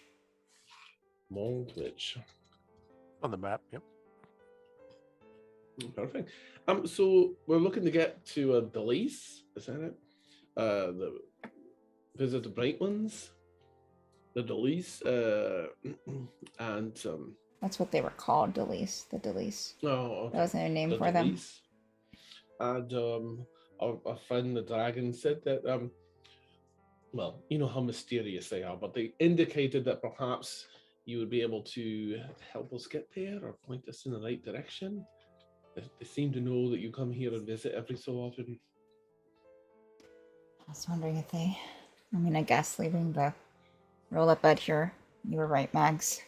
Moldwich. On the map, yep. Perfect. So we're looking to get to Delice, is that it? The visit the Bright Ones, the Delice, and That's what they were called, Delise. The Delise. oh, okay. That wasn't a name the for them. Delice. And our friend the dragon said that well, you know how mysterious they are, but they indicated that perhaps you would be able to help us get there or point us in the right direction. They seem to know that you come here and visit every so often. I was wondering if they. I mean, I guess leaving the roll up bed here. You were right, Mags.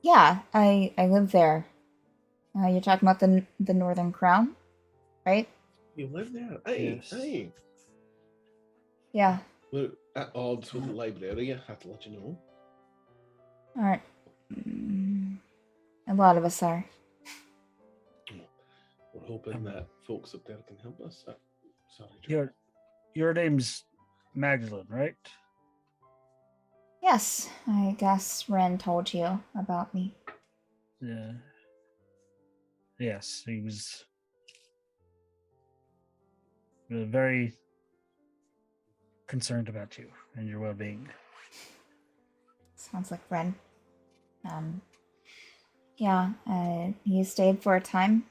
Yeah, I live there. You're talking about the Northern Crown, right? You live there? Hey, Yes. hey. Yeah. We're at odds with the library, I have to let you know. All right. A lot of us are. We're hoping that folks up there can help us. Sorry, Your name's Magdalene, right? Yes, I guess Ren told you about me. Yeah. Yes, he was very concerned about you and your well-being. Sounds like Ren. Yeah, he stayed for a time,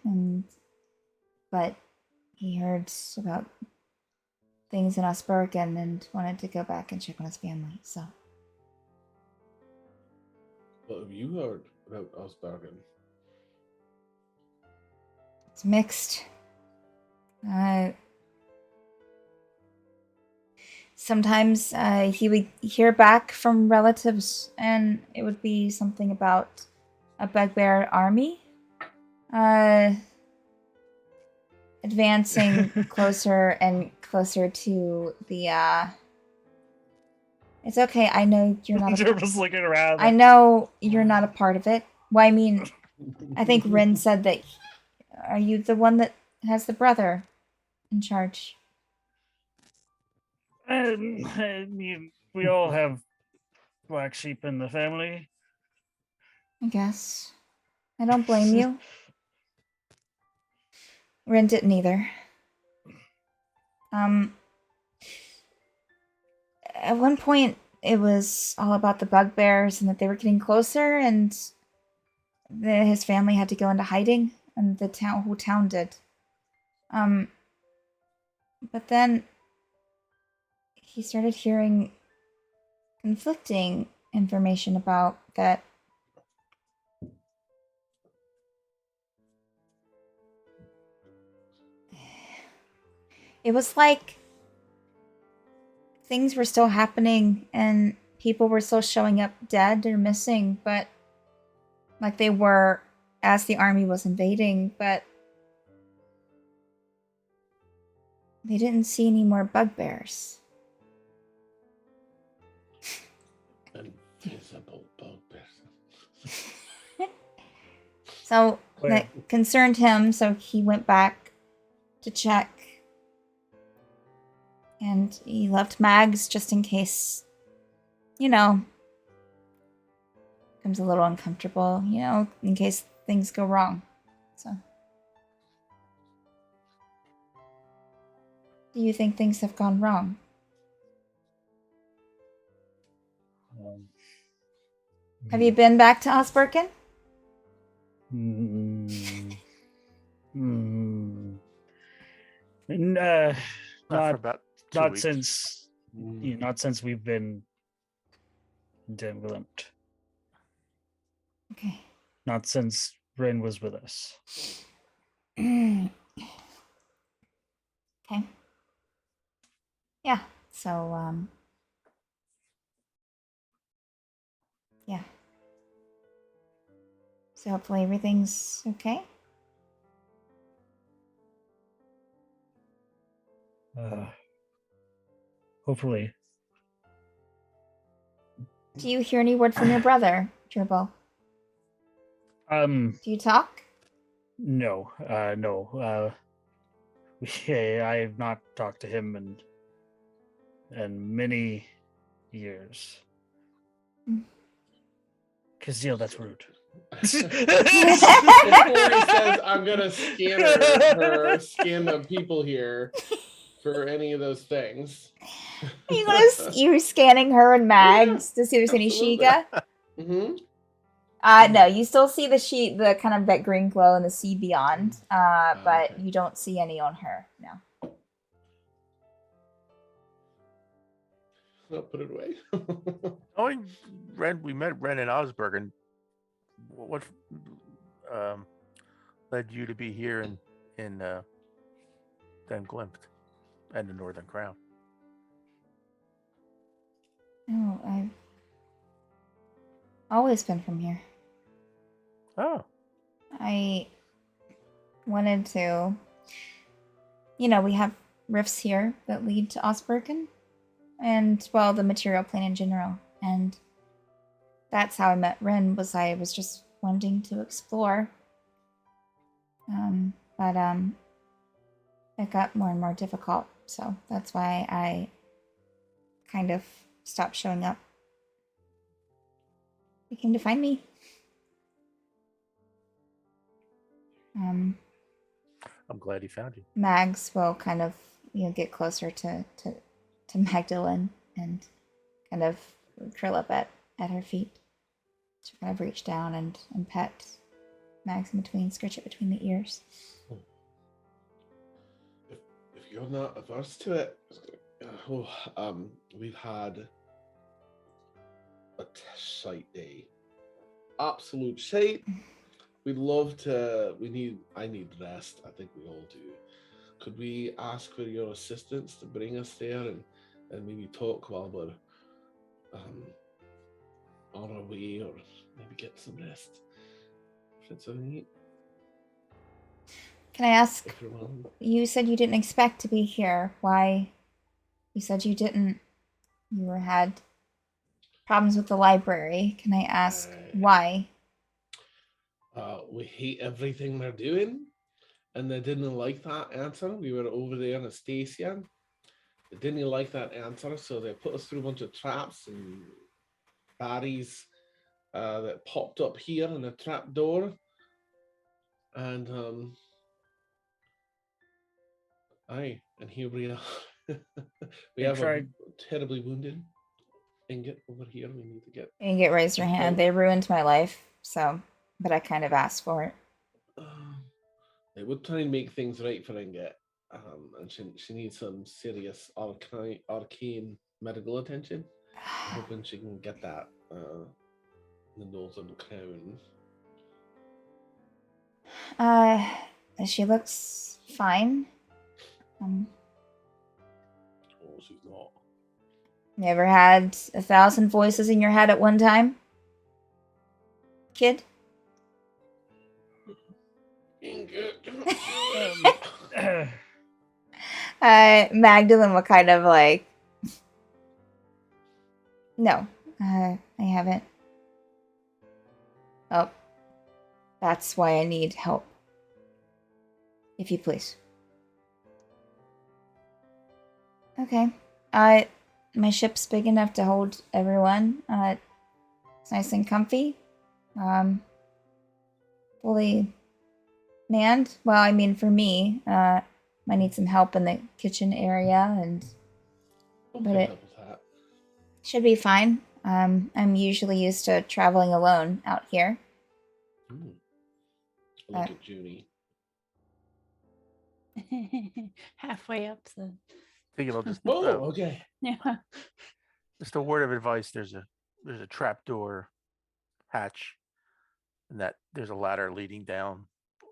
but he heard about things in Osbergen and wanted to go back and check on his family. So What have you heard about Osbergen? It's mixed. Sometimes he would hear back from relatives, and it would be something about a bugbear army advancing closer and closer to the. It's okay. I know you're not. Jervis looking around. I know you're not a part of it. Well, I mean, I think Rin said that. Are you the one that has the brother in charge? I mean, we all have black sheep in the family. I guess. I don't blame you. Rin didn't either. At one point, it was all about the bugbears and that they were getting closer, and his family had to go into hiding, and the whole town did. But then he started hearing conflicting information about that. It was like things were still happening and people were still showing up dead or missing, but like they were as the army was invading, but they didn't see any more bugbears. Invisible bugbears. So Well- that concerned him, so he went back to check. And he left Mags just in case, becomes a little uncomfortable, in case things go wrong. So. Do you think things have gone wrong? Have you been back to Osbergen? Not for about 2 not weeks. since not since we've been glimped. Okay. Not since Rin was with us. Okay. Yeah. So, yeah. So hopefully everything's okay. Hopefully. Do you hear any word from your brother, Gerbil? Do you talk? No. I have not talked to him in many years. Kazeel, that's rude. Before he says, I'm gonna scan scan the people here for any of those things. You're scanning her and Mags to see if there's any absolutely. Shiga? Mm-hmm. No, you still see the kind of that green glow in the sea beyond, but okay. you don't see any on her. No. I'll put it away. Knowing Ren, we met Ren in Osbergen. What led you to be here in Den Glimped and the Northern Crown? No, I've always been from here. Oh, I wanted to. We have rifts here that lead to Osbergen, and well, the material plane in general. And that's how I met Rin. I was just wanting to explore. But it got more and more difficult, so that's why I kind of stopped showing up. He came to find me. I'm glad he found you. Mags will kind of get closer to Magdalene and kind of curl up at her feet to kind of reach down and pet Mags in between, scratch it between the ears. If you're not averse to it, we've had a test site day absolute shape. We'd love to. I need rest. I think we all do. Could we ask for your assistance to bring us there and maybe talk while we're on our way, or maybe get some rest? If it's all right, Can I ask? if you're willing. You said you didn't expect to be here. Why? You said you didn't. You had problems with the library. Can I ask why? We hate everything they're doing, and they didn't like that answer. We were over there in Astacia. They didn't like that answer, so they put us through a bunch of traps and barriers that popped up here in a trap door. And and here we are. We You have tried- a terribly wounded Ingot over here. We need to get. You get raised your hand. They ruined my life, so. But I kind of asked for it. They would try and make things right for Ingot, and she needs some serious arcane medical attention. I'm hoping she can get that in the Northern Crown. She looks fine. Oh, she's not. You ever had 1,000 voices in your head at one time? Kid? Magdalene will kind of like, no, I haven't. Oh, that's why I need help. If you please. Okay. My ship's big enough to hold everyone. It's nice and comfy. Fully manned. Well, I mean, for me, might need some help in the kitchen area, but it should be fine. I'm usually used to traveling alone out here. Look at Junie. Halfway up the. I think it'll just. Oh, okay. Yeah. Just a word of advice: there's a trapdoor hatch, and that there's a ladder leading down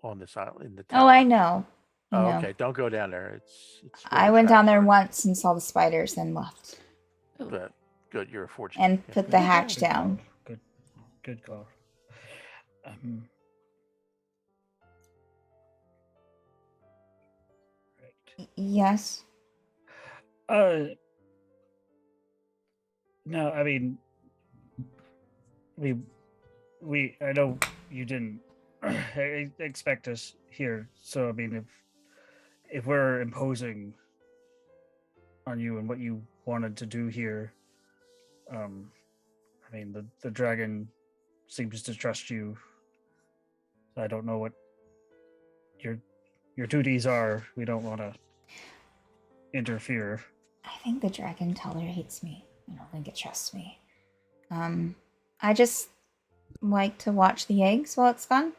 on this island in the tower. Oh, I know. I know. Okay, don't go down there. It's I went down there once and saw the spiders, then left. But good, you're fortunate. And put the hatch Good down. call. Good call. Right. Yes. No, I mean, I know you didn't expect us here, so I mean, if we're imposing on you and what you wanted to do here, I mean, the dragon seems to trust you. I don't know what your duties are. We don't want to interfere. I think the dragon tolerates me. I don't think it trusts me. I just like to watch the eggs while it's gone.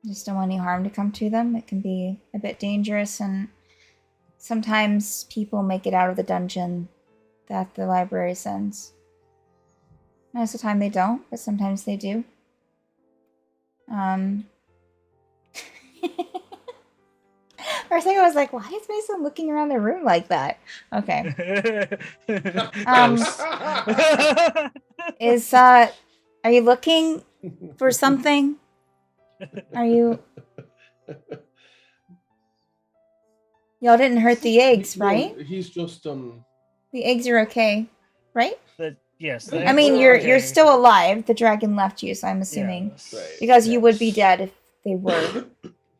Just don't want any harm to come to them. It can be a bit dangerous, and sometimes people make it out of the dungeon that the library sends. Most of the time they don't, but sometimes they do. For a second, I was like, why is Mason looking around the room like that? Okay. Are you looking for something? Are you? Y'all didn't hurt the eggs, No, right? he's just The eggs are okay, right? Yes. I mean, you're still alive. The dragon left you, so I'm assuming Right. because you would be dead if they were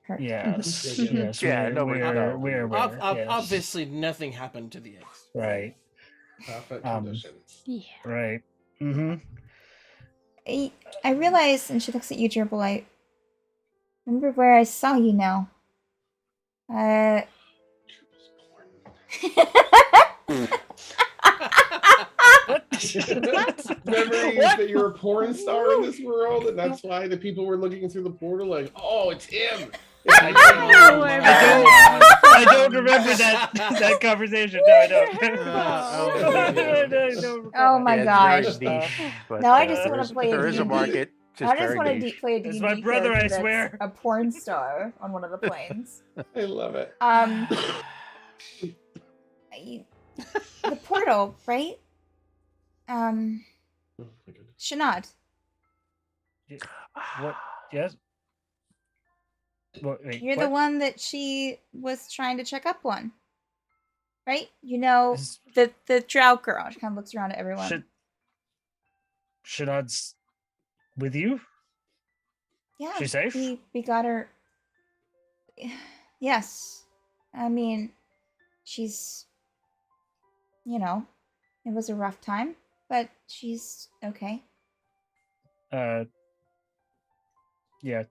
hurt. Yes. Yeah, Yes. Yeah, nobody knows. We're aware. Yes. Obviously, nothing happened to the eggs. Right. perfect Um, conditions. Yeah. Right. Mm-hmm. I realize, and she looks at you, Gerbil. I remember where I saw you now. What? Memories What? that you're a porn star in this world, and that's why the people were looking through the portal like, oh, it's him. I don't remember that conversation. No, I don't. Oh my Yeah, it's gosh. very niche, but Now I just there wanna is- play a There is a D&D. market. Just I just very want to niche. play a D&D It's my brother, I character that's swear. a porn star on one of the planes. I love it. The portal, right? Oh my goodness. Shanad. What? Yes. What, wait, You're what? the one that she was trying to check up on, right? You know, Is- the drow girl. She kind of looks around at everyone. Shanad's with you? Yeah, She's safe? we got her. Yes, I mean, she's. You know, it was a rough time, but she's okay. Yeah,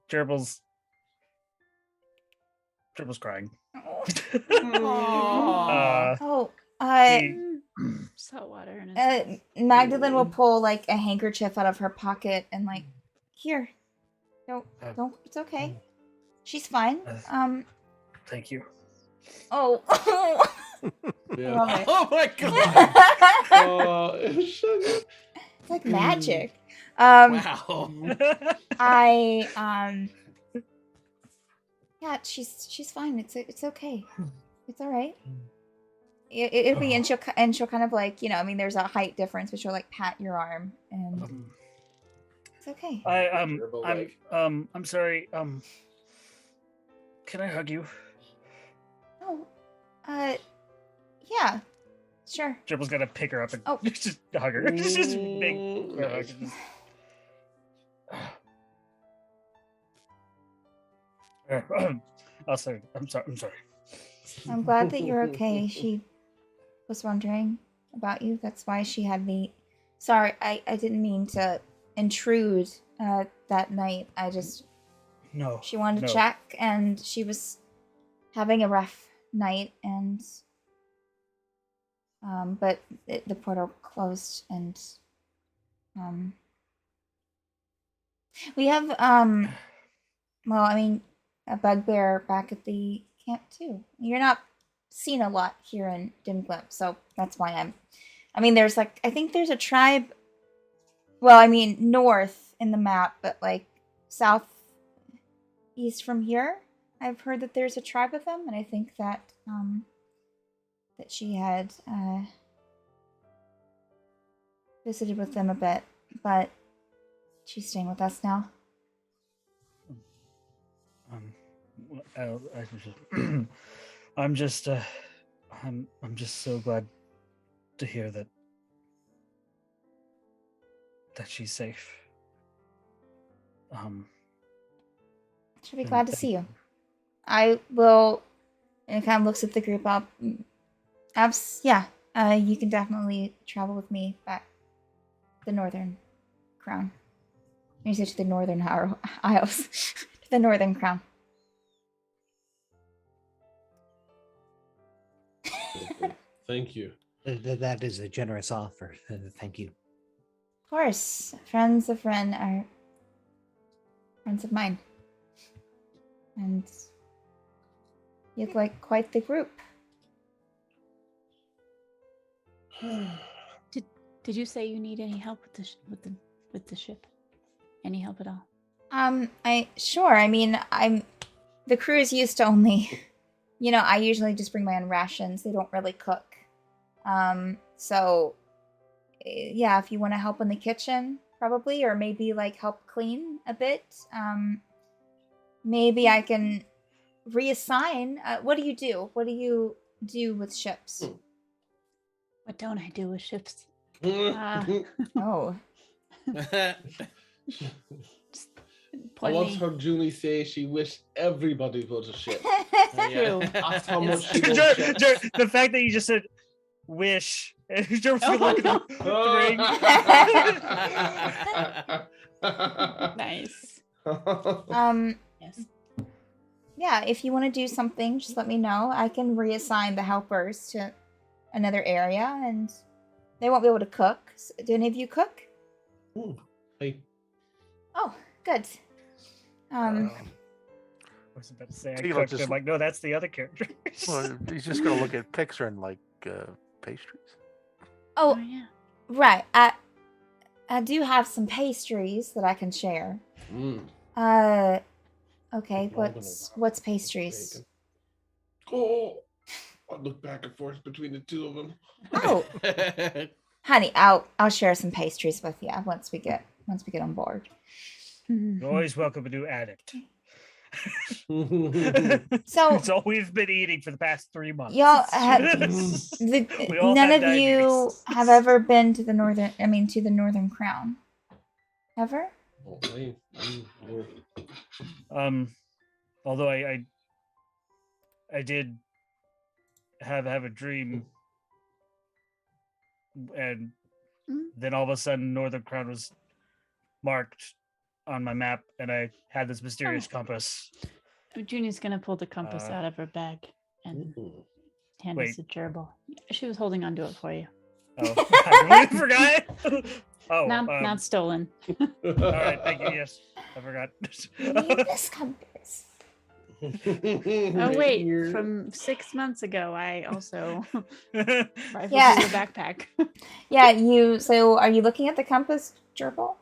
Gerbil's crying. Oh, he- Salt water in his Magdalene will pull like a handkerchief out of her pocket and like, here, don't, it's okay. She's fine. Thank you. Oh, Yeah. love it. Oh my god! Oh, it's so good. It's like magic. Wow. Yeah, she's fine. It's okay. It's all right. It'll be, and she'll kind of like, you know, I mean, there's a height difference, but she'll like pat your arm, and it's okay. I'm sorry. Can I hug you? Oh, yeah, sure. Gerbil's gonna pick her up and Oh. just hug her. Just big. Nice. Oh, sorry. I'm sorry. I'm glad that you're okay. She was wondering about you. That's why she had me. Sorry, I didn't mean to intrude that night. I just No. she wanted to no. check, and she was having a rough night, and but the portal closed, and we have well, I mean, a bugbear back at the camp too. You're not seen a lot here in Dimglimp, so that's why I mean, there's like, I think there's a tribe. Well, I mean, north in the map, but like south east from here, I've heard that there's a tribe of them, and I think that that she had visited with them a bit, but she's staying with us now. I'm just so glad to hear that she's safe. She'll be then glad to thank see you. I will. And it kind of looks at the group. You can definitely travel with me back to the Northern Crown. You say to the Northern Isles, to the Northern Crown. Thank you. That is a generous offer. Thank you. Of course, friends of Ren are friends of mine, and you look like quite the group. Did you say you need any help with the ship? Any help at all? I mean, the crew is used to only, you know, I usually just bring my own rations. They don't really cook. So yeah, if you want to help in the kitchen, probably, or maybe like help clean a bit, maybe I can reassign. What do you do? What do you do with ships? What don't I do with ships? Oh, I once Plenty. heard Julie say she wished everybody was a ship. True. That's how It's much she true. loves ships. The fact that you just said wish, and Gerbil's gonna look at the ring. Nice. Yes. yeah. If you want to do something, just let me know. I can reassign the helpers to another area, and They won't be able to cook. Do any of you cook? Ooh, hey. Oh, good. I was about to say I Tila cooked. just- I'm like, no, that's the other character. Well, he's just gonna look at picture and like pastries. Oh Oh, yeah. right. I do have some pastries that I can share. Mm. Okay. We've all been What's around pastries? bacon. Oh, I look back and forth between the two of them. Oh, honey, I'll share some pastries with you once we get on board. You're always welcome to do addict. So It's all we've been eating for the past 3 months. y'all We all none have of you diabetes. have ever been to the Northern Crown. Ever? Oh, hey. Although I did have a dream, and Mm. then all of a sudden Northern Crown was marked on my map, and I had this mysterious compass. Junior's gonna pull the compass Uh, out of her bag and Mm. hand us a gerbil. She was holding onto it for you. Oh, I completely forgot. Oh, Not stolen. all right, thank you. Yes, I forgot. Need this compass. Oh wait, from 6 months ago, I also rifled Yeah. through the backpack. Yeah, so are you looking at the compass, gerbil?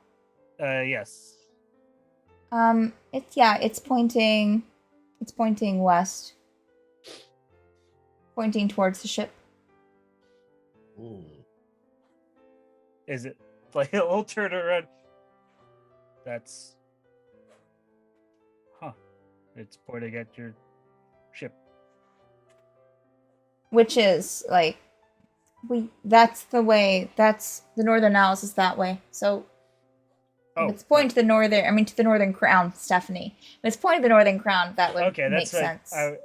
Yes. It's pointing west. Pointing towards the ship. Mm. Is it like he'll turn around? That's It's pointing at your ship. Which is like that's the Northern Isles is that way. So Oh, if it's pointing to the Northern Crown, Stephanie. If it's pointing to the Northern Crown, that would okay, make that's right. sense.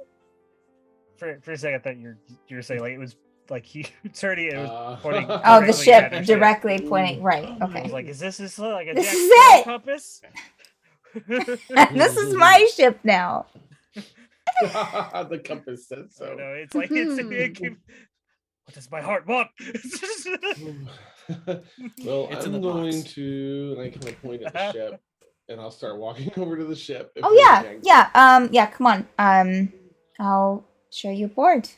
For a second, I thought you were saying like it was like he turning it was pointing. Oh, the directly ship at his directly pointing right. I Okay. was like, is this like a This Jack is Sparrow it! compass? This is my ship now. The compass said So so. no, it's like what does my heart want? Well, It's in I'm the going box. to, and I kind of point at the ship, and I'll start walking over to the ship. if Oh we yeah, can. yeah. Come on. I'll show you aboard.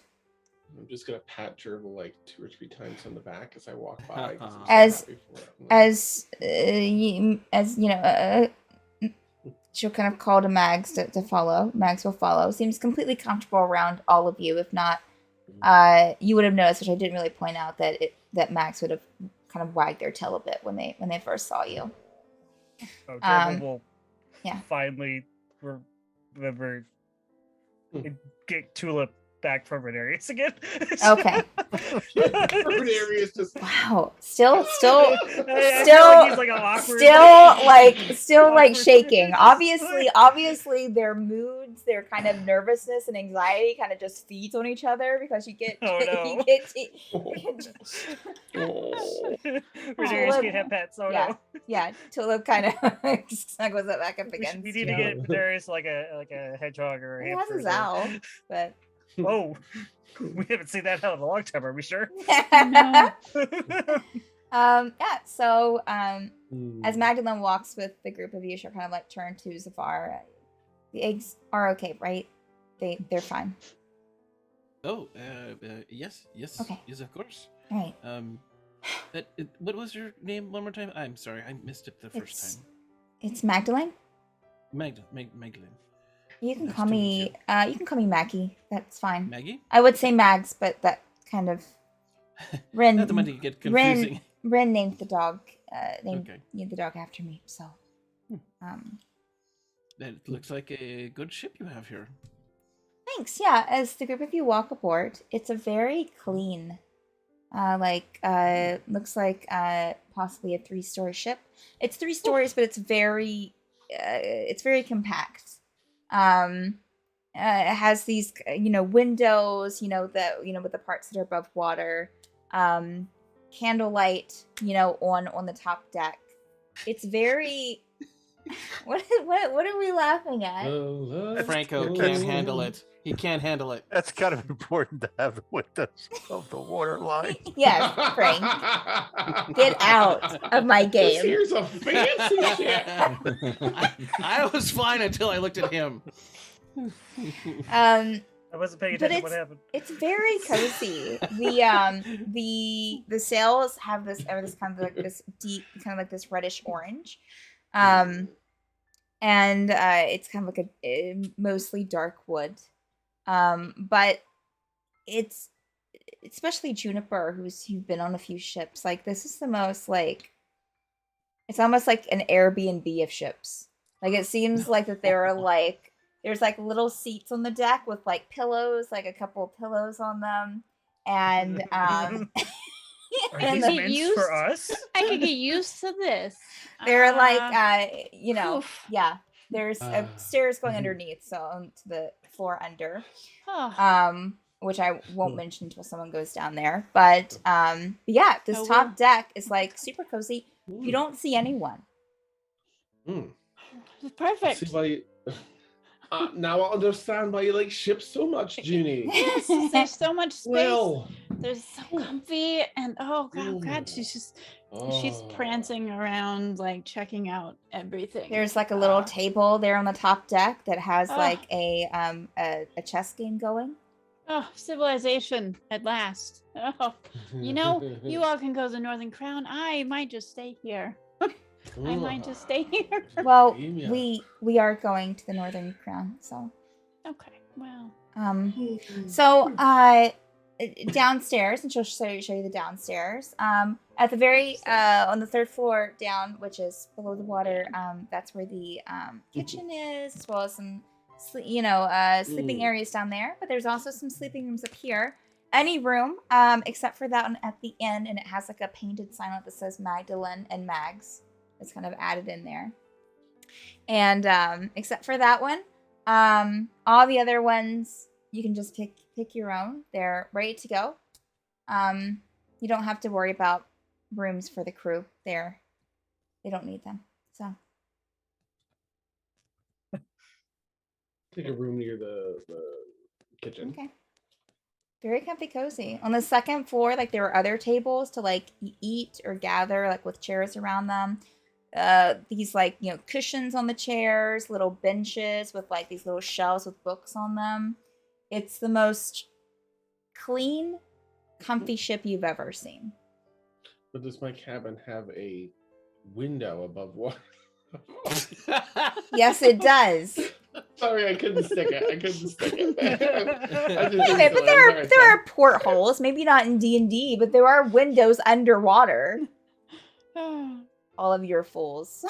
I'm just gonna pat Gerbil like 2 or 3 times on the back as I walk by. 'cause I'm so As- happy for it. As you know, she'll kind of call to Mags to follow. Mags will follow. Seems completely comfortable around all of you. If not, you would have noticed, which I didn't really point out, that Mags would have kind of wagged their tail a bit when they first saw you. Oh, Gerbil Um, will yeah. finally remember get Tulip back from Renarius again. Okay. Urban area is just Wow. Still I feel like he's like all awkward. still like Awkward. shaking. Obviously their moods, their kind of nervousness and anxiety kind of just feeds on each other because you get Oh, no. you get oh. Renarius can't have pets. Oh yeah. no. Yeah, Tulip kind of snuggles it back up against. We need to you. get Renarius like a hedgehog or a He has hamster. his owl, but Oh, we haven't seen that hell in a long time. Are we sure? No. yeah. So as Mm. Magdalene walks with the group of you, she'll kind of like turn to Zafar. The eggs are okay, right? They're fine. Oh, yes, Okay. yes, of course. All right. What was your name one more time? I'm sorry, I missed it the first It's- time. It's Magdalene. Magdalene. You can Nice call to me. meet You can call me Maggie. That's fine. Maggie? I would say Mags, but that kind of Ren. Not the money get confusing. Ren named the dog. Named Okay. the dog after me. So, That looks like a good ship you have here. thanks. Yeah. As the group of you walk aboard, it's a very clean, looks like possibly a 3-story ship. It's 3 stories, but it's very compact. It has these, windows, with the parts that are above water. Candlelight, on the top deck. It's very What are we laughing at? Franco That's- can't handle it. He can't handle it. That's kind of important to have the windows of the water line. Yes, Frank. Get out of my This game. here's a fancy ship. I was fine until I looked at him. Um, I wasn't paying But attention. What happened? it's very cozy. The sails have this kind of like this deep, kind of like this reddish orange, and it's kind of like a mostly dark wood, but it's especially Juniper, who's been on a few ships. Like this is the most like it's almost like an Airbnb of ships. Like it seems like that there are like there's like little seats on the deck with like pillows, like a couple of pillows on them, and Are and these the- meant used- for us? I could get used to this. they're like oof. yeah. There's Ah. stairs going Mhm. underneath, so onto the floor under. Oh, Which I won't mention until someone goes down there. But yeah, this Oh, top well. deck is like super cozy. You don't see anyone. Mm. it's perfect. See why you, now I understand why you like ships so much, Junie. Yes, there's so much space. Well, There's so comfy, and oh god, she's oh. prancing around like checking out everything. There's like a little Ah. table there on the top deck that has Ah. like a chess game going. Oh, civilization at last. Oh, you know, you all can go to the Northern Crown. I might just stay here. I might just stay here. Well, Yeah. we are going to the Northern Crown, so Okay, well. so downstairs, and she'll show you the downstairs. At the very on the third floor down, which is below the water, that's where the kitchen is, as well as some sleeping areas down there. But there's also some sleeping rooms up here. Any room, except for that one at the end, and it has like a painted sign on it that says Magdalene and Mags. It's kind of added in there. And except for that one, all the other ones you can just pick your own. They're ready to go. You don't have to worry about rooms for the crew. They don't need them. So Take a room near the kitchen. okay. Very comfy, cozy. On the second floor, like there were other tables to like eat or gather, like with chairs around them. These like cushions on the chairs, little benches with like these little shelves with books on them. It's the most clean, comfy ship you've ever seen. But does my cabin have a window above water? Yes, it does. Sorry, I couldn't stick it. I couldn't stick it. I just Okay, didn't but know. I'm sorry, there are portholes. Maybe not in D&D, but there are windows underwater. All of your fools.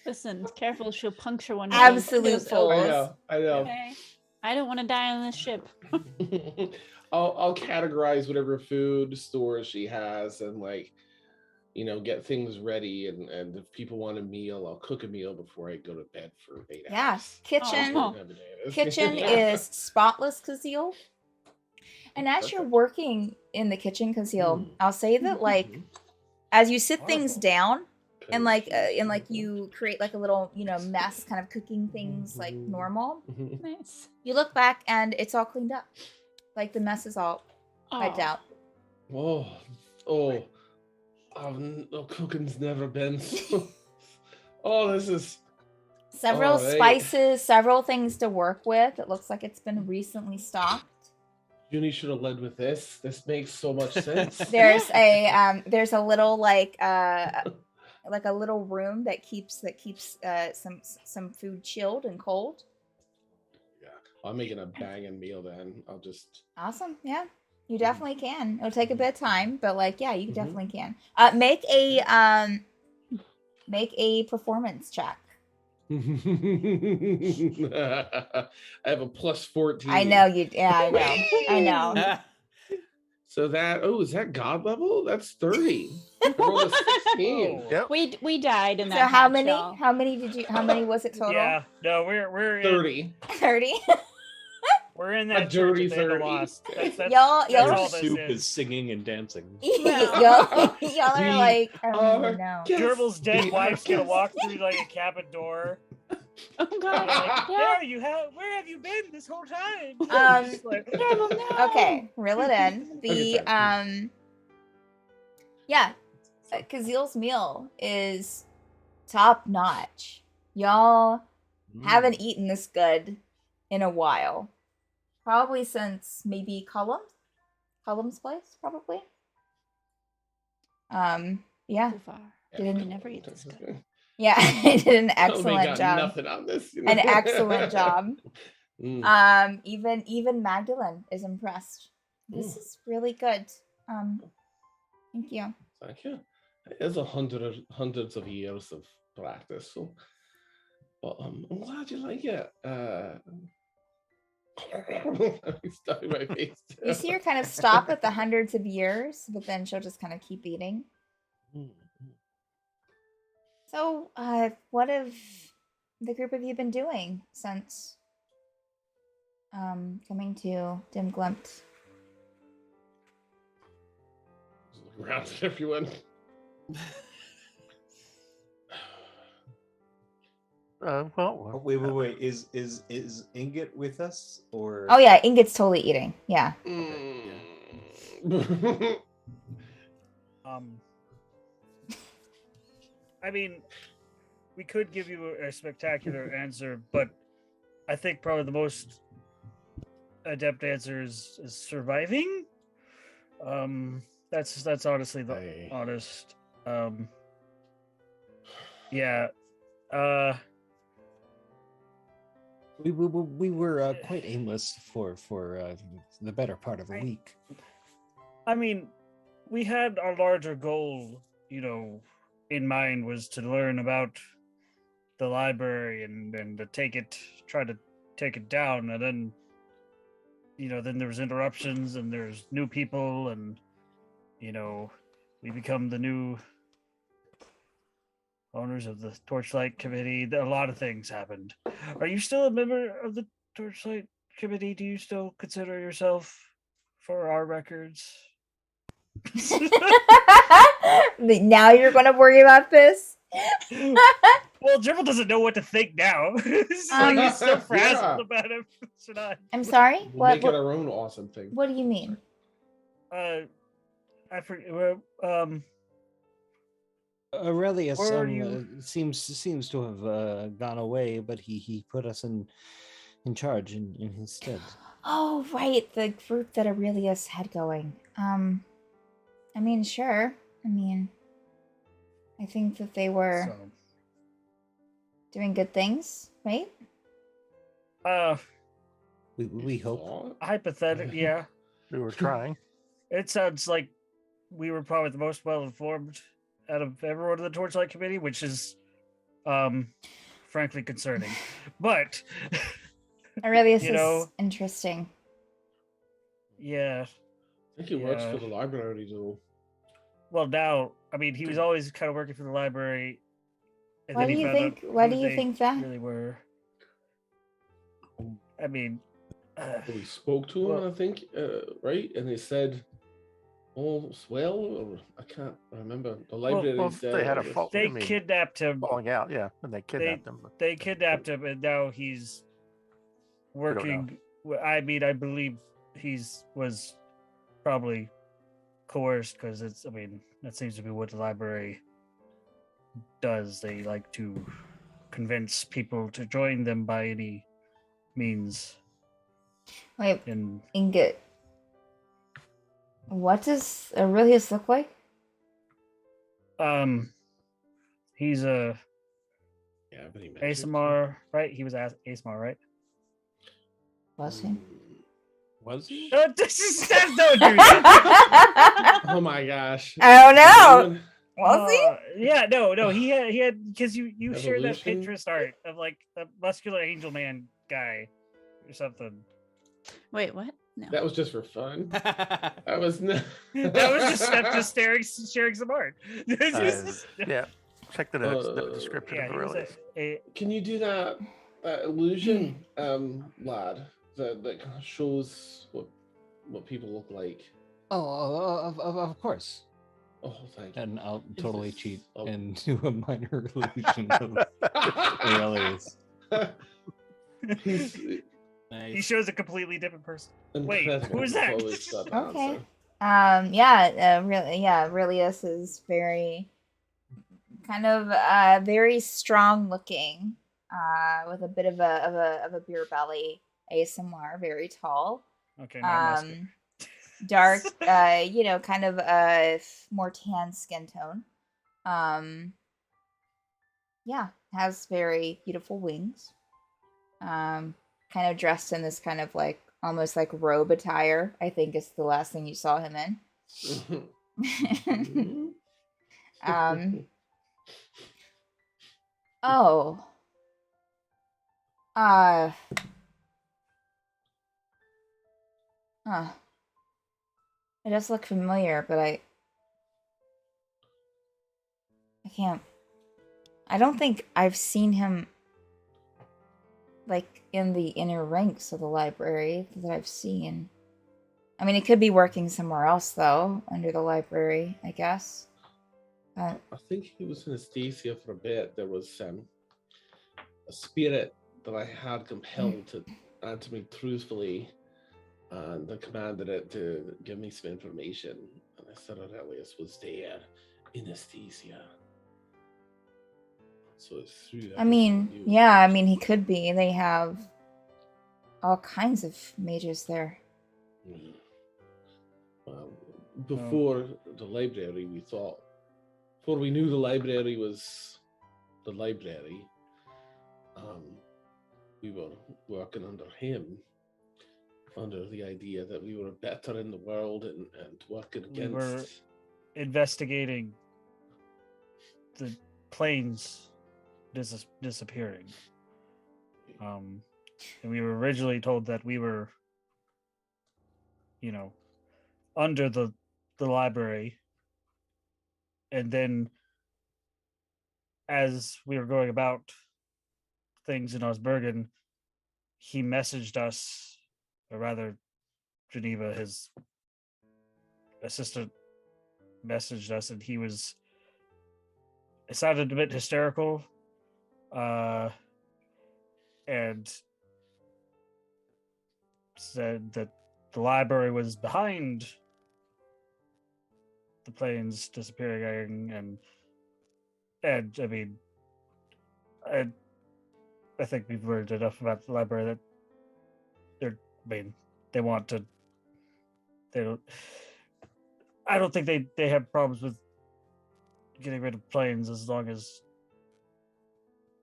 Listen, careful, she'll puncture one. of Absolute those fools. elbows. I know. Okay. I don't want to die on this ship. I'll categorize whatever food stores she has and get things ready and if people want a meal, I'll cook a meal before I go to bed for 8 hours. Yeah, kitchen. Oh. Kitchen Yeah. is spotless, Kazeel. And as you're Perfect. working in the kitchen, Kazeel, Mm. I'll say that as you sit things Wonderful. down and you create like a little mess, kind of cooking things like normal, Nice. you look back and it's all cleaned up. Like the mess is all wiped Oh. out. Cooking's never been so. This is Several All right. spices, several things to work with. It looks like it's been recently stocked. Junie should have led with this. This makes so much sense. There's a little like a little room that keeps some food chilled and cold. I'm making a banging meal then. I'll just Awesome. Yeah. You definitely can. It'll take a bit of time, but you Mhm. definitely can. Make a performance check. I have a plus 14. I know you. Yeah, I know. I know. So is that God level? That's 30. I rolled a 16. Yep. We died in that. So how hatch, many? y'all. How many was it total? Yeah, no, we're in, 30. 30. We're in A that dirty church at the 30. That's Y'all- that's y'all- all Your this soup is. is singing and dancing. y'all are We like, I don't are even know. guests. Gerbil's dead We are wife's gonna guests. walk through like a cabin door. Oh You're God. like, Yeah. there you have. Where have you been this whole time? Just like, Gerbil, no. Okay, reel it in. The Okay, sorry. yeah, Kazil's meal is top notch. Y'all haven't eaten this good in a while. Probably since maybe Cullum's place, probably. Yeah. So far. Didn't- We never eat this good. Yeah, I did an Totally excellent got job. Nothing on this. An excellent job. Mm. Even Magdalene is impressed. This is really good. Thank you. Thank you. It's hundreds of years of practice, so. But I'm glad you like it. Stuck in my face. You see her kind of stop at the hundreds of years, but then she'll just kind of keep eating. So, what have the group of you been doing since coming to Dim Glimpse? Look around at everyone. Well, Oh, wait. Is Ingot with us or? Oh yeah, Ingot's totally eating. Yeah. I mean, we could give you a spectacular answer, but I think probably the most adept answer is surviving. That's honestly the Aye. honest. Yeah. We were quite aimless for the better part of a week. I mean, we had our larger goal, in mind was to learn about the library and to try to take it down, and then then there's interruptions and there's new people, and we become the new owners of the Torchlight Committee. A lot of things happened. Are you still a member of the Torchlight Committee? Do you still consider yourself for our records? Now you're going to worry about this? Well, Dribble doesn't know what to think now. He's so frazzled about it. I'm sorry? We'll What, make it our own awesome thing. what do you mean? I forget. Aurelius Where are you? seems to have gone away, but he put us in charge in his stead. Oh, right. The group that Aurelius had going. I mean, sure. I think that they were doing good things, right? We hope. Thought? Hypothetically, yeah. we were trying. It sounds like we were probably the most well informed out of everyone in the Torchlight Committee, which is, frankly, concerning. But Aurelius You is know- interesting. yeah, I think he works Yeah. for the library, though. well, now he was always kind of working for the library. And Why then do he you found out think? Why who do you they think that? really were? We spoke to him, Well- I think, right? And they said, all's well, or I can't remember. The library well, said they had a it was- fault. They I mean, kidnapped him. falling out, yeah, and they kidnapped him. But They kidnapped him, and now he's don't know. working. I believe was probably coerced because it's. That seems to be what the library does. They like to convince people to join them by any means. Wait, And Ingot. What does Aurelius look like? he's a Yeah, but he mentioned ASMR, right? He was ASMR, right? Was he? Mm. Was he? Don't do that. Oh my gosh. I don't know. Anyone- Was he? Yeah, no. He had because you shared that Evolution? Pinterest art of like a muscular angel man guy or something. Wait, what? No. That was just for fun. That was no. That was just Steph just sharing some art. yeah, check the description Yeah, of he was Aurelius. a Can you do that illusion, lad? that kind of shows what people look like? Oh, of course. Oh, thank you. And I'll Is totally this- cheat oh. and do a minor illusion of Aurelius. He's He Nice. shows a completely different person. Wait, incredible. who's He's that? always got an Okay. answer. Aurelius is very kind of very strong looking, with a bit of a beer belly, ASMR, very tall. Okay, now I'm asking. Dark, kind of more tan skin tone. Yeah, has very beautiful wings. Kind of dressed in this kind of like almost like robe attire. I think is the last thing you saw him in. Oh. Huh. It does look familiar, but I can't. I don't think I've seen him like in the inner ranks of the library that I've seen. I mean, he could be working somewhere else though, under the library, I guess. I think he was in Astasia for a bit. There was a spirit that I had compelled to answer me truthfully, and I commanded it to give me some information. And I said Aurelius was there in Astasia. So it's through. I mean, yeah, I mean, he could be. They have all kinds of mages there. Well, before the library, we thought, before we knew the library was the library, we were working under him, under the idea that we were better in the world and working We were against. investigating the planes disappearing. And we were originally told that we were, under the library. And then as we were going about things in Osbergen, he messaged us, or rather, Geneva, his assistant, messaged us, and it sounded a bit hysterical, and said that the library was behind the planes disappearing, and I mean, I think we've learned enough about the library that they want to. They don't. I don't think they have problems with getting rid of planes as long as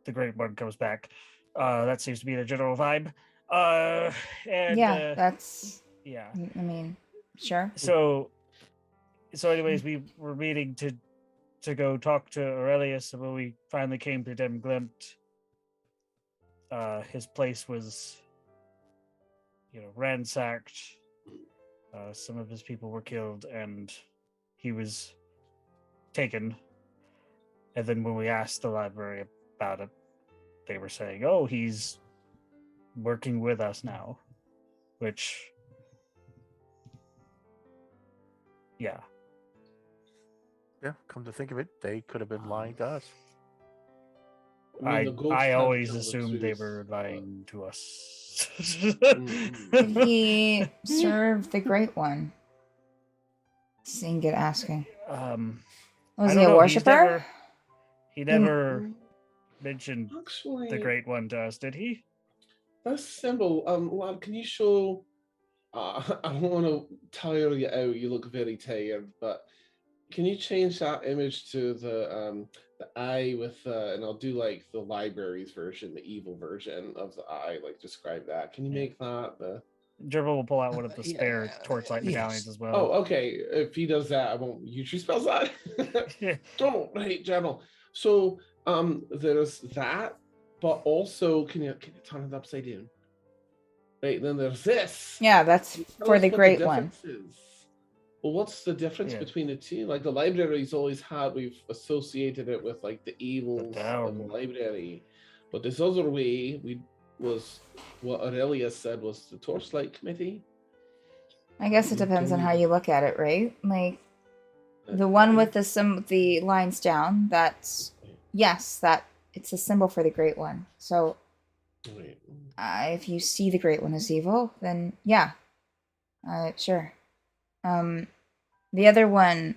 the Great One comes back. That seems to be the general vibe. And Yeah, that's. yeah. I mean, sure. So anyways, we were meeting to go talk to Aurelius, and when we finally came to Dem Glimt, his place was, ransacked. Some of his people were killed, and he was taken. And then when we asked the library about it, they were saying, "Oh, he's working with us now," which, yeah. Yeah, come to think of it, they could have been lying to us. I mean, the ghost I had to always tell the assumed they truth, were but- lying to us. Did he serve the Great One? Singit asking. I Was don't he a know, he's worshiper? He never mentioned Actually, the Great One to us, did he? That's simple. Lad, can you show? I don't want to tire you out. You look very tired, but can you change that image to the eye with and I'll do like the library's version, the evil version of the eye. Like describe that. Can you Yeah. make that the? Gerbil will pull out one of the Yeah, spare torchlight yes. medallions as well. Oh, okay. If he does that, I won't use your spells that. Oh, right, General. So there's that, but also can you turn it upside down? Right, then there's this. Yeah, that's Tell for us the what Great One. difference is. Well, what's the difference Yeah. between the two? Like the library's always had, we've associated it with like the evils of the town. library, but this other way, was what Aurelia said was the Torchlight Committee. I guess it depends on how you look at it, right? Like the one with the lines down. That's yes, that it's a symbol for the Great One. So Wait. if you see the Great One as evil, then yeah, sure. The other one,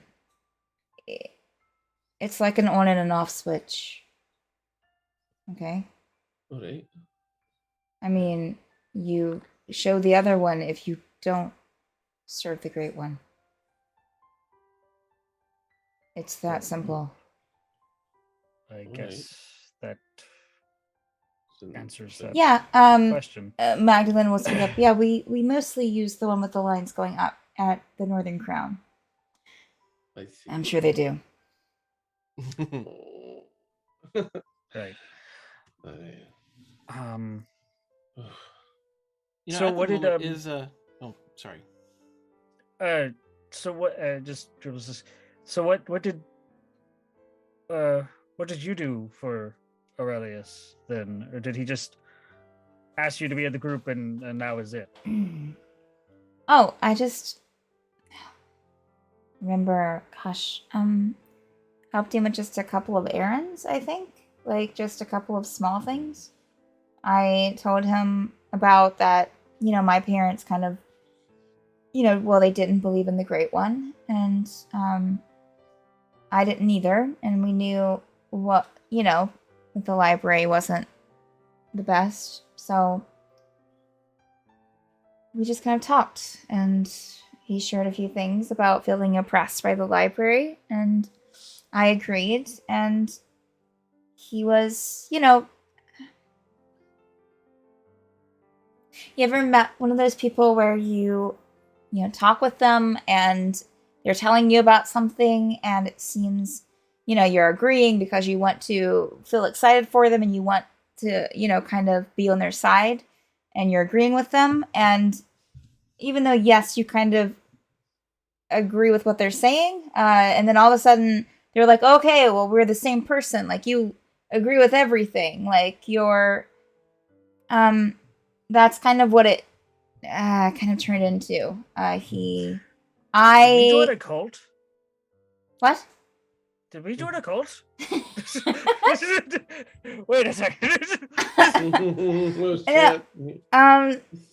it's like an on and an off switch. Okay. All right. I mean, you show the other one if you don't serve the Great One. It's that simple. I Right. guess that So- answers so- that Yeah. question. Magdalene will speak up. Yeah, we mostly use the one with the lines going up at the Northern Crown. I see. I'm sure they do. Right. I- You know, So at the what did, moment is oh, sorry. So what? Just dribbles this. So what did you do for Aurelius then, or did he just ask you to be in the group and that was it? Oh, I just remember, gosh, helped him with just a couple of errands, I think. Like just a couple of small things. I told him about that, my parents kind of, well, they didn't believe in the Great One, and I didn't either, and we knew what, that the library wasn't the best, so we just kind of talked, and he shared a few things about feeling oppressed by the library, and I agreed, and he was, you ever met one of those people where you talk with them and they're telling you about something and it seems, you're agreeing because you want to feel excited for them and you want to, kind of be on their side and you're agreeing with them. And even though, yes, you kind of agree with what they're saying, and then all of a sudden they're like, okay, well, we're the same person. Like you agree with everything. Like you're, that's kind of what it kind of turned into. Did we join a cult? What? Did we join a cult? Wait a second. Oh, Yeah. shit.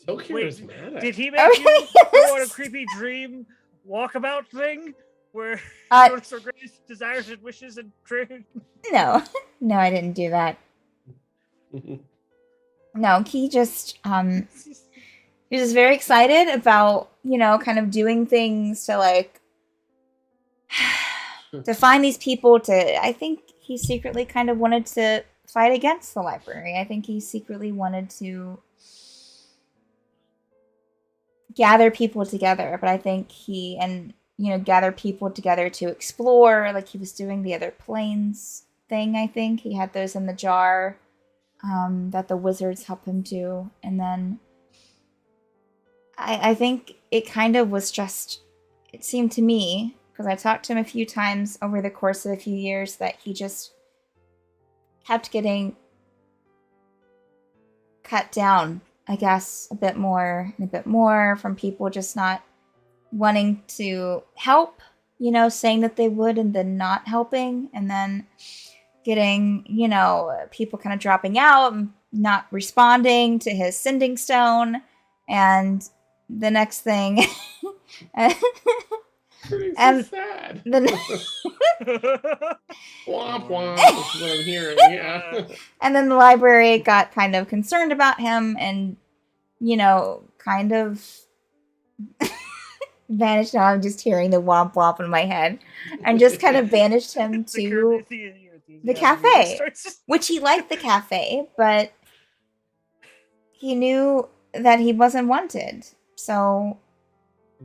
So Wait, charismatic. did he Oh, make you really? go on a creepy dream walkabout thing where Uh, notice our greatest desires and wishes and No, no, I didn't do that. No, he just he was very excited about, kind of doing things to like to find these people to, I think he secretly kind of wanted to fight against the library. I think he secretly wanted to gather people together, but I think gather people together to explore, like he was doing the other planes thing. I think he had those in the jar that the wizards help him do, and then I think it kind of was just, it seemed to me, because I talked to him a few times over the course of a few years, that he just kept getting cut down, I guess, a bit more and a bit more from people just not wanting to help, saying that they would and then not helping, and then getting, people kind of dropping out and not responding to his sending stone, and the next thing So and sad. then Womp womp. That's what I'm hearing. Yeah. and then the library got kind of concerned about him and, kind of vanished. Now I'm just hearing the womp womp in my head, and just kind of banished him to the cafe, which he liked the cafe, but he knew that he wasn't wanted. So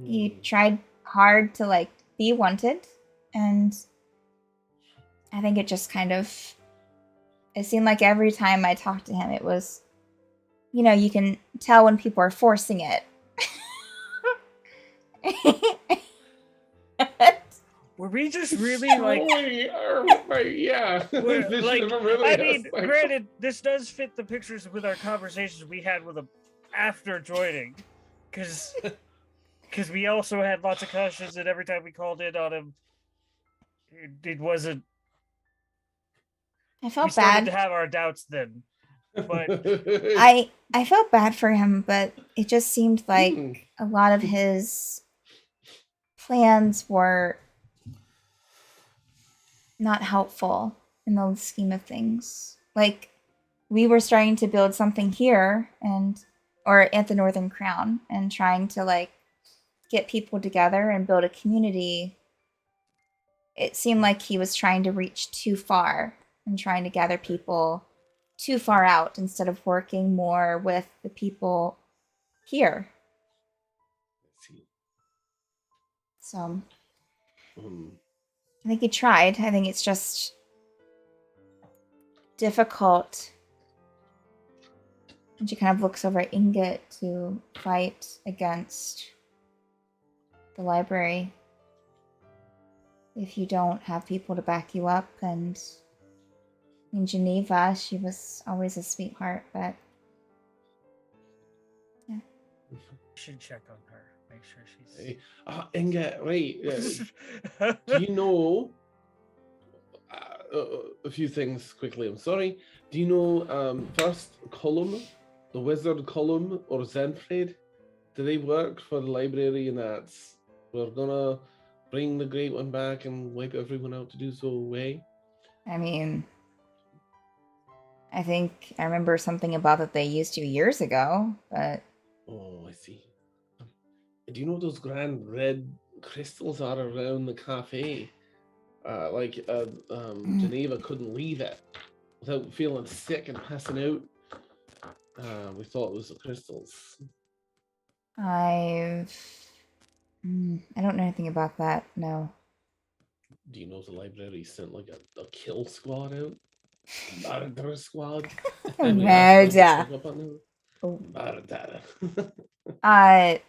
he tried hard to like be wanted, and I think it just kind of, it seemed like every time I talked to him, it was, you can tell when people are forcing it. were we just really like? Yeah. We're, This like, never really I has, mean, like- granted, this does fit the pictures with our conversations we had with him after joining, because we also had lots of questions, and every time we called in on him, it wasn't. I We felt started bad. to have our doubts then. But I felt bad for him, but it just seemed like Hmm. a lot of his plans were not helpful in the scheme of things. Like we were starting to build something here or at the Northern Crown and trying to like get people together and build a community. It seemed like he was trying to reach too far and trying to gather people too far out instead of working more with the people here. See. So Hmm. I think he tried. I think it's just difficult. And she kind of looks over at Ingot to fight against the library if you don't have people to back you up. And in Geneva, she was always a sweetheart, but we should check on her, make sure she's. Hey, Inga, right. Do you know a few things quickly? I'm sorry. Do you know first Column, the wizard Column, or Zenfred? Do they work for the library? And that's we're gonna bring the Great One back and wipe everyone out to do so away. I mean, I think I remember something about that they used to years ago, but Oh, I see. Do you know those grand red crystals are around the cafe? Geneva couldn't leave it without feeling sick and passing out. We thought it was the crystals. I don't know anything about that. No. Do you know the library sent like a kill squad out? Murder squad? And we asked them to Murder. check up on them. Oh. Murder.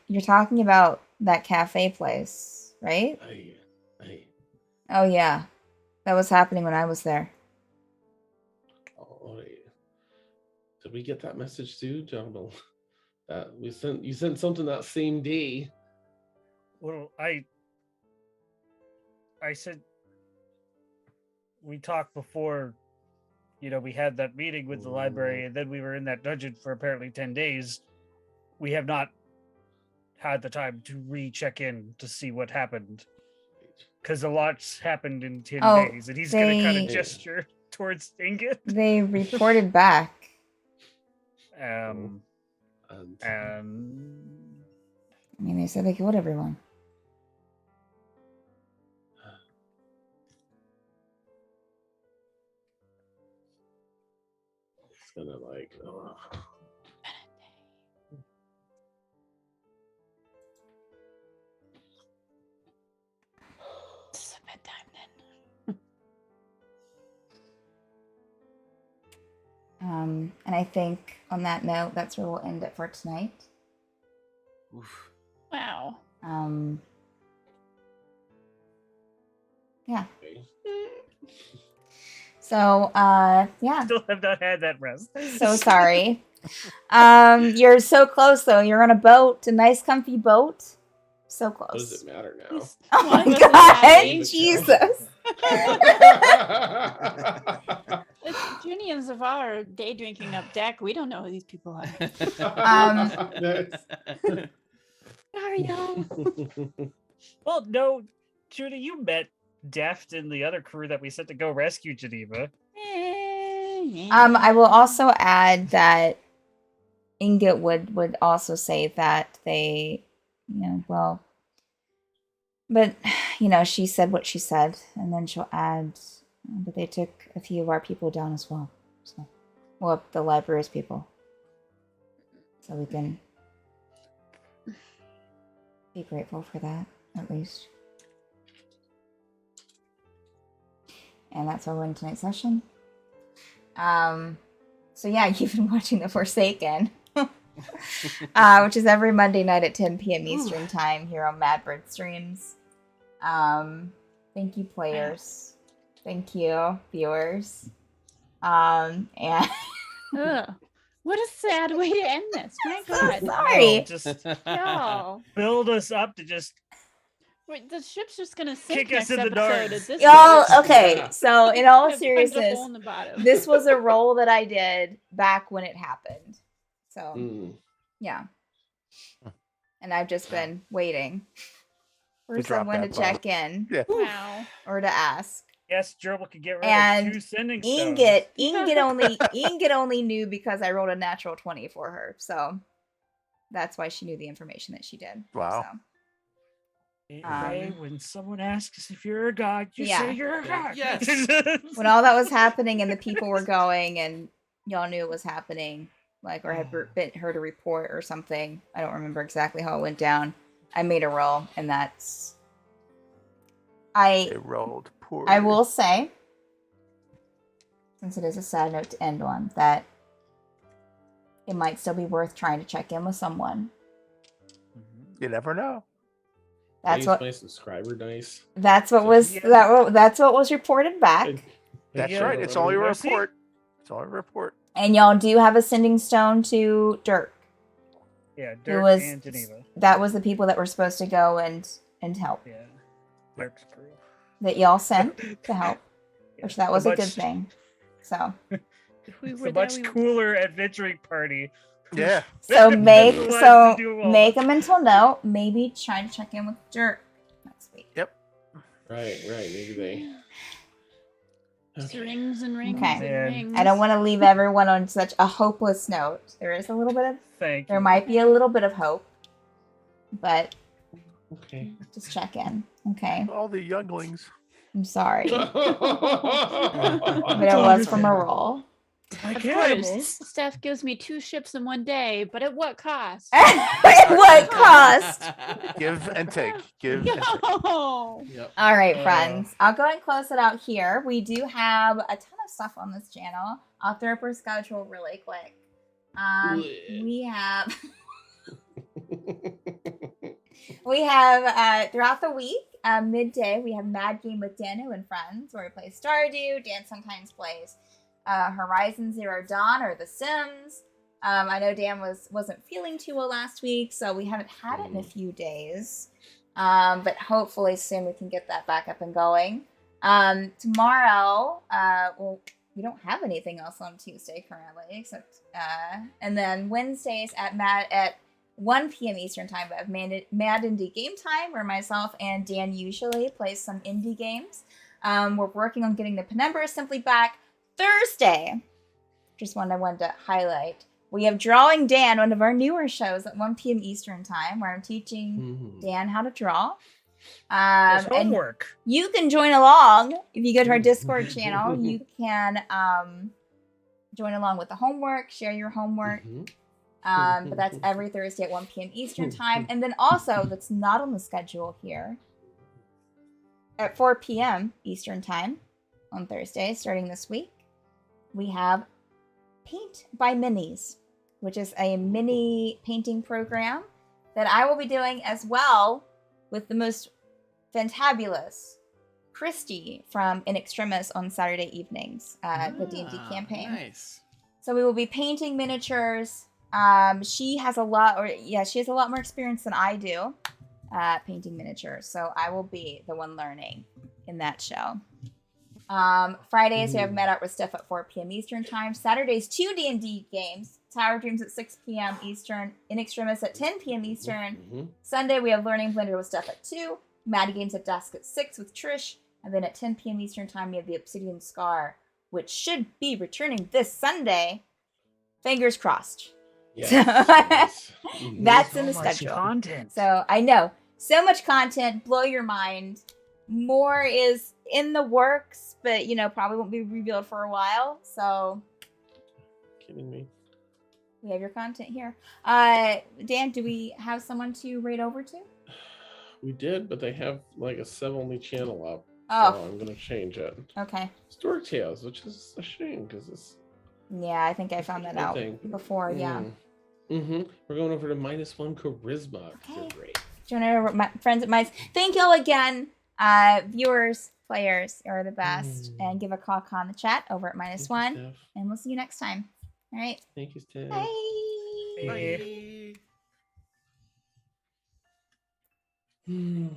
You're talking about that cafe place, right? Aye. Oh yeah, that was happening when I was there. All right. Did we get that message too, John? You sent something that same day. Well, I said we talked before, we had that meeting with the library, and then we were in that dungeon for apparently 10 days. We have not had the time to recheck in to see what happened, because a lot's happened in 10 Oh, days, and he's going to kind they- of gesture towards Ingot. They reported back. And I mean, they said they killed everyone. it's gonna like It's bedtime then. And I think on that note, that's where we'll end it for tonight. Oof. Wow. Yeah. okay. So, yeah. Still have not had that rest. So sorry. You're so close though. You're on a boat, a nice comfy boat. So What does close. it matter now? He's- Oh one my of us is god, happy. Jesus. It's Junie and Zavar day drinking up deck. We don't know who these people are. Sorry, y'all. Well, no, Judy, you met Deft and the other crew that we sent to go rescue Geneva. I will also add that Ingot would also say that they, but she said what she said, and then she'll add, but they took a few of our people down as well. So, well, the library's people. So we can be grateful for that, at least. And that's our win tonight's session. So yeah, you've been watching The Forsaken, which is every Monday night at 10 p.m. Eastern time here on Madbird Streams. Thank you, players. Thank you, viewers. And Ugh. What a sad way to end this. My so God. sorry. No, just No. build us up to just Wait, the ship's just gonna sink Kick us next in the episode. dark. At this Y'all, rate. okay. Yeah. So, in all Gonna punch a seriousness, hole in the bottom. this was a role that I did back when it happened. So, Mm. yeah. And I've just been waiting for To drop someone to that bomb. check in Yeah. Wow. or to ask. yes, gerbil could get rid And of 2 sending stones. Inget only knew because I rolled a natural 20 for her. So that's why she knew the information that she did. Wow. So. Anyway, when someone asks if you're a god, you Yeah. say you're a Yeah. god. Yes. When all that was happening and the people were going and y'all knew it was happening, like, or had heard a report or something, I don't remember exactly how it went down. I made a roll, and that's. They rolled poorly. I will say, since it is a sad note to end on, that it might still be worth trying to check in with someone. You never know. That's Use what. my subscriber dice. That's what was Yeah. that's what was reported back. That's Yeah, right. It's only a Lucy? report. It's only a report. And y'all do have a sending stone to Dirk. Yeah, It Dirk was and Geneva. that was the people that were supposed to go and help. Yeah. Dirk's crew. That y'all sent to help, which that was a good much- thing. So If we It's were a there, much we cooler adventuring party. Yeah. make Allowed so to do all make that. a mental note. Maybe try to check in with Dirk next week. Right. Maybe they. Just Okay. rings and rings Okay. and Man. rings. I don't want to leave everyone on such a hopeless note. There is a little bit of Thank there you. might be a little bit of hope, but Okay. just check in. Okay. All the younglings. I'm sorry, but but it was from a roll. Like Of animals. course, Steph gives me 2 ships in one day, but at what cost? At what cost? Give and take. Give and take. No. Yep. All right, Uh. friends. I'll go and close it out here. We do have a ton of stuff on this channel. I'll throw up our schedule really quick. Bleh. We have throughout the week, midday, we have Mad Game with Dano and Friends, where we play Stardew. Dan sometimes plays Horizon Zero Dawn or The Sims. I know Dan wasn't feeling too well last week, so we haven't had it in a few days. But hopefully soon we can get that back up and going. Tomorrow, well, we don't have anything else on Tuesday currently, except and then Wednesdays at 1 p.m. Eastern Time, we have Mad Indie Game Time, where myself and Dan usually play some indie games. We're working on getting the Penumbra Assembly back. Thursday, just one I wanted to highlight, we have Drawing Dan, one of our newer shows at 1 p.m. Eastern Time, where I'm teaching Dan how to draw. That's And homework. you can join along if you go to our Discord channel. You can join along with the homework, share your homework. But that's every Thursday at 1 p.m. Eastern Time. And then also, that's not on the schedule here, at 4 p.m. Eastern Time on Thursday, starting this week, we have Paint by Minis, which is a mini painting program that I will be doing as well with the most fantabulous Christy from In Extremis on Saturday evenings, the D&D campaign. Nice. So we will be painting miniatures. She has a lot more experience than I do painting miniatures. So I will be the one learning in that show. Fridays we have Met Out with Steph at 4 p.m. Eastern Time. Saturdays 2 D&D games. Tower Dreams at 6 p.m. Eastern. In Extremis at 10 p.m. Eastern. Sunday we have Learning Blender with Steph at 2. Mad Games at Dusk at 6 with Trish. And then at 10 p.m. Eastern Time we have the Obsidian Scar, which should be returning this Sunday. Fingers crossed. Yes. That's in the So much schedule. content. So I know so much content, blow your mind. More is in the works, but probably won't be revealed for a while. So Kidding me. we have your content here. Dan, do we have someone to raid over to? We did, but they have like a sub only channel up. Oh, So I'm gonna change it. okay. Stork Tales, which is a shame because it's Yeah, I think I found that out thing. before. Yeah. Mm-hmm. We're going over to -1 charisma. Okay. Great. Join our friends at Mice. Thank y'all again. Viewers, players are the best. And give a call in the chat over at Thank you, -1. Steph. And we'll see you next time. All right. Thank you, Steph. Bye. Bye. Bye.